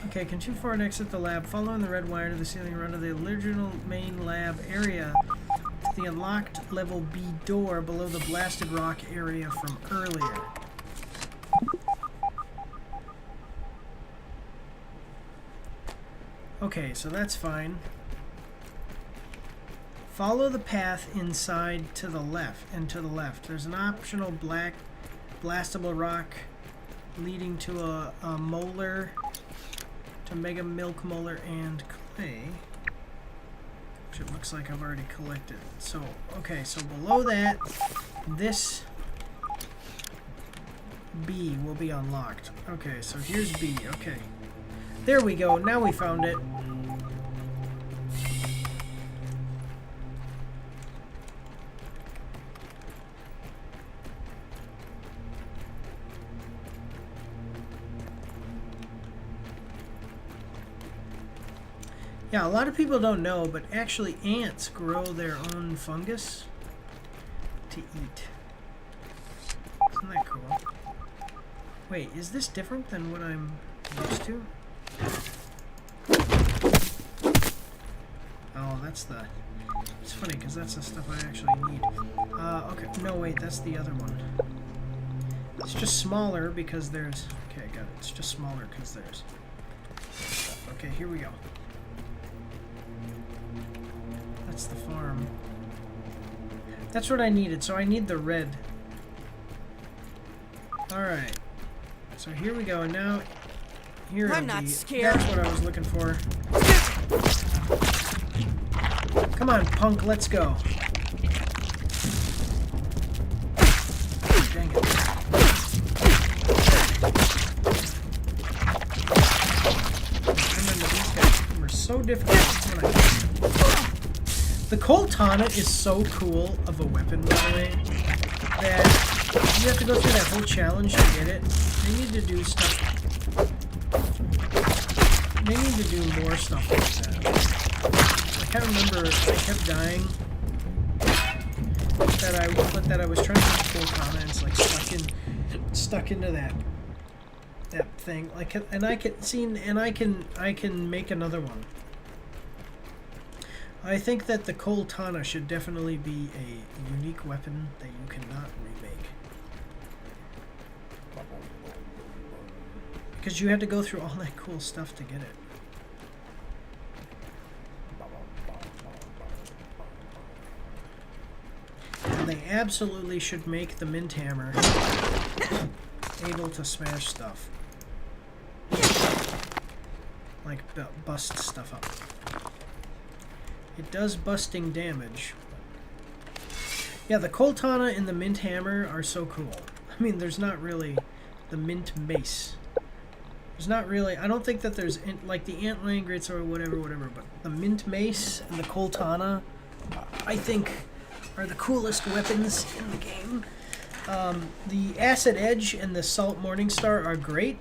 Okay, continue forward and exit the lab. Following the red wire to the ceiling, run to the original main lab area to the unlocked level B door below the blasted rock area from earlier. Okay, so that's fine. Follow the path inside to the left and to the left. There's an optional black blastable rock leading to a molar, to mega milk molar and clay, which it looks like I've already collected. So, okay, so below that, this B will be unlocked. Okay, so here's B, okay. There we go, now we found it. Yeah, a lot of people don't know, but actually ants grow their own fungus to eat. Isn't that cool? Wait, is this different than what I'm used to? Oh, that's the... It's funny, because that's the stuff I actually need. Okay, no, wait, that's the other one. It's just smaller because there's... Okay, got it. It's just smaller because there's... stuff. Okay, here we go. That's the farm. That's what I needed, so I need the red. Alright. So here we go, and now... Here I'm not scared. That's what I was looking for. Come on, punk, let's go. Dang it. Remember, these guys were so difficult when I... The coal tonic is so cool of a weapon, by the way, that you have to go through that whole challenge to get it. They need to do stuff. They need to do more stuff like that. I can't remember. I kept dying. That I was trying to get coal tonic, like stuck into that thing. Like, and I can make another one. I think that the Coal Tana should definitely be a unique weapon that you cannot remake. Because you had to go through all that cool stuff to get it. And they absolutely should make the Mint Hammer able to smash stuff. Like, bust stuff up. It does busting damage. Yeah, the Coltana and the Mint Hammer are so cool. I mean, there's not really the Mint Mace. There's not really... I don't think that there's... like, the Ant Langrets or whatever, but the Mint Mace and the Coltana, I think, are the coolest weapons in the game. The Acid Edge and the Salt Morningstar are great.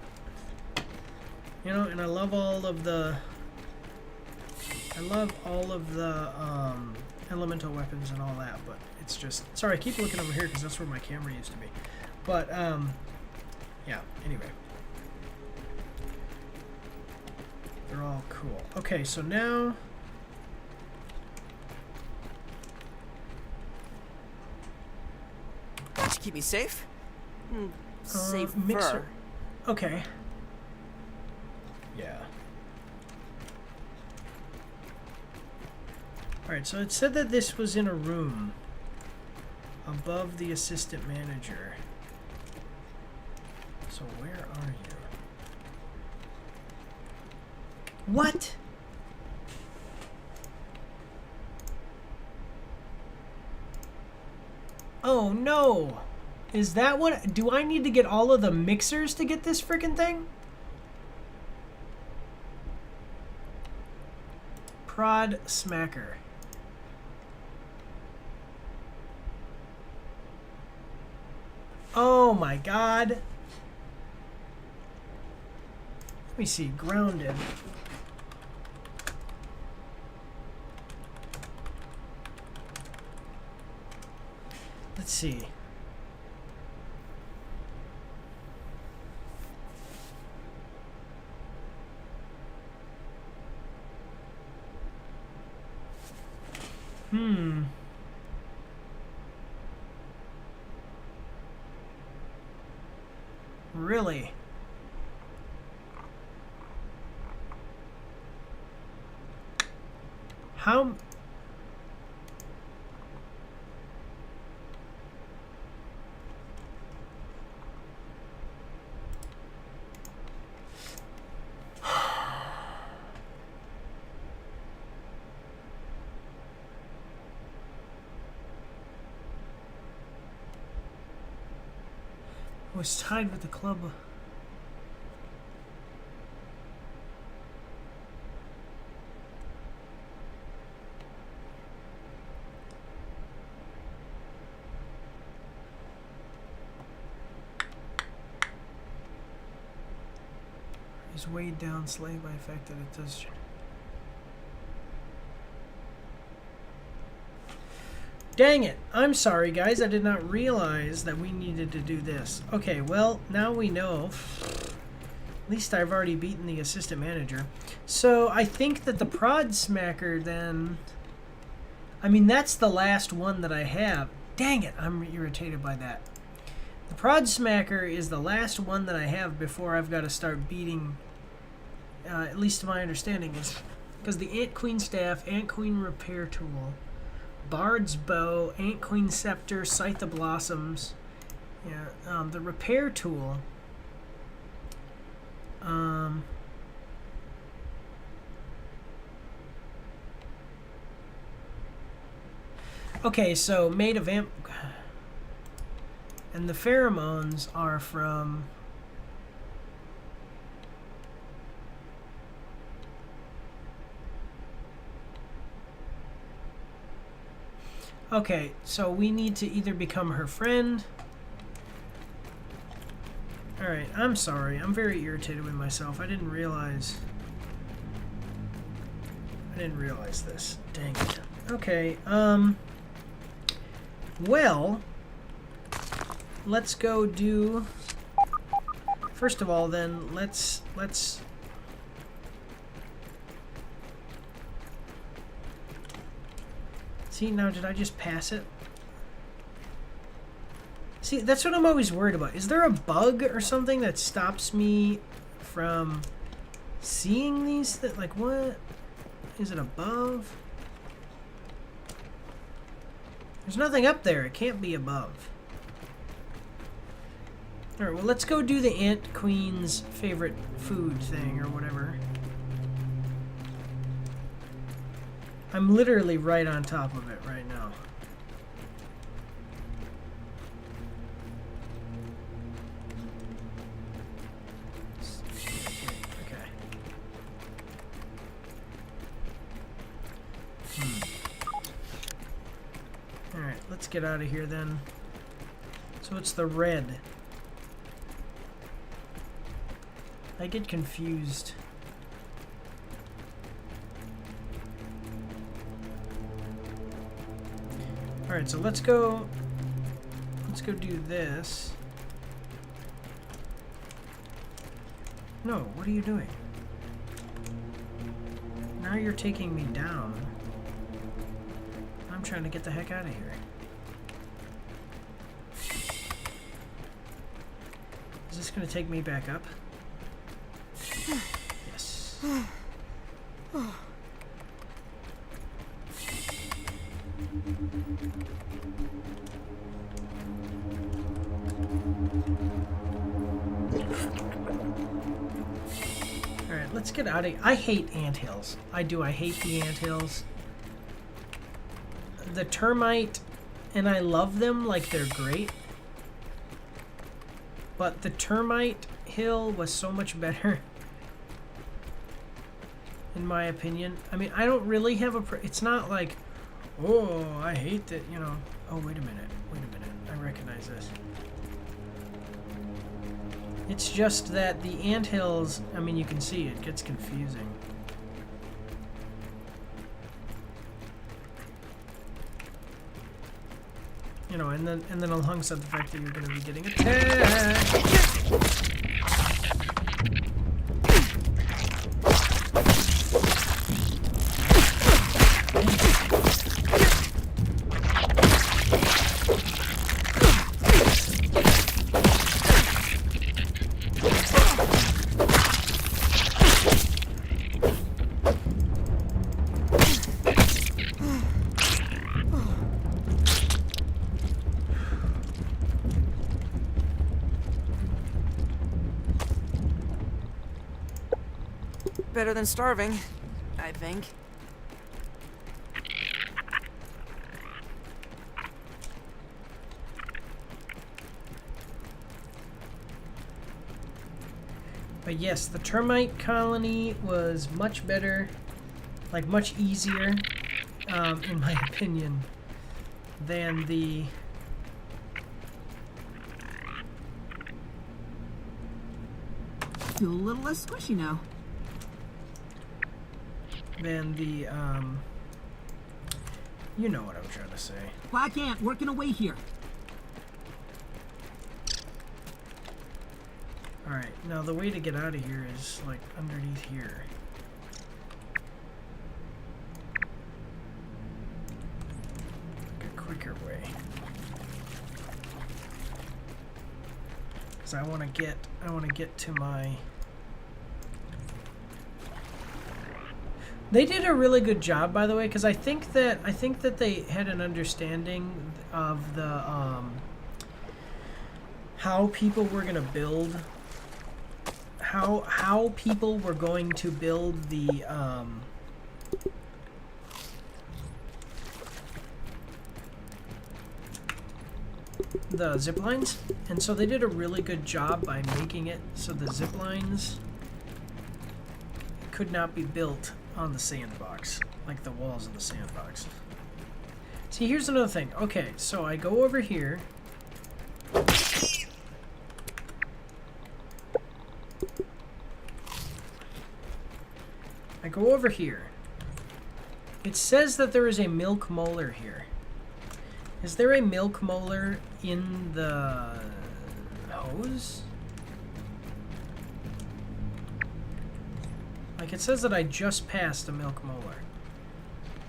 You know, and I love all of the... elemental weapons and all that, but it's just... Sorry, I keep looking over here because that's where my camera used to be. But, yeah, anyway. They're all cool. Okay, so now... That should keep me safe. Safer. Mixer. Okay. Yeah. Alright, so it said that this was in a room above the assistant manager. So where are you? What? Oh no! Is that what... Do I need to get all of the mixers to get this frickin' thing? Prod Smacker. Oh my god. Let me see. Grounded. Let's see. Really? How... was tied with the club. Is weighed down slightly by the fact that it does. Dang it! I'm sorry, guys. I did not realize that we needed to do this. Okay, well, now we know. At least I've already beaten the assistant manager. So I think that the Prod Smacker then... I mean, that's the last one that I have. Dang it! I'm irritated by that. The Prod Smacker is the last one that I have before I've got to start beating... at least to my understanding is... Because the Ant Queen Staff, Ant Queen Repair Tool... Bard's Bow, Ant Queen Scepter, Scythe of Blossoms. Yeah, the Repair Tool. Okay, so Maid of Amp... And the pheromones are from... Okay, so we need to either become her friend... Alright, I'm sorry. I'm very irritated with myself. I didn't realize this. Dang it. Okay, well... Let's go do... First of all, then, let's... See, now, did I just pass it? See, that's what I'm always worried about. Is there a bug or something that stops me from seeing these? Like, what? Is it above? There's nothing up there. It can't be above. Alright, well, let's go do the Ant Queen's favorite food thing or whatever. I'm literally right on top of it right now. Okay. Alright, let's get out of here then. So it's the red. I get confused. Alright, so let's go do this. No, what are you doing? Now you're taking me down. I'm trying to get the heck out of here. Is this going to take me back up? Yes. Alright, let's get out of here. I hate anthills. I do. I hate the anthills. The termite, and I love them like they're great. But the termite hill was so much better. In my opinion. I mean, I don't really have a... It's not like, oh, I hate that, you know. Oh, wait a minute. Wait a minute. I recognize this. It's just that the anthills, I mean, you can see it gets confusing. You know, and then alongside the fact that you're going to be getting attacked. Better than starving, I think. But yes, the termite colony was much better, like much easier, in my opinion, than the... Feel a little less squishy now. Than the, you know what I'm trying to say. Black ant working away here. Alright, now the way to get out of here is, like, underneath here. Like a quicker way. Because I want to get to my... They did a really good job, by the way, because I think that they had an understanding of the how people were going to build, how people were going to build the zip lines, and so they did a really good job by making it so the zip lines could not be built on the sandbox, like the walls of the sandbox. See, here's another thing. Okay, so I go over here. I go over here. It says that there is a milk molar here. Is there a milk molar in the hose? Like, it says that I just passed a milk molar.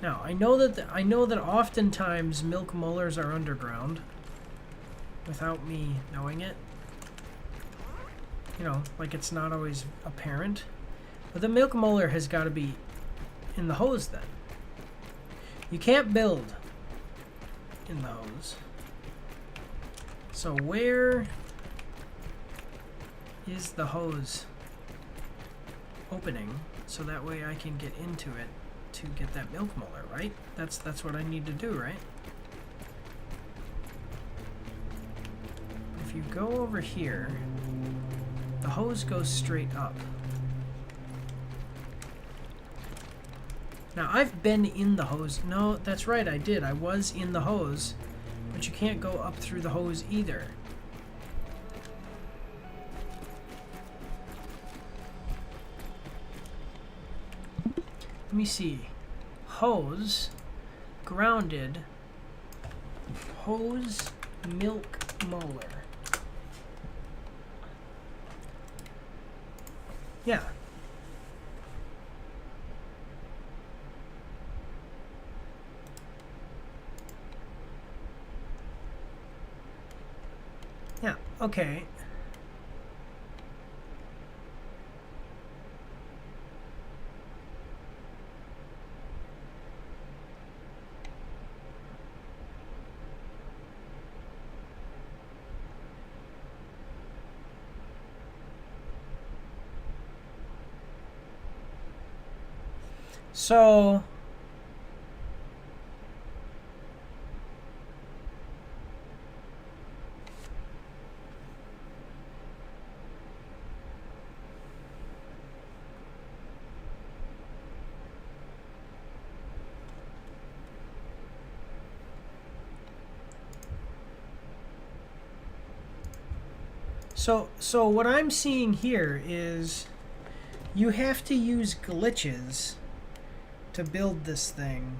Now, I know that oftentimes milk molars are underground without me knowing it. You know, like it's not always apparent. But the milk molar has got to be in the hose then. You can't build in the hose. So where is the hose opening so that way I can get into it to to get that milk molar, right? That's what I need to do, right? If you go over here, the hose goes straight up. Now, I've been in the hose. No, that's right, I did. I was in the hose, but you can't go up through the hose either. Let me see. Hose, grounded, hose, milk molar. Yeah. Yeah, okay. So So what I'm seeing here is you have to use glitches to build this thing.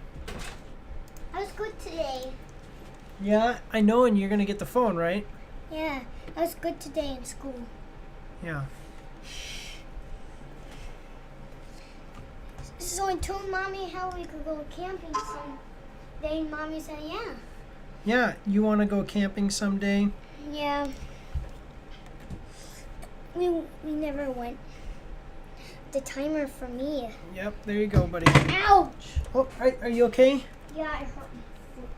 I was good today. Yeah, I know, and you're gonna get the phone, right? Yeah, I was good today in school. Yeah. So I told Mommy how we could go camping someday, and Mommy said, yeah. Yeah, you want to go camping someday? Yeah. We never went. The timer for me. Yep, there you go, buddy. Ouch! Oh, are you okay? Yeah, I hurt my foot.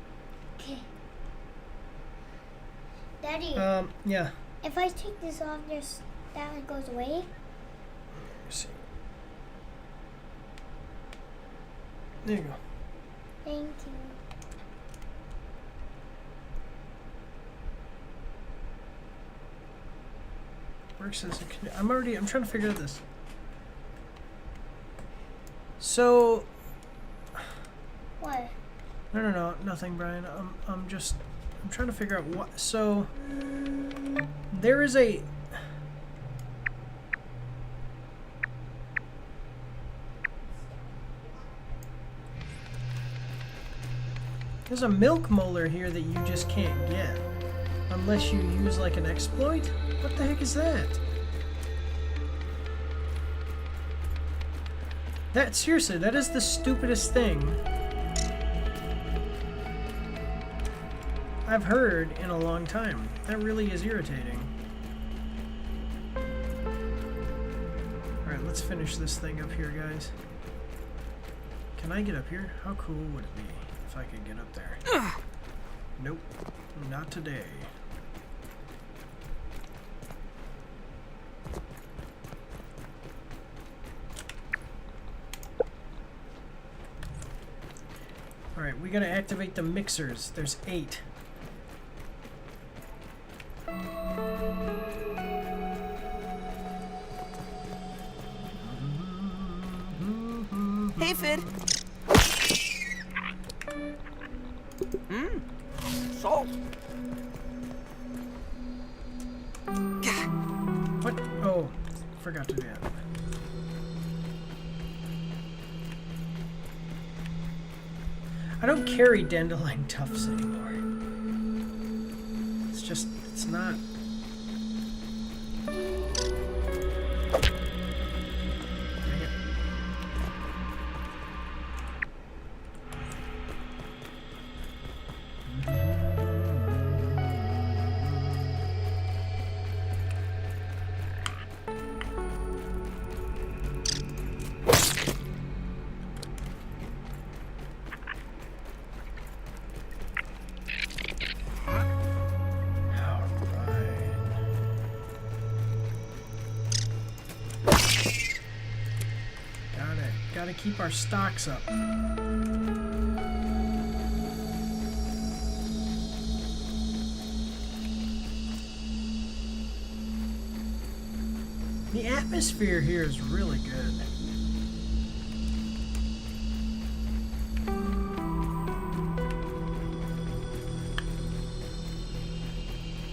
Okay. Daddy, Yeah. if I take this off, that goes away? Let's see. There you go. Thank you. Works as a I'm trying to figure out this. So What? no, nothing, Brian. I'm trying to figure out what. So there is a there's a milk molar here that you just can't get unless you use like an exploit. What the heck is that? Seriously, that is the stupidest thing I've heard in a long time. That really is irritating. Alright, let's finish this thing up here, guys. Can I get up here? How cool would it be if I could get up there? Nope, not today. Alright, we gotta activate the mixers. There's 8. Hey, Fid. Salt. What? Oh, forgot to do that. I don't carry dandelion tufts anymore. It's not. Dang it. Gotta keep our stocks up. The atmosphere here is really good.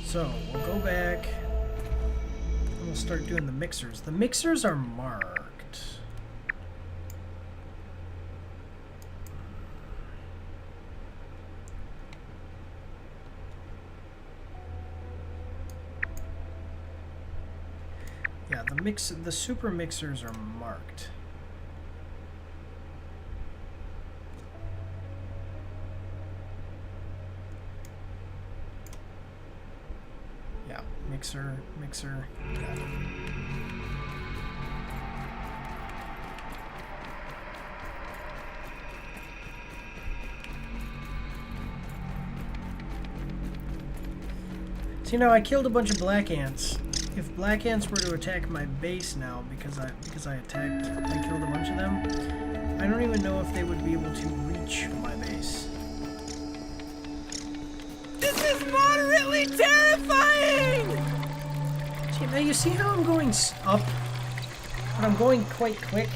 So, we'll go back and we'll start doing the mixers. The mixers are marked. Yeah, the super mixers are marked. Yeah, mixer. Yeah. So, you know, I killed a bunch of black ants. If black ants were to attack my base now, because I killed a bunch of them, I don't even know if they would be able to reach my base. This is moderately terrifying! See, now you see how I'm going up, but I'm going quite quick.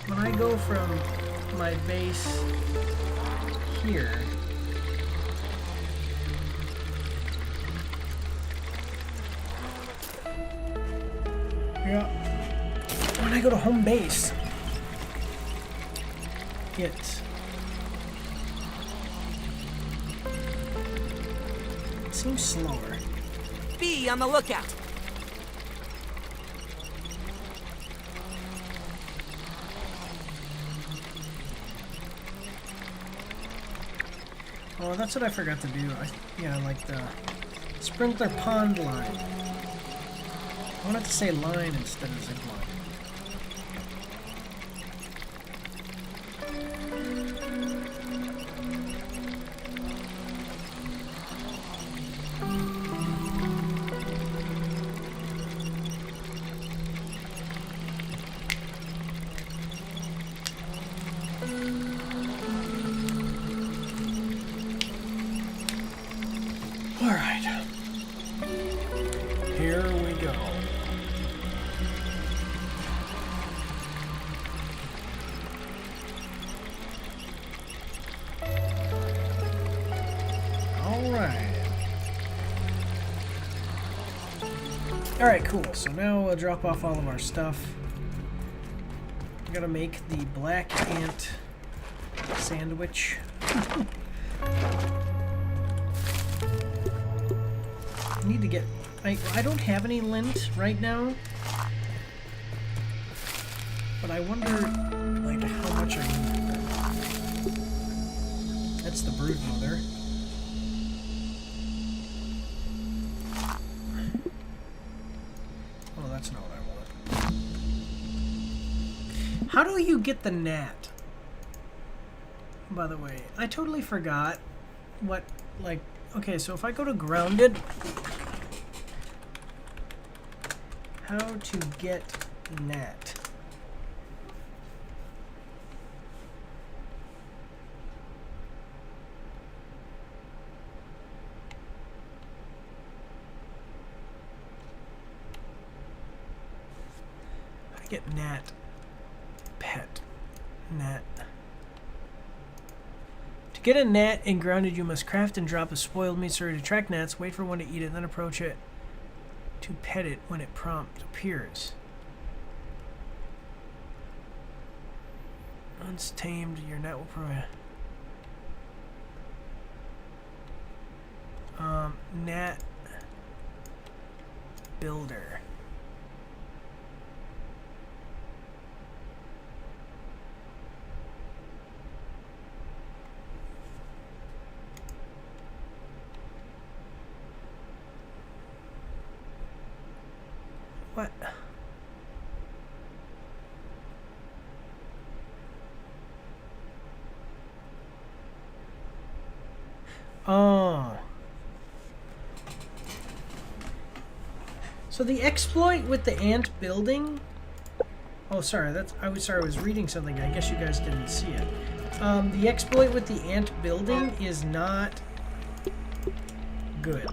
When I go from my base here, yeah, when I go to home base, it seems slower. Be on the lookout. Oh, that's what I forgot to do. Yeah, like the sprinkler pond line. I wanted to say line instead of zip line. Alright, cool. So now we'll drop off all of our stuff. We gotta make the black ant sandwich. I need to get... I don't have any lint right now. But I wonder, like, how much I need. That's the brood mother. Oh, that's not what I want. How do you get the gnat? By the way, I totally forgot what, like, okay, so if I go to grounded, how to get gnat. I get gnat pet gnat. To get a gnat in grounded, you must craft and drop a spoiled meat to attract gnats, wait for one to eat it, then approach it to pet it when it prompt appears. Once tamed, your gnat will provide gnat builder. What? Oh. So the exploit with the ant building. Oh, sorry. I was reading something. I guess you guys didn't see it. The exploit with the ant building is not good.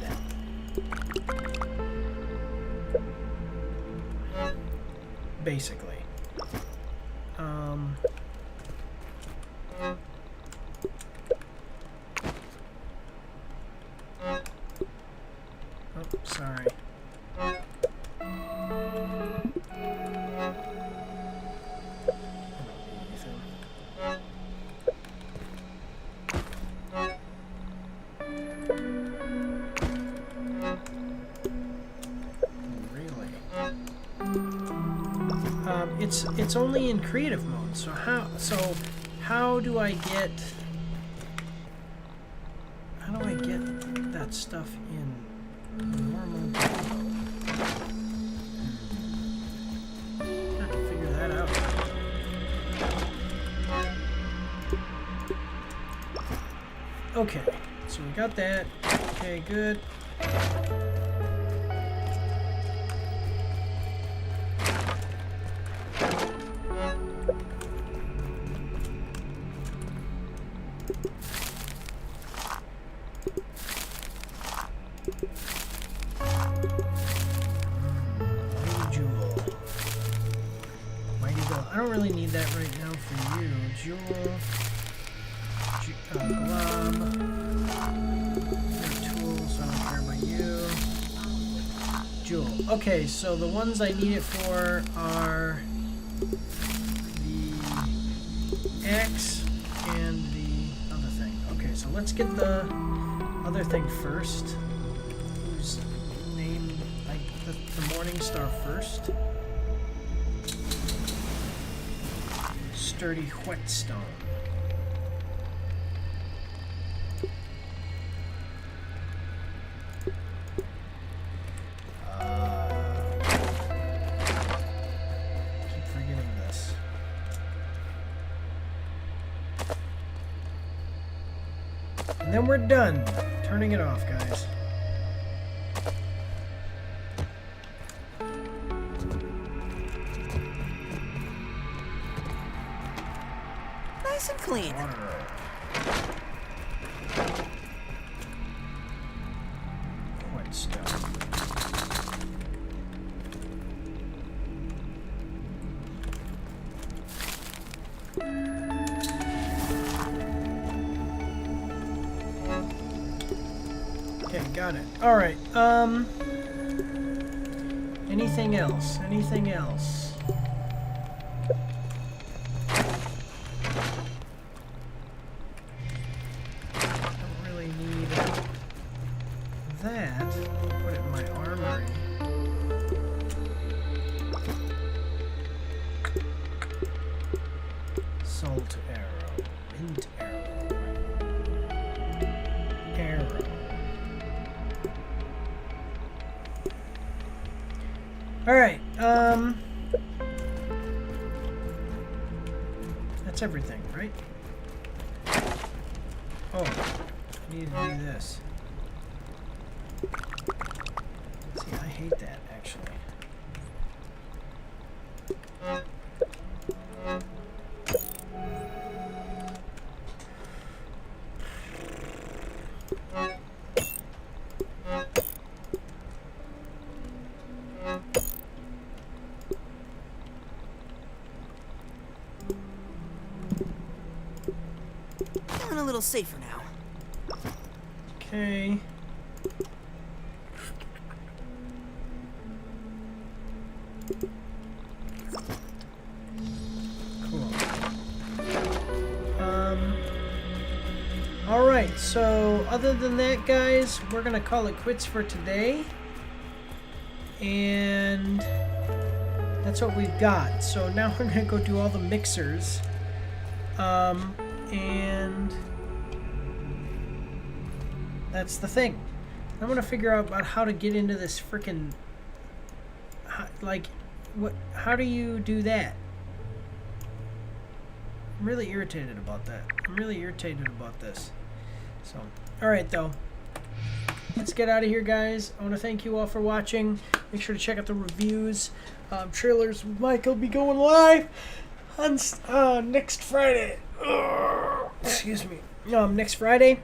Basically. Oh, sorry. It's only in creative mode. So how do I get that stuff in normal mode? Have to figure that out. Okay, so we got that. Okay, good. I don't really need that right now for you. Jewel. Glob. Tools, I don't care about you. Jewel. Okay, so the ones I need it for are the X and the other thing. Okay, so let's get the other thing first. Who's named like the Morning Star first? Sturdy whetstone. Keep forgetting this. And then we're done. Turning it off, guys. Nice and clean. Whetstone. Okay, got it. All right. Anything else? Anything else? Don't really need that. I'll put it in my armory. Salt arrow. Mint arrow. Arrow. Alright, that's everything, right? Oh, I need to do this. See, I hate that, actually. Feeling a little safer now. Okay. Cool. Alright, so other than that, guys, we're gonna call it quits for today. And that's what we've got. So now we're gonna go do all the mixers. And that's the thing. I'm gonna figure out about how to get into this freaking, like, what? How do you do that? I'm really irritated about that. I'm really irritated about this. So, all right, though. let's get out of here, guys. I want to thank you all for watching. Make sure to check out the reviews. Trailers with Mike will be going live on next Friday. Excuse me. Next Friday.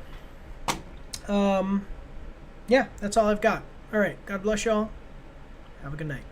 Yeah, that's all I've got. All right. God bless y'all. Have a good night.